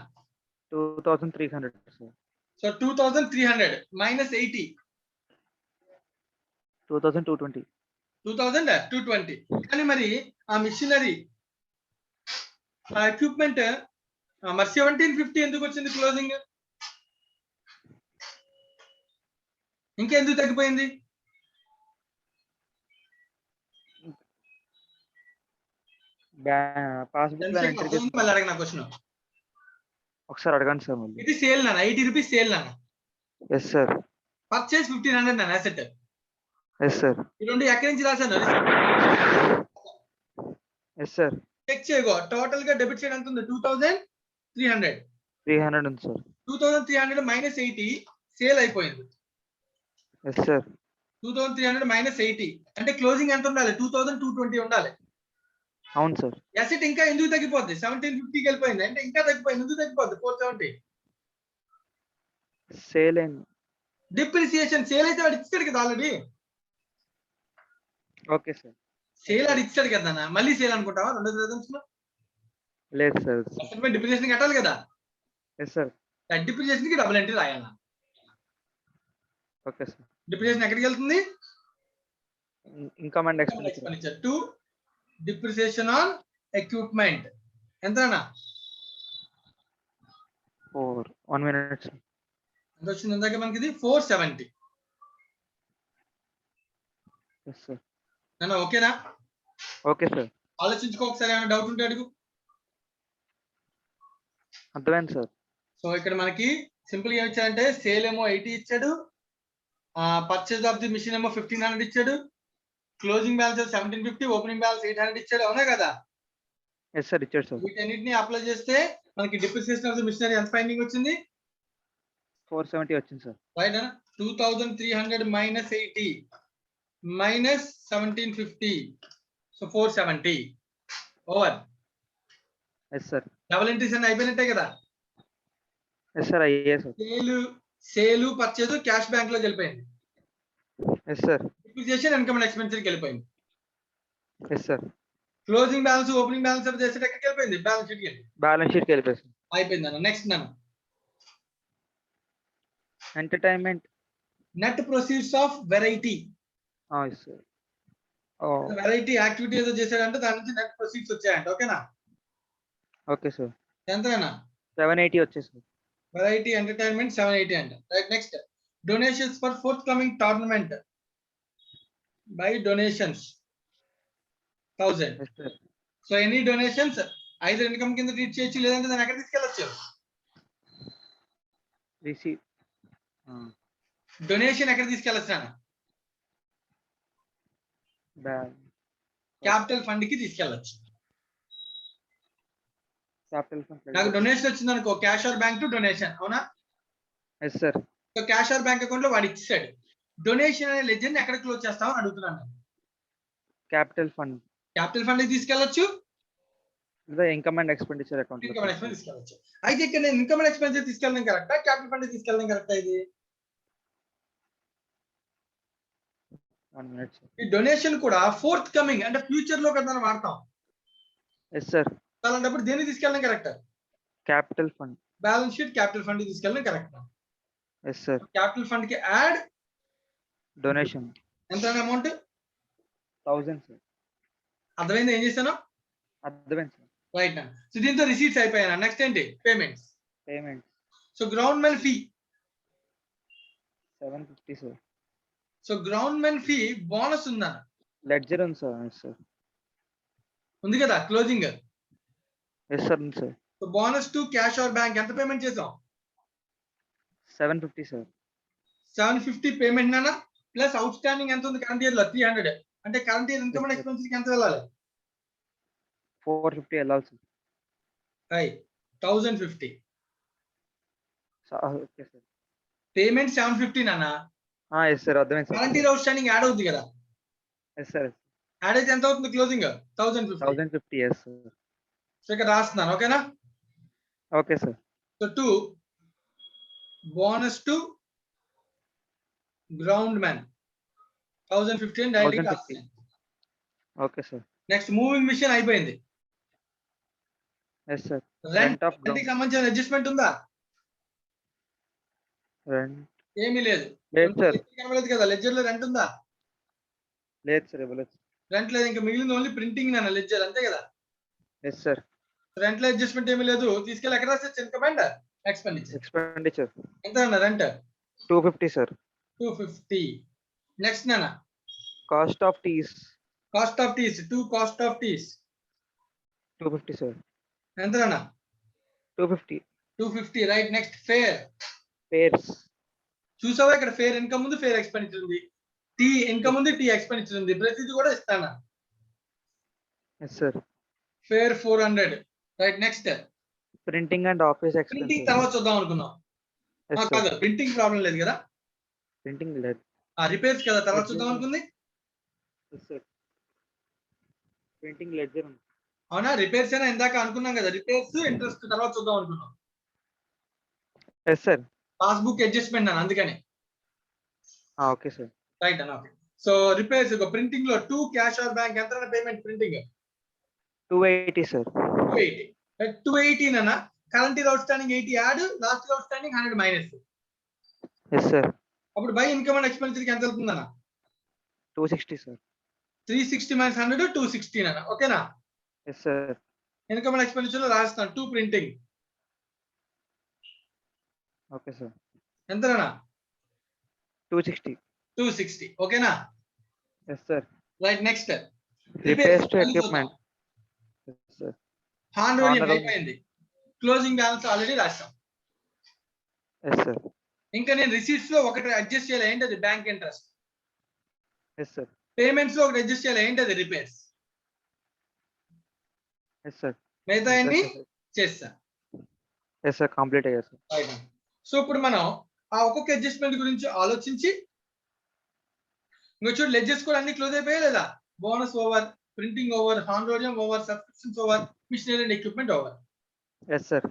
2300 సార్. So 2300 minus 80 2220. 2220. కానీ మరి ఆ మిషనరీ ఆ ఎక్విప్మెంట్ మరి 1750 ఎందుకు వచ్చింది క్లోజింగ్? ఇంకెందుకు తగ్గిపోయింది? పాస్బుక్ లో ఎంట్రీ చేసి మళ్ళీ అడగ నా క్వశ్చన్. ఒకసారి అడగండి సార్ మళ్ళీ. ఇది సేల్ నాన్న, 80 రూపీస్ సేల్ నాన్న. Yes sir. పర్చేస్ 1500 నాన్న అసెట్. Yes sir. ఈ రెండు ఎక్కడి నుంచి రాశాను? Yes sir. చెక్ చేయగో. టోటల్ గా డెబిట్ సైడ్ ఎంత ఉంది? 2300. 300 ఉంది సార్. 2300 మైనస్ 80 సేల్ అయిపోయింది. Yes sir. 2300 మైనస్ 80 అంటే క్లోజింగ్ ఎంత ఉండాలి? 2220 ఉండాలి. అవును సార్. అసెట్ ఇంకా ఎందుకు తగ్గిపోద్ది? 1750కి వెళ్ళిపోయింది అంటే ఇంకా తగ్గిపోయింది. ఎందుకు తగ్గిపోద్ది? 470. సేల్ అయింది. డిప్రిసియేషన్. సేల్ అయితే వాడు ఇచ్చాడు కదా ఆల్రెడీ. Okay sir. సేల్ వాడు ఇచ్చాడు కదా అన్న. మళ్ళీ సేల్ అనుకుంటావా? రెండో రిజల్ట్స్ లో లేదు సార్. అసెట్ డిప్రిసియేషన్ కట్టాలి కదా. Yes sir. డిప్రిసియేషన్ కి డబుల్ ఎంట్రీ రాయాలా? Okay sir. డిప్రిసియేషన్ ఎక్కడికి వెళ్తుంది? Income and expenditure to depreciation on equipment ఎంతనా? 1 minute సార్. ఎంత వచ్చింది ఇందాక మనకి? ఇది 470. Yes sir. నాన్న ఓకేనా? Okay sir. ఆలోచించుకో ఒకసారి. ఏమైనా డౌట్ ఉంటే అడుగు. అర్థమైంది సార్. సో ఇక్కడ మనకి సింపుల్ గా ఇచ్చాడంటే సేల్ ఏమో 80 ఇచ్చాడు, పర్చేజ్ ఆఫ్ ది మిషన్ ఏమో 1500 ఇచ్చాడు, క్లోజింగ్ బ్యాలెన్స్ 1750, ఓపెనింగ్ బ్యాలెన్స్ 800 ఇచ్చాడు. అవునా కదా? ఎస్ సార్ ఇచ్చాడు సార్. వీటన్నిటిని అప్లై చేస్తే మనకి డిప్రిసియేషన్ ఆఫ్ ది మిషనరీ ఎంత ఫైండింగ్ వచ్చింది? 470 వచ్చింది సార్. రైట్ అన్న. 2300 minus 80 minus 1750. So 470 over. Yes sir. Double entries అన్ని అయిపోయినట్టే కదా. ఎస్ సార్ అయ్యే sir. Sale purchase cash bank లోకి వెళ్ళిపోయింది. Yes sir. Depreciation income and expenses కి వెళ్ళిపోయింది. Yes sir. Closing balance opening balance చేసేట ఎక్కడికి వెళ్ళిపోయింది? బ్యాలెన్స్ షీట్ కి బ్యాలెన్స్ షీట్ కి వెళ్ళిపోయింది సార్. అయిపోయింది అన్న. నెక్స్ట్ నాన్న entertainment. Net proceeds of variety. Yes sir. Variety activity ఏదో చేశాడంటే దాని నుంచి నెట్ ప్రొసీడ్స్ వచ్చాయంట. ఓకేనా? Okay sir. ఎంతనా? 780 వచ్చేది సార్. వెరైటీ ఎంటర్టైన్మెంట్ 780 అంట. Right next donations for forthcoming tournament by donations 1000. Yes sir. So any donations either income కింద ట్రీట్ చేయొచ్చు, లేదంటే దాన్ని ఎక్కడ తీసుకెళ్ళచ్చు? రిసీవ్. డొనేషన్ ఎక్కడ తీసుకెళ్ళచ్చు నాన్న? క్యాపిటల్ ఫండ్ కి తీసుకెళ్ళచ్చు. Capital fund. నాకు డొనేషన్ వచ్చింది అనుకో, cash or bank to donation. అవునా? Yes sir. So cash or bank account లో వాడు ఇచ్చాడు. డొనేషన్ అనే లెజర్ ఎక్కడ క్లోజ్ చేస్తామని అడుగుతున్నాను. Capital fund. క్యాపిటల్ ఫండ్ కి తీసుకెళ్ళచ్చు, లేదా income and expenditure account. Income and expense తీసుకెళ్ళచ్చు. అయితే ఇక్కడ నేను ఇన్కమ్ అండ్ ఎక్స్పెన్సెస్ తీసుకెళ్ళడం కరెక్టా, క్యాపిటల్ ఫండ్ తీసుకెళ్ళడం కరెక్టా? ఇది 1 minute సార్. ఈ డొనేషన్ కూడా ఫోర్త్ కమింగ్ అంటే ఫ్యూచర్ లో కదా వాడతాం. Yes sir. అలాంటప్పుడు దేన్ని తీసుకెళ్ళడం correct? Capital fund. Balance sheet capital fund తీసుకెళ్ళడం correct. Yes sir. Capital fund కి యాడ్ donation ఎంత అమౌంట్ 1000 sir. అర్థమైంది ఏం చేశాను Advance sir. రైట్ నా సో దీంతో రిసీట్స్ అయిపోయాను నెక్స్ట్ ఏంటి payments Payment so ground men fee 750 sir. So ground men fee bonus ఉందా Ledger ఉంది sir. Yes sir. ఉంది కదా క్లోజింగ్ Yes sir. ఉంది sir. So bonus to cash or bank ఎంత పేమెంట్ చేసాం 750 sir. 750 పేమెంట్ నానా ప్లస్ అవుట్ స్టాండింగ్ ఎంత ఉంది కరెంట్ ఇయర్ లో 300 అంటే current year income and expenses కి ఎంత వెళ్ళాలి 450 వెళ్ళాలి sir. Right 1050 Okay sir. Payment 750 నానా Yes sir. అర్థమైంది sir. Current year outstanding add అవుతుంది కదా Yes sir. యాడ్ అయితే ఎంత అవుతుంది క్లోజింగ్ 1050 1050 yes sir. సో ఇక్కడ రాస్తున్నాను ఓకేనా Okay sir. So to bonus to ground man 1050 అని డైరెక్ట్ గా 1050. Okay sir. Next mowing machine అయిపోయింది Yes sir. Rent Rent of ground. కి సంబంధించిన అడ్జస్ట్మెంట్ ఉందా Rent ఏమీ లేదు లేదు sir. కనబడలేదు కదా లెడ్జర్ లో రెంట్ ఉందా లేదు sir. ఇవ్వలేదు. రెంట్ లేదు ఇంకా మిగిలింది ఓన్లీ ప్రింటింగ్ నాన్న లెడ్జర్ అంతే కదా Yes sir. రెంట్ లో అడ్జస్ట్మెంట్ ఏమీ లేదు తీసుకెళ్ళి ఎక్కడ రాసేసి ఇన్కమ్ అండ్ ఎక్స్పెండిచర్ Expenditure ఎంత అన్న రెంట్ 250 sir. 250 నెక్స్ట్ నాన్న Cost of teas cost of teas cost of teas 250 sir. ఎంత నాన్న 250. 250 రైట్ నెక్స్ట్ ఫేర్ Fares చూసావా ఇక్కడ ఫేర్ ఇన్కమ్ ఉంది ఫేర్ ఎక్స్పెండిచర్ ఉంది టీ ఇన్కమ్ ఉంది టీ ఎక్స్పెండిచర్ ఉంది ప్రతిది కూడా ఇస్తానా yes sir. Fair 400 right next Printing and office printing expenses. తర్వాత చూద్దాం అనుకున్నాం Yes sir. కాదు ప్రింటింగ్ ప్రాబ్లం లేదు కదా Printing లేదు. ఆ రిపేర్స్ కదా తర్వాత చూద్దాం అనుకుంది Yes sir. Printing ledger ఉంది. అవునా రిపేర్స్ అయినా ఇందాక అనుకున్నాం కదా రిపేర్స్ ఇంట్రెస్ట్ తర్వాత చూద్దాం అనుకున్నాం Yes sir. పాస్బుక్ అడ్జస్ట్మెంట్ అని అందుకని Okay sir. రైట్ అన్న ఓకే సో రిపేర్స్ ప్రింటింగ్ లో 2 క్యాష్ ఆర్ బ్యాంక్ ఎంత పేమెంట్ ప్రింటింగ్ 280 sir. 280 అన్న current year outstanding 80 add last year outstanding 100 minus Yes sir. అప్పుడు బై ఇన్కమ్ అండ్ ఎక్స్పెన్సెస్ కి ఎంత వెళ్తుందన్న 260 sir. 360 minus 100 216 అన్న ఓకేనా Yes sir. Income and expenses లో రాస్తాను 2 ప్రింటింగ్ Okay sir. ఎంతనా 260. 260 ఓకేనా Yes sir. Right next Repairs to equipment. Yes sir. హాండ్రోలియం Honorable. అయిపోయింది క్లోజింగ్ బ్యాలెన్స్ ఆల్రెడీ రాసాం Yes sir. ఇంకా నేను రిసీట్స్ లో ఒకటి అడ్జస్ట్ చేయాలి ఏంటి అది bank interest Yes sir. Payments లో ఒకటి అడ్జస్ట్ చేయాలి ఏంటి అది రిపేర్స్ Yes sir. మిగతా అన్ని Yes, sir. చేస్తా Yes sir. Complete yes sir. So ఇప్పుడు మనం ఆ ఒక్కొక్క అడ్జస్ట్మెంట్ గురించి ఆలోచించి ఇంకా చూడు లెడ్జెస్ కూడా అన్ని క్లోజ్ అయిపోయాయి లేదా bonus over printing over honorarium over subscriptions over machinery and equipment over Yes sir.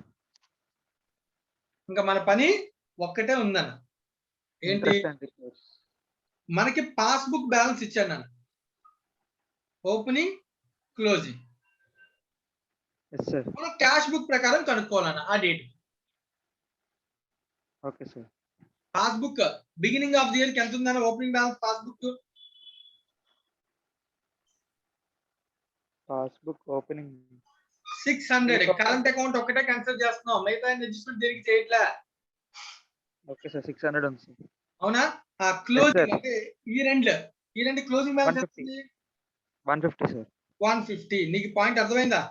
ఇంకా మన పని ఒక్కటే ఉందన్న ఏంటి Interest and repairs. మనకి పాస్బుక్ బ్యాలెన్స్ ఇచ్చాను నాన్న ఓపెనింగ్ క్లోజింగ్ Yes sir. మనం క్యాష్ బుక్ ప్రకారం కనుక్కోవాలన్న ఆ date Okay sir. Passbook beginning of the year కి ఎంత ఉందన్న opening balance passbook Passbook opening. 600 current account ఒకటే కన్సిడర్ చేస్తున్నాం మిగతా అడ్జస్ట్మెంట్ దేనికి చేయట్లే Okay sir. 600 ఉంది sir. అవునా ఆ Yes, క్లోజింగ్ sir. అంటే ఈ రెండు క్లోజింగ్ బ్యాలెన్స్ 150. 150 sir. 150 నీకు పాయింట్ అర్థమైందా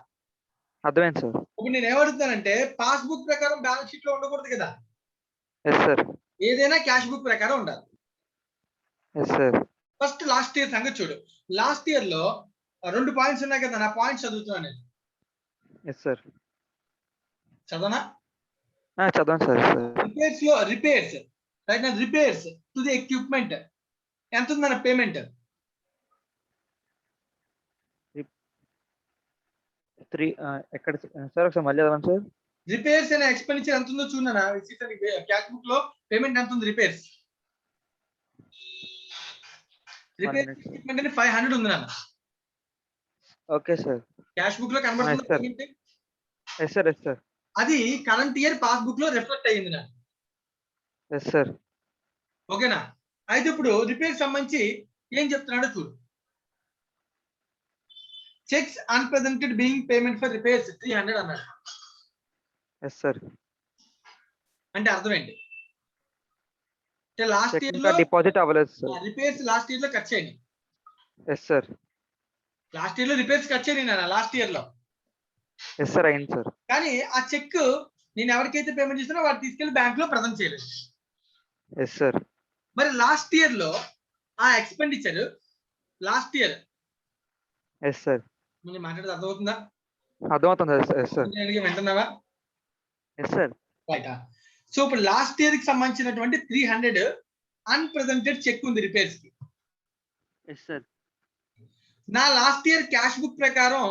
అర్థమైంది sir. ఇప్పుడు నేను ఏమడుగుతానంటే పాస్బుక్ ప్రకారం బ్యాలెన్స్ షీట్ లో ఉండకూడదు కదా Yes sir. ఏదైనా క్యాష్ బుక్ ప్రకారం ఉండాలి Yes sir. First last year సంగతి చూడు లాస్ట్ ఇయర్ లో 2 పాయింట్స్ ఉన్నాయి కదా నా పాయింట్స్ చదువుతున్నాను నేను Yes sir. చదవనా చదవండి sir. Yes, sir. రిపేర్స్ లో రిపేర్స్ రైట్ నా రిపేర్స్ టు ది ఎక్విప్మెంట్ ఎంత ఉందన్న పేమెంట్ 3 ఎక్కడ సార్ ఒకసారి మళ్ళీ చదవండి సార్. రిపేర్స్ అనే ఎక్స్పెండిచర్ ఎంత ఉందో చూడనా క్యాష్ బుక్ లో పేమెంట్ ఎంత ఉంది repairs repair minute, sir. Equipment అని 500 ఉంది నాన్న ఓకే సార్. క్యాష్ బుక్ లో కనబడుతుంది Yes, sir. payment? Yes sir. Yes sir. అది కరెంట్ ఇయర్ పాస్ బుక్ లో రిఫ్లెక్ట్ అయ్యింది నా ఎస్ సార్. ఓకేనా అయితే ఇప్పుడు రిపేర్ సంబంధించి ఏం చెప్తున్నాడో చూడు. Checks unpresented being payment for repairs 300 అన్నాడు. ఎస్ సార్. అంటే అర్థం ఏంటి? అంటే లాస్ట్ చెక్ ఇయర్ ఇంకా లో డిపాజిట్ అవ్వలేదు సార్. రిపేర్స్ లాస్ట్ ఇయర్ లో ఖర్చు అయ్యింది. Yes sir. లాస్ట్ ఇయర్ లో రిపేర్స్ ఖర్చు అయ్యింది నాన్న లాస్ట్ ఇయర్ లో. ఎస్ సార్ అయింది సార్. కానీ ఆ చెక్ నేను ఎవరికైతే పేమెంట్ చేసినా వాడు తీసుకెళ్లి బ్యాంక్ లో ప్రజెంట్ చేయలేదు. Yes sir. మరి లాస్ట్ ఇయర్ లో ఆ expenditure last year yes sir. నేను మాట్లాడేది అర్థమవుతుందా? అర్థమవుతుంది సార్. Yes sir. నేను వింటున్నావా? Yes sir. రైట్. సో ఇప్పుడు లాస్ట్ ఇయర్ కి సంబంధించినటువంటి 300 అన్ప్రెజెంటెడ్ చెక్ ఉంది రిపేర్స్ కి. Yes sir. నా లాస్ట్ ఇయర్ క్యాష్ బుక్ ప్రకారం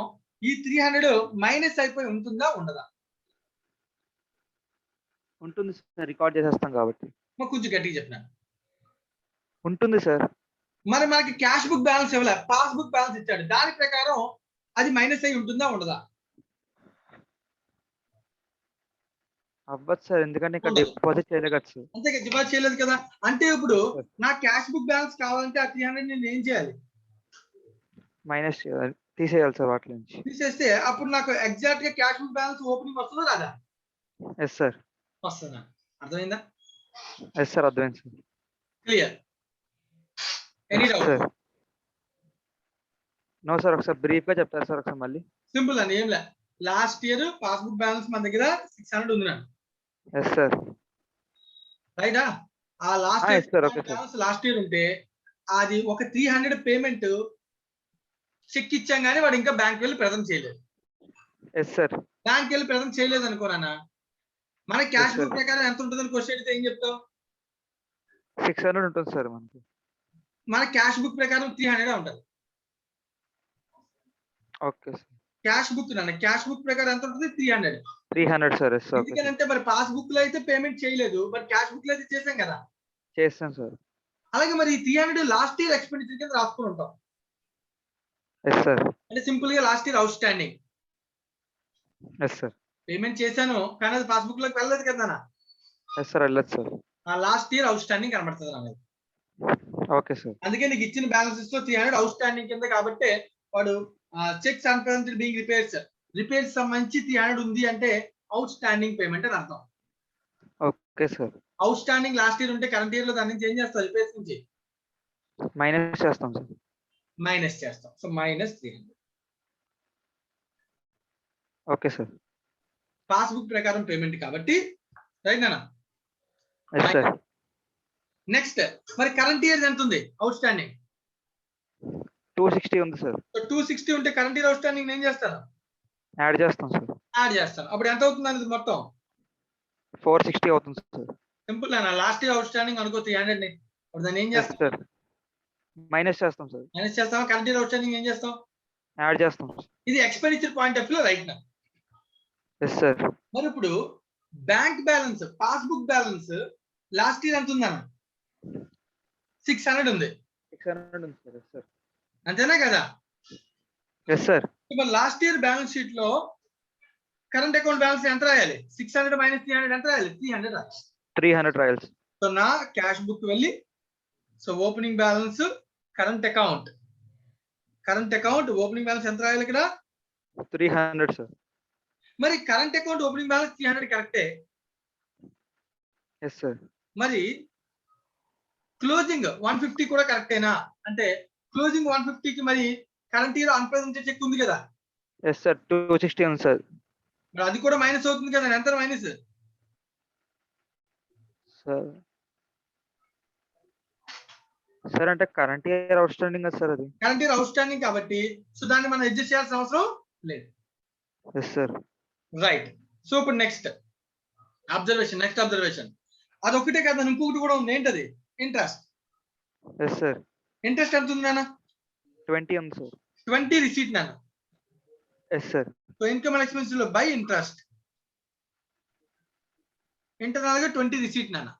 ఈ 300 మైనస్ అయిపోయి ఉంటుందా ఉండదా? ఉంటుంది సార్, రికార్డ్ చేసేస్తాం కాబట్టి. మరి కొంచెం గట్టిగా చెప్పినాను. ఉంటుంది సార్. మరి మనకి క్యాష్ బుక్ బ్యాలెన్స్ ఇవ్వలే, పాస్ బుక్ బ్యాలెన్స్ ఇచ్చాడు. దాని ప్రకారం అది మైనస్ అయి ఉంటుందా ఉండదా? అవ్వదు సార్, ఎందుకంటే ఇక్కడ డిపాజిట్ చేయలేదు కదా సార్. అంతే కదా, డిపాజిట్ చేయలేదు కదా. అంటే ఇప్పుడు నా క్యాష్ బుక్ బ్యాలెన్స్ కావాలంటే ఆ 300 నేను ఏం చేయాలి? మైనస్ తీసేయాలి సార్ వాటి నుంచి. తీసేస్తే అప్పుడు నాకు ఎగ్జాక్ట్ గా క్యాష్ బుక్ బ్యాలెన్స్ ఓపెనింగ్ వస్తుందా రాదా? Yes sir. వస్తుందా? అర్థమైందా? ఎస్ సార్, అర్థమైంది sir. Clear? Any doubt? Sir no sir, ఒకసారి బ్రీఫ్ గా చెప్తారు సార్ ఒకసారి మళ్ళీ. సింపుల్ అండి, ఏం లే. లాస్ట్ ఇయర్ పాస్బుక్ బ్యాలెన్స్ మన దగ్గర 600 ఉంది నాన్న. Yes sir. రైటా? ఆ last yes sir, okay sir. Balance last year ఉంటే అది ఒక 300 పేమెంట్ చెక్ ఇచ్చాం కానీ వాడు ఇంకా బ్యాంక్ వెళ్ళి ప్రజెంట్ చేయలేదు. Yes sir. బ్యాంక్ వెళ్ళి ప్రజెంట్ చేయలేదు అనుకోనా, మన క్యాష్ Yes, sir. బుక్ ప్రకారం ఎంత ఉంటుందని క్వశ్చన్ అడిగితే ఏం చెప్తావు? 600 ఉంటుంది సార్ మనకి. మన క్యాష్ బుక్ ప్రకారం 300 ఉంటుంది. Okay sir. క్యాష్ బుక్ నాన్న, క్యాష్ బుక్ ప్రకారం ఎంత ఉంటుంది? 300. 300 సార్. Yes okay. ఎందుకంటే మరి పాస్ బుక్ లో అయితే పేమెంట్ చేయలేదు, మరి క్యాష్ బుక్ లో అయితే చేసాం కదా. చేస్తాం సార్. అలాగే మరి 300 లాస్ట్ ఇయర్ ఎక్స్పెండిచర్ కింద రాసుకుని ఉంటాం. Yes sir. అంటే సింపుల్ గా last year outstanding yes sir. Payment చేశాను కానీ అది పాస్బుక్ లోకి వెళ్ళలేదు కదా నాన్న. ఎస్ సార్, వెళ్ళదు సార్. ఆ లాస్ట్ ఇయర్ అవుట్ స్టాండింగ్ కనబడుతుంది నాన్న. Okay sir. అందుకే నీకు ఇచ్చిన బ్యాలెన్సెస్ లో 300 అవుట్ స్టాండింగ్ కింద కాబట్టి వాడు చెక్స్ అన్ప్రెజెంటెడ్ బీయింగ్ రిపేర్స్ సంబంధించి 300 ఉంది అంటే అవుట్ స్టాండింగ్ పేమెంట్ అని అర్థం. Okay sir. Outstanding last year ఉంటే కరెంట్ ఇయర్ లో దాని నుంచి ఏం చేస్తావు? రిపేర్స్ నుంచి మైనస్ చేస్తాం సార్. మైనస్ చేస్తాం. So minus 300 okay sir. Passbook ప్రకారం పేమెంట్ కాబట్టి. రైట్ నాన్న? Yes sir. నెక్స్ట్ మరి కరెంట్ ఇయర్ ఎంత ఉంది అవుట్ స్టాండింగ్? 260 ఉంది సార్. 260 ఉంటే కరెంట్ ఇయర్ అవుట్ స్టాండింగ్ ఏం చేస్తాను? యాడ్ చేస్తాం సార్. యాడ్ చేస్తాను. అప్పుడు ఎంత అవుతుంది అనేది మొత్తం? 460 అవుతుంది సార్. సింపుల్ అన్న, లాస్ట్ ఇయర్ అవుట్ స్టాండింగ్ అనుకో 300 ని. అప్పుడు దాన్ని ఏం చేస్తాం? సార్ మైనస్ చేస్తాం సార్. మైనస్ చేస్తావా? కరెంట్ ఇయర్ అవుట్ స్టాండింగ్ ఏం చేస్తాం? యాడ్ చేస్తాం. ఇది expenditure point of view right నా. Yes sir. మరి ఇప్పుడు bank balance, passbook balance last year ఎంత ఉందన్న? 600 ఉంది. 600 ఉంది సార్. Yes sir. అంతేనా కదా? Yes sir. ఇప్పుడు లాస్ట్ ఇయర్ బ్యాలెన్స్ షీట్ లో కరెంట్ అకౌంట్ బ్యాలెన్స్ ఎంత రాయాలి? 600 మైనస్ 300 ఎంత రాయాలి? 300 రాయాలి. 300 ట్రయల్స్. సో నా క్యాష్ బుక్ వెళ్ళి, so opening balance current account opening balance ఎంత రాయాలి ఇక్కడ? 300 సార్. మరి కరెంట్ అకౌంట్ ఓపెనింగ్ బ్యాలెన్స్ 300 కరెక్టే. Yes sir. మరి క్లోజింగ్ 150 కూడా కరెక్టేనా? అంటే క్లోజింగ్ 150 కి మరి కరెంట్ ఇయర్ అన్ప్రెజెంటెడ్ చెక్ ఉంది కదా. Yes sir. 260 ఉంది సార్. మరి అది కూడా మైనస్ అవుతుంది కదా. ఎంత మైనస్? సార్ సార్ అంటే కరెంట్ ఇయర్ అవుట్ స్టాండింగ్ కదా సార్ అది. కరెంట్ ఇయర్ అవుట్ స్టాండింగ్ కాబట్టి సో దాన్ని మనం అడ్జస్ట్ చేయాల్సిన అవసరం లేదు. Yes sir. రైట్. సో ఇప్పుడు నెక్స్ట్ అబ్జర్వేషన్ అదొక్కటే కదా, ఇంకొకటి కూడా ఉంది. ఏంటది? ఇంట్రెస్ట్. Yes sir. ఇంట్రెస్ట్ ఎంత ఉంది నాన్న? 20 ఉంది సార్. 20 రిసీట్ నాన్న. Yes sir. So income and expenses లో బై ఇంట్రెస్ట్ ఇంటర్నల్ గా 20 రిసీట్ నాన్న.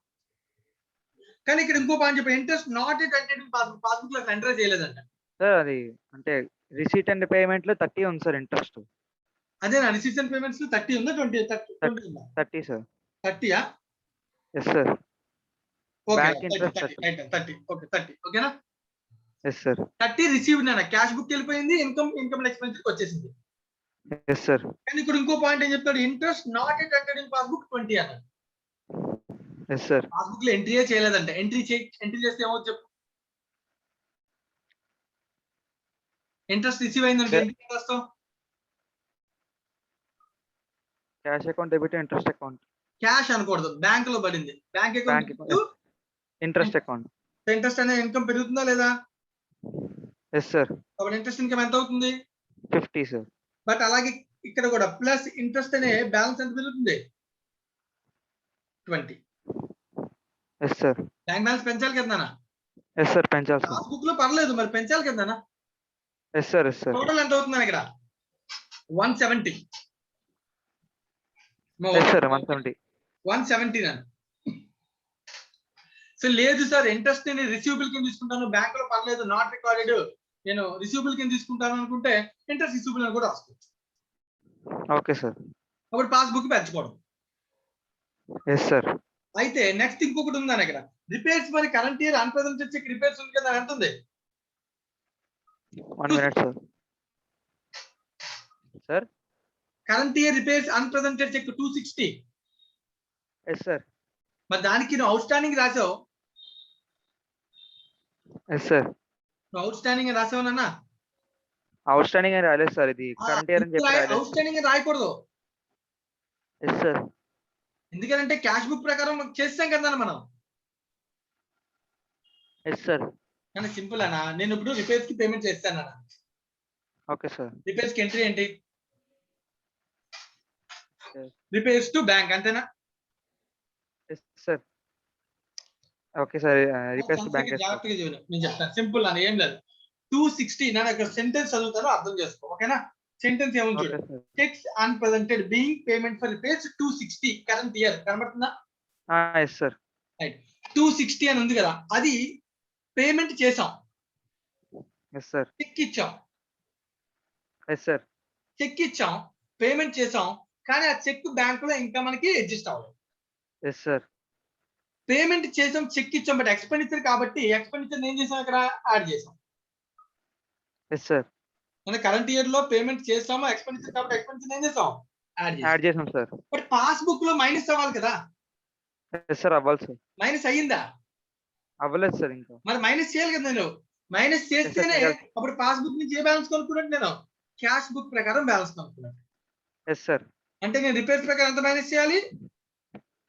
కానీ ఇక్కడ ఇంకో పాయింట్ చెప్పారు, interest not at entered passbook లో ఎంటర్ చేయలేదంట. సార్ అది అంటే రిసీట్ అండ్ పేమెంట్ లో 30 ఉంది సార్ ఇంట్రెస్ట్. అదేనా? రిసీట్స్ అండ్ పేమెంట్స్ లో 30 ఉందా? 20 ఉందా? 30 సార్. 30యా? Yes sir. Okay Bank interest 30 okay 30 ఓకేనా Yes, sir. 30 రిసీవ్డ్ నాన్న క్యాష్ బుక్ వెళ్ళిపోయింది ఇన్కమ్ ఎక్స్పెన్సెస్ వచ్చేసింది Yes, sir. కానీ ఇక్కడ ఇంకో పాయింట్ ఏం చెప్తాడు interest not at entered in passbook 20 అన్నాడు Yes, sir. పాస్బుక్ లో ఎంట్రీయే చేయలేదంటే ఎంట్రీ చేస్తే ఏమవుతుంది చెప్పు ఇంట్రెస్ట్ రిసీవ్ అయిందంటే Yeah. ఎంట్రీ చేస్తాం Cash account debit interest account. Cash అనకూడదు బ్యాంక్ లో పడింది bank Bank account interest account. Interest అనే ఇన్కమ్ పెరుగుతుందా లేదా Yes, sir. కాబట్టి ఇంట్రెస్ట్ ఇన్కమ్ ఎంత అవుతుంది 50, sir. బట్ అలాగే ఇక్కడ కూడా ప్లస్ ఇంట్రెస్ట్ అనే బ్యాలెన్స్ ఎంత పెరుగుతుంది 20 Yes, sir. బ్యాంక్ బ్యాలెన్స్ పెంచాలి కదా Yes, sir. Penchal, sir. Passbook లో పర్లేదు మరి పెంచాలి కదా Yes, sir. Yes, sir. Total ఎంత అవుతుంది ఇక్కడ 170 Yes, sir. 170. 170 నన్ను సో లేదు సార్ ఇంట్రెస్ట్ నేను రిసీవబుల్ కింద తీసుకుంటాను బ్యాంక్ లో పర్లేదు నాట్ రికార్డెడ్ నేను రిసీవబుల్ కింద తీసుకుంటాను అనుకుంటే ఇంట్రెస్ట్ రిసీవబుల్ అని కూడా రాసుకోవచ్చు Okay, sir. అప్పుడు పాస్బుక్ పెంచుకోవడం Yes, sir. అయితే నెక్స్ట్ ఇంకొకటి ఉందని ఇక్కడ రిపేర్స్ మరి current year unpresented check repairs ఉంది కదా ఎంత ఉంది 1 minute, sir. Sir? Current year repairs unpresented check 260 Yes, sir. మరి దానికి నువ్వు అవుట్ స్టాండింగ్ రాసావు Yes, sir. నువ్వు అవుట్ స్టాండింగ్ రాసావునన్నా Outstanding and రాలేదు sir. ఇది current year అని చెప్పి రాలేదు. అవుట్ స్టాండింగ్ రాయకూడదు Yes, sir. ఎందుకంటే క్యాష్ బుక్ ప్రకారం చేస్తాం కదా మనం Yes, sir. కానీ సింపుల్ అన్నా నేను ఇప్పుడు రిపేర్స్ కి పేమెంట్ చేస్తానన్నా Okay, sir. రిపేర్స్ కి ఎంట్రీ ఏంటి Yes. రిపేర్స్ టు బ్యాంక్ అంతేనా Yes, sir. Okay, sir. Repairs to bank. జాగ్రత్తగా చూడు నేను చెప్తాను సింపుల్ అని ఏం లేదు 260 నేను ఇక్కడ సెంటెన్స్ చదువుతాను అర్థం చేసుకో ఓకేనా సెంటెన్స్ ఏముంది చూడు Okay, sir. Checks unpresented being payment for repairs 260 current year కనబడుతుందా Yes, sir. రైట్ 260 అని ఉంది కదా అది పేమెంట్ చేసాం Yes, sir. చెక్ ఇచ్చాం Yes, sir. చెక్ ఇచ్చాం పేమెంట్ చేసాం కానీ ఆ చెక్ బ్యాంక్ లో ఇంకా మనకి అడ్జస్ట్ అవ్వలేదు Yes, sir. పేమెంట్ చేసాం చెక్ ఇచ్చాం బట్ ఎక్స్పెండిచర్ కాబట్టి ఎక్స్పెండిచర్ ఏం చేసాం ఇక్కడ యాడ్ చేసాం Yes, sir. మన కరెంట్ ఇయర్ లో పేమెంట్ చేసాము ఎక్స్పెండిచర్ కాబట్టి ఎక్స్పెండిచర్ ఏం చేసాం యాడ్ Add చేసాం చేసాం sir. బట్ పాస్బుక్ లో మైనస్ అవ్వాలి కదా Yes, sir. అవ్వాలి sir. మైనస్ అయ్యిందా అవ్వలేదు sir ఇంకా. మరి మైనస్ చేయాలి కదా నేను మైనస్ చేస్తేనే చేయాలి. అప్పుడు పాస్బుక్ నుంచి ఏ బ్యాలెన్స్ కొనుక్కున్నట్టు నేను క్యాష్ బుక్ ప్రకారం బ్యాలెన్స్ కొనుక్కున్నాను Yes, sir. అంటే నేను రిపేర్స్ ప్రకారం ఎంత మైనస్ చేయాలి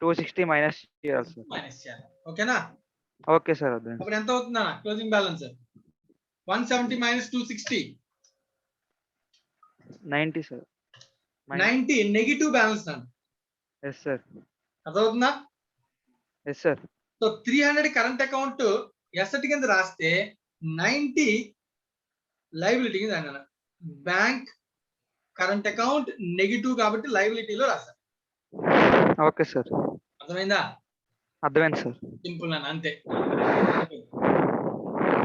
260 మైనస్ చేయాలి sir. మైనస్ చేయాలి ఓకేనా ఓకే సార్ అదే. అప్పుడు ఎంత అవుతుందా closing balance 170 minus 260 90 sir. 90 negative balance నాన్న Yes, sir. అర్థమవుతుందా Yes, sir. So 300 current account asset కింద రాస్తే 90 లైబిలిటీ కింద అన్న బ్యాంక్ కరెంట్ అకౌంట్ నెగిటివ్ కాబట్టి లైబిలిటీలో రాస్తారు ఓకే సార్. అర్థమైందా అర్థమైంది సార్. సింపుల్ అన్న అంతే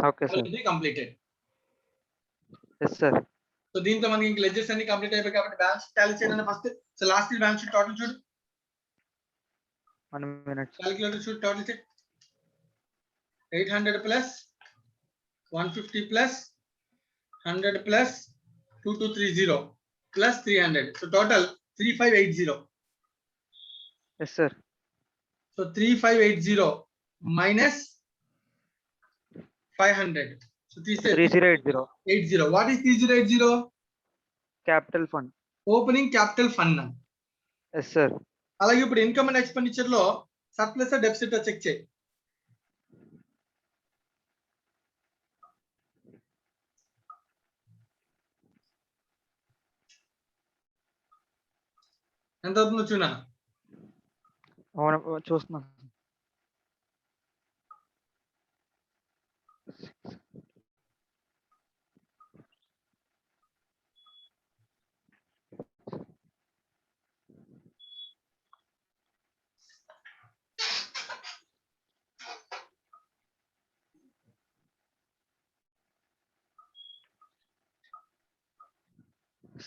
okay sir. Completed yes sir. So దీంతో మనకి ఇంక లెడ్జెస్ అన్ని కంప్లీట్ అయిపోయి కాబట్టి బ్యాలెన్స్ టాలీ చేయాలని first so last balance sheet total చూడు 1 minute. క్యాలిక్యులేటర్ చూడు total sheet 800 plus 150 plus 100 plus 2230 plus 300 so total 3580 yes sir. So 3580 minus 500 so 3080 80 what is 3080 capital fund. Opening capital fund yes sir. అలాగే ఇప్పుడు income and expenditure లో surplus deficit check చేయి ఎంత అవుతుందో చూనా చూస్తున్నాను.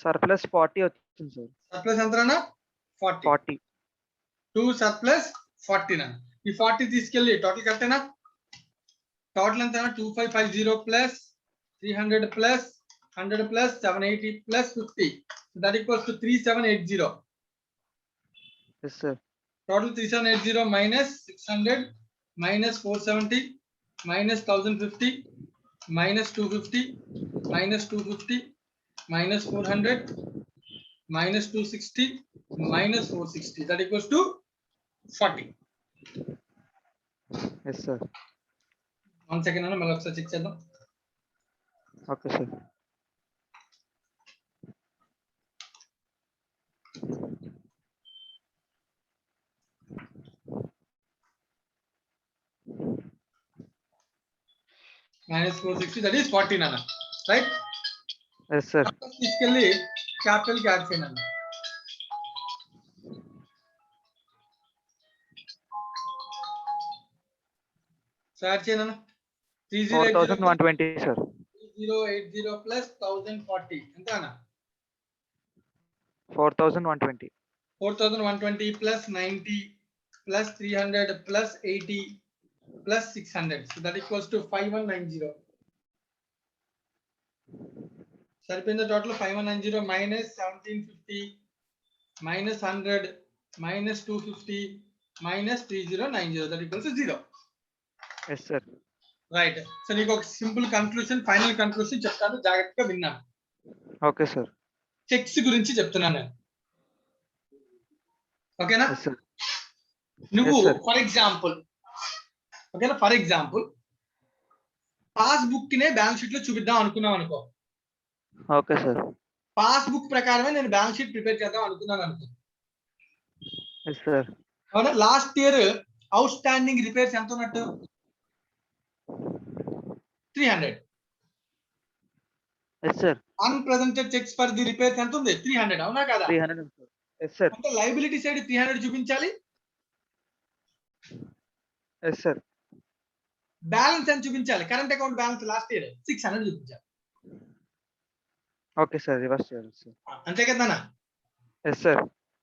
Surplus 40 వచ్చింది sir. Surplus ఎంతనా 40 40. 2 surplus 40 నా ఈ 40 తీసుకెళ్ళి టోటల్ కరెక్టేనా? టోటల్ ఎంత? 2550 plus 300 plus 100 plus 780 plus 50. That equals to 3780. Yes, sir. Total 3780 minus 600 minus 470 minus 1050 minus 250 minus 250 minus 400 minus 260 minus 460. That equals to 40. Yes, sir. 1 second అన్న మళ్ళీ ఒకసారి చెక్ చేద్దాం. Okay, sir. Minus 460, that is 14 అన్న, right? Yes, sir. తీసుకెళ్ళి capital కి add చేయండి అన్న. So add చేయండి అన్న. 4120, sir. 3080 ప్లస్ 1040 ఎంత అన్న? 4120. 4120 plus 90 plus 300 plus 80 plus 600. So that equals to 5190. సరిపోయింది. Total 5190 minus 1750 minus 100 minus 250 minus 3090. That equals to 0. Yes, sir. Right. So నీకు ఒక సింపుల్ కన్క్లూషన్, ఫైనల్ కన్క్లూషన్ చెప్తాను, జాగ్రత్తగా విన్నాను. Okay, sir. చెక్స్ గురించి చెప్తున్నాను నేను. ఓకేనా? Yes, sir. నువ్వు Yes, sir. ఫర్ ఎగ్జాంపుల్, ఓకేనా, ఫర్ ఎగ్జాంపుల్ పాస్బుక్ నే బ్యాలెన్స్ షీట్ లో చూపిద్దాం అనుకున్నాం అనుకో. Okay, sir. పాస్బుక్ ప్రకారమే నేను బ్యాలెన్స్ షీట్ ప్రిపేర్ చేద్దాం అనుకున్నాను అనుకో. Yes, sir. అవునా? Last year out standing repairs ఎంత ఉన్నట్టు? 300. Yes, sir. Unpresented checks for the repairs ఎంత ఉంది? 300. అవునా కదా? 300. Yes, sir. అంటే లైబిలిటీ సైడ్ 300 చూపించాలి, Yes, sir. బ్యాలెన్స్ ఎంత చూపించాలి? Current account balance last year 600 చూపించాలి. Okay, sir. Reverse చేయాలి, sir. అంతే కదా? Yes, sir.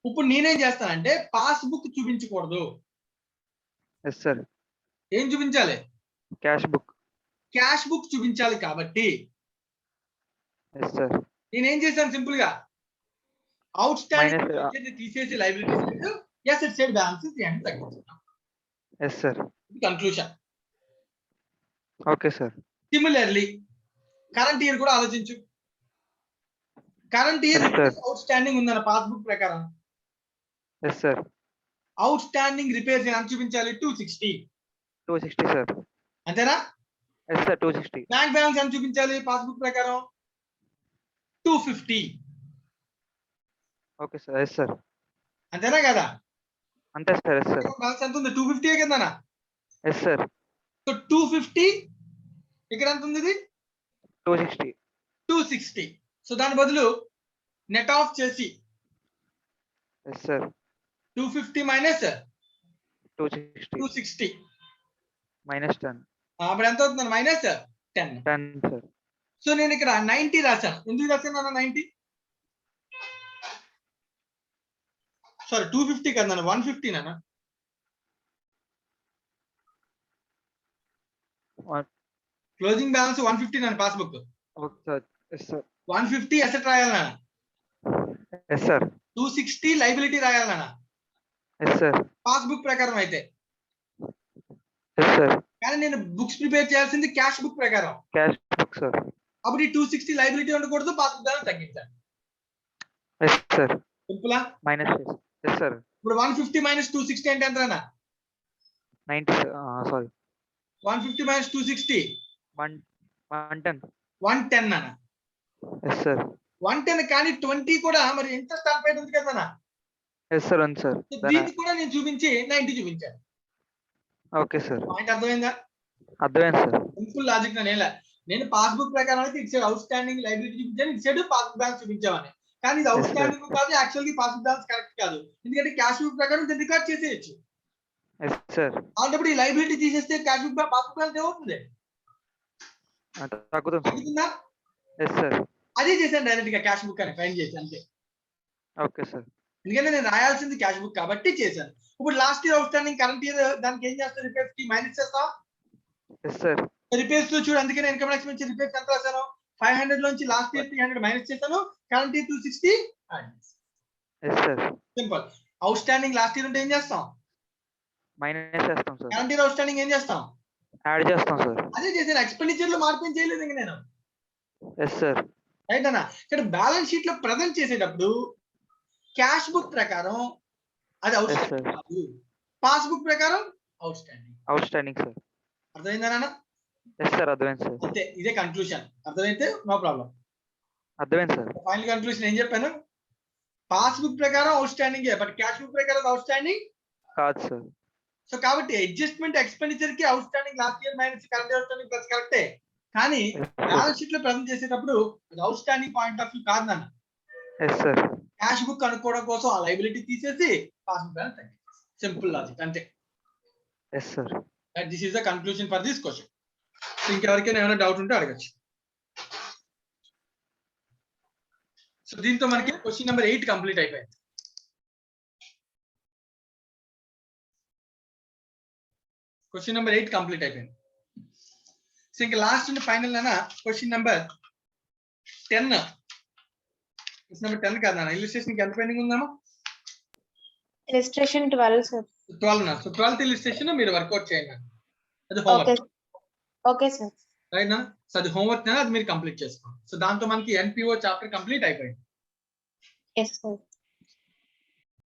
ఇప్పుడు నేనేం చేస్తానంటే పాస్బుక్ చూపించకూడదు. Yes, sir. ఏం చూపించాలి? Cash book. క్యాష్ బుక్ చూపించాలి. కాబట్టి Yes, sir. నేనేం చేశాను? సింపుల్ గా అవుట్ స్టాండింగ్ Minus, తీసేసి liability side asset side balance 300 తగ్గించాను. Yes, sir. Conclusion. Okay, sir. Similarly current year కూడా ఆలోచించు. Current year Yes, sir. Out standing ఉందన్న పాస్బుక్ ప్రకారం. Yes, sir. Out standing repairs ఎంత చూపించాలి? 260. 260, sir. అంతేనా? Yes, sir. 260. బ్యాంక్ బ్యాలెన్స్ ఎంత చూపించాలి పాస్బుక్ ప్రకారం? 250. Okay, sir. Yes, sir. అంతేనా కదా? అంతే, sir. Yes, sir. బ్యాలెన్స్ ఎంత ఉంది? 250 కదనా? Yes, sir. సో 250 ఇక్కడ ఎంత ఉంది? ఇది 260. 260. సో దాని బదులు నెట్ ఆఫ్ చేసి Yes, sir. 250 మైనస్ 260. 260 Minus 10. అప్పుడు ఎంత అవుతుంది? మైనస్ 10. 10, sir. సో నేను ఇక్కడ 90 రాశాను. ఎందుకు రాశాను అన్న 90? సారీ 250 కదా, 150 నాన్న. What? క్లోజింగ్ బ్యాలెన్స్ 150 నాన్న passbook. Okay, sir. Yes, sir. 150 asset రాయాలి నాన్న. Yes, sir. 260 లైబిలిటీ రాయాలి నాన్న Yes, sir. పాస్బుక్ ప్రకారం అయితే. Yes, sir. కానీ నేను బుక్స్ ప్రిపేర్ చేయాల్సింది క్యాష్ బుక్ ప్రకారం. Cash book, sir. అప్పుడు ఈ 260 లైబిలిటీ ఉండకూడదు, పాస్బుక్ బ్యాలెన్స్ తగ్గించాలి. Yes, sir. సింపులా? Minus, yes. Yes, sir. ఇప్పుడు 150 మైనస్ 260 అంటే ఎంత అన్న? 90, sir. Sorry. 150 మైనస్ 260 110. 110 అన్న. Yes, sir. 110 కానీ 20 కూడా మరి ఇంట్రెస్ట్ అల్పైట్ ఉంది కదా. Yes, sir. On, sir. దీన్ని కూడా నేను చూపించి 90 చూపించాను. Okay, sir. పాయింట్ అర్థమైందా? అర్థమైంది, sir. Simple logic. నేను పాస్బుక్ ప్రకారం అయితే ఇటు సైడ్ అవుట్ స్టాండింగ్ లైబిలిటీ చూపించాను, ఇటు సైడ్ పాస్బుక్ బ్యాలెన్స్ చూపించామని. కానీ ఇది అవుట్ స్టాండింగ్ కాదు, యాక్చువల్ గా పాస్బుక్ బ్యాలెన్స్ కరెక్ట్ కాదు. ఎందుకంటే క్యాష్ బుక్ ప్రకారం దీన్ని రికార్డ్ చేసేయచ్చు. Yes, sir. అలాంటప్పుడు ఈ లైబిలిటీ తీసేస్తే క్యాష్ బుక్ పాస్బుక్ బ్యాలెన్స్ ఏమవుతుంది? తగ్గుతుంది, sir. తగ్గుతుందా? Yes, sir. అదే చేశాను డైరెక్ట్ గా క్యాష్ బుక్ అని ఫైండ్ చేసి అంతే. Okay, sir. ఎందుకంటే నేను రాయాల్సింది క్యాష్ బుక్ కాబట్టి చేశాను. ఇప్పుడు last year outstanding current year దానికి ఏం చేస్తా, రిపేర్స్ కి మైనస్ చేస్తా. Yes, sir. రిపేర్స్ లో చూడు, అందుకే నేను ఇన్కమ్ ట్యాక్స్ నుంచి రిపేర్స్ ఎంత రాశాను, 500 లోంచి లాస్ట్ ఇయర్ 300 మైనస్ చేశాను, current year 260 Yes, sir. Simple. Outstanding last year ఉంటే ఏం చేస్తాం, Minus చేస్తాం sir. Current year outstanding ఏం చేస్తాం, Add చేస్తాం sir. అదే చేశాను. ఎక్స్పెండిచర్ లో మార్పు ఏం చేయలేదు ఇంక నేను, Yes, sir. రైట్ అన్న. ఇక్కడ బ్యాలెన్స్ షీట్ లో ప్రజెంట్ చేసేటప్పుడు క్యాష్ బుక్ ప్రకారం అది అవుట్ Yes, స్టాండింగ్ sir. కాదు, పాస్ బుక్ ప్రకారం అవుట్ స్టాండింగ్. Outstanding sir. అర్థమైందా? Yes, sir. అర్థమైంది sir. అంతే, ఇదే కన్క్లూషన్. అర్థమైతే నో ప్రాబ్లం. అర్థమైంది sir. ఫైనల్ కన్క్లూషన్ ఏం చెప్పాను, పాస్ బుక్ ప్రకారం out standing, but cash book ప్రకారం అవుట్ స్టాండింగ్ కాదు sir. సో కాబట్టి అడ్జస్ట్మెంట్ ఎక్స్పెండిచర్ కి out standing last year minus current out standing plus కరెక్టే, కానీ బ్యాలెన్స్ షీట్ లో ప్రజెంట్ చేసేటప్పుడు అది out standing point of view కాదు నాన్న. Yes, sir. క్యాష్ బుక్ కనుక్కోవడం కోసం ఆ లైబిలిటీ తీసేసి పాస్ బుక్ బ్యాలెన్స్ తగ్గించేసి, సింపుల్ లాజిక్ అంతే. Yes, sir. This is the conclusion for this question. ఇంకెవరికైనా ఏమైనా డౌట్ ఉంటే అడగచ్చు. సో దీంతో మనకి క్వశ్చన్ నెంబర్ 8 కంప్లీట్ అయిపోయింది. క్వశ్చన్ నెంబర్ 8 కంప్లీట్ అయిపోయింది. సో ఇంకా లాస్ట్ అండ్ ఫైనల్ అయినా క్వశ్చన్ నెంబర్ 10. క్వశ్చన్ నెంబర్ 10 కాదు నాన్న, ఇల్లుస్ట్రేషన్ ఎంత పెండింగ్ ఉందామా, Illustration 12, sir. 12 నా. సో 12th ఇల్లుస్ట్రేషన్ మీరు వర్కౌట్ చేయండి, అది Okay. Homework, Okay, sir. Right నా. సో అది హోంవర్క్ అది మీరు కంప్లీట్ చేసుకోండి. సో దాంతో మనకి ఎన్పిఓ చాప్టర్ కంప్లీట్ అయిపోయింది. Yes, sir.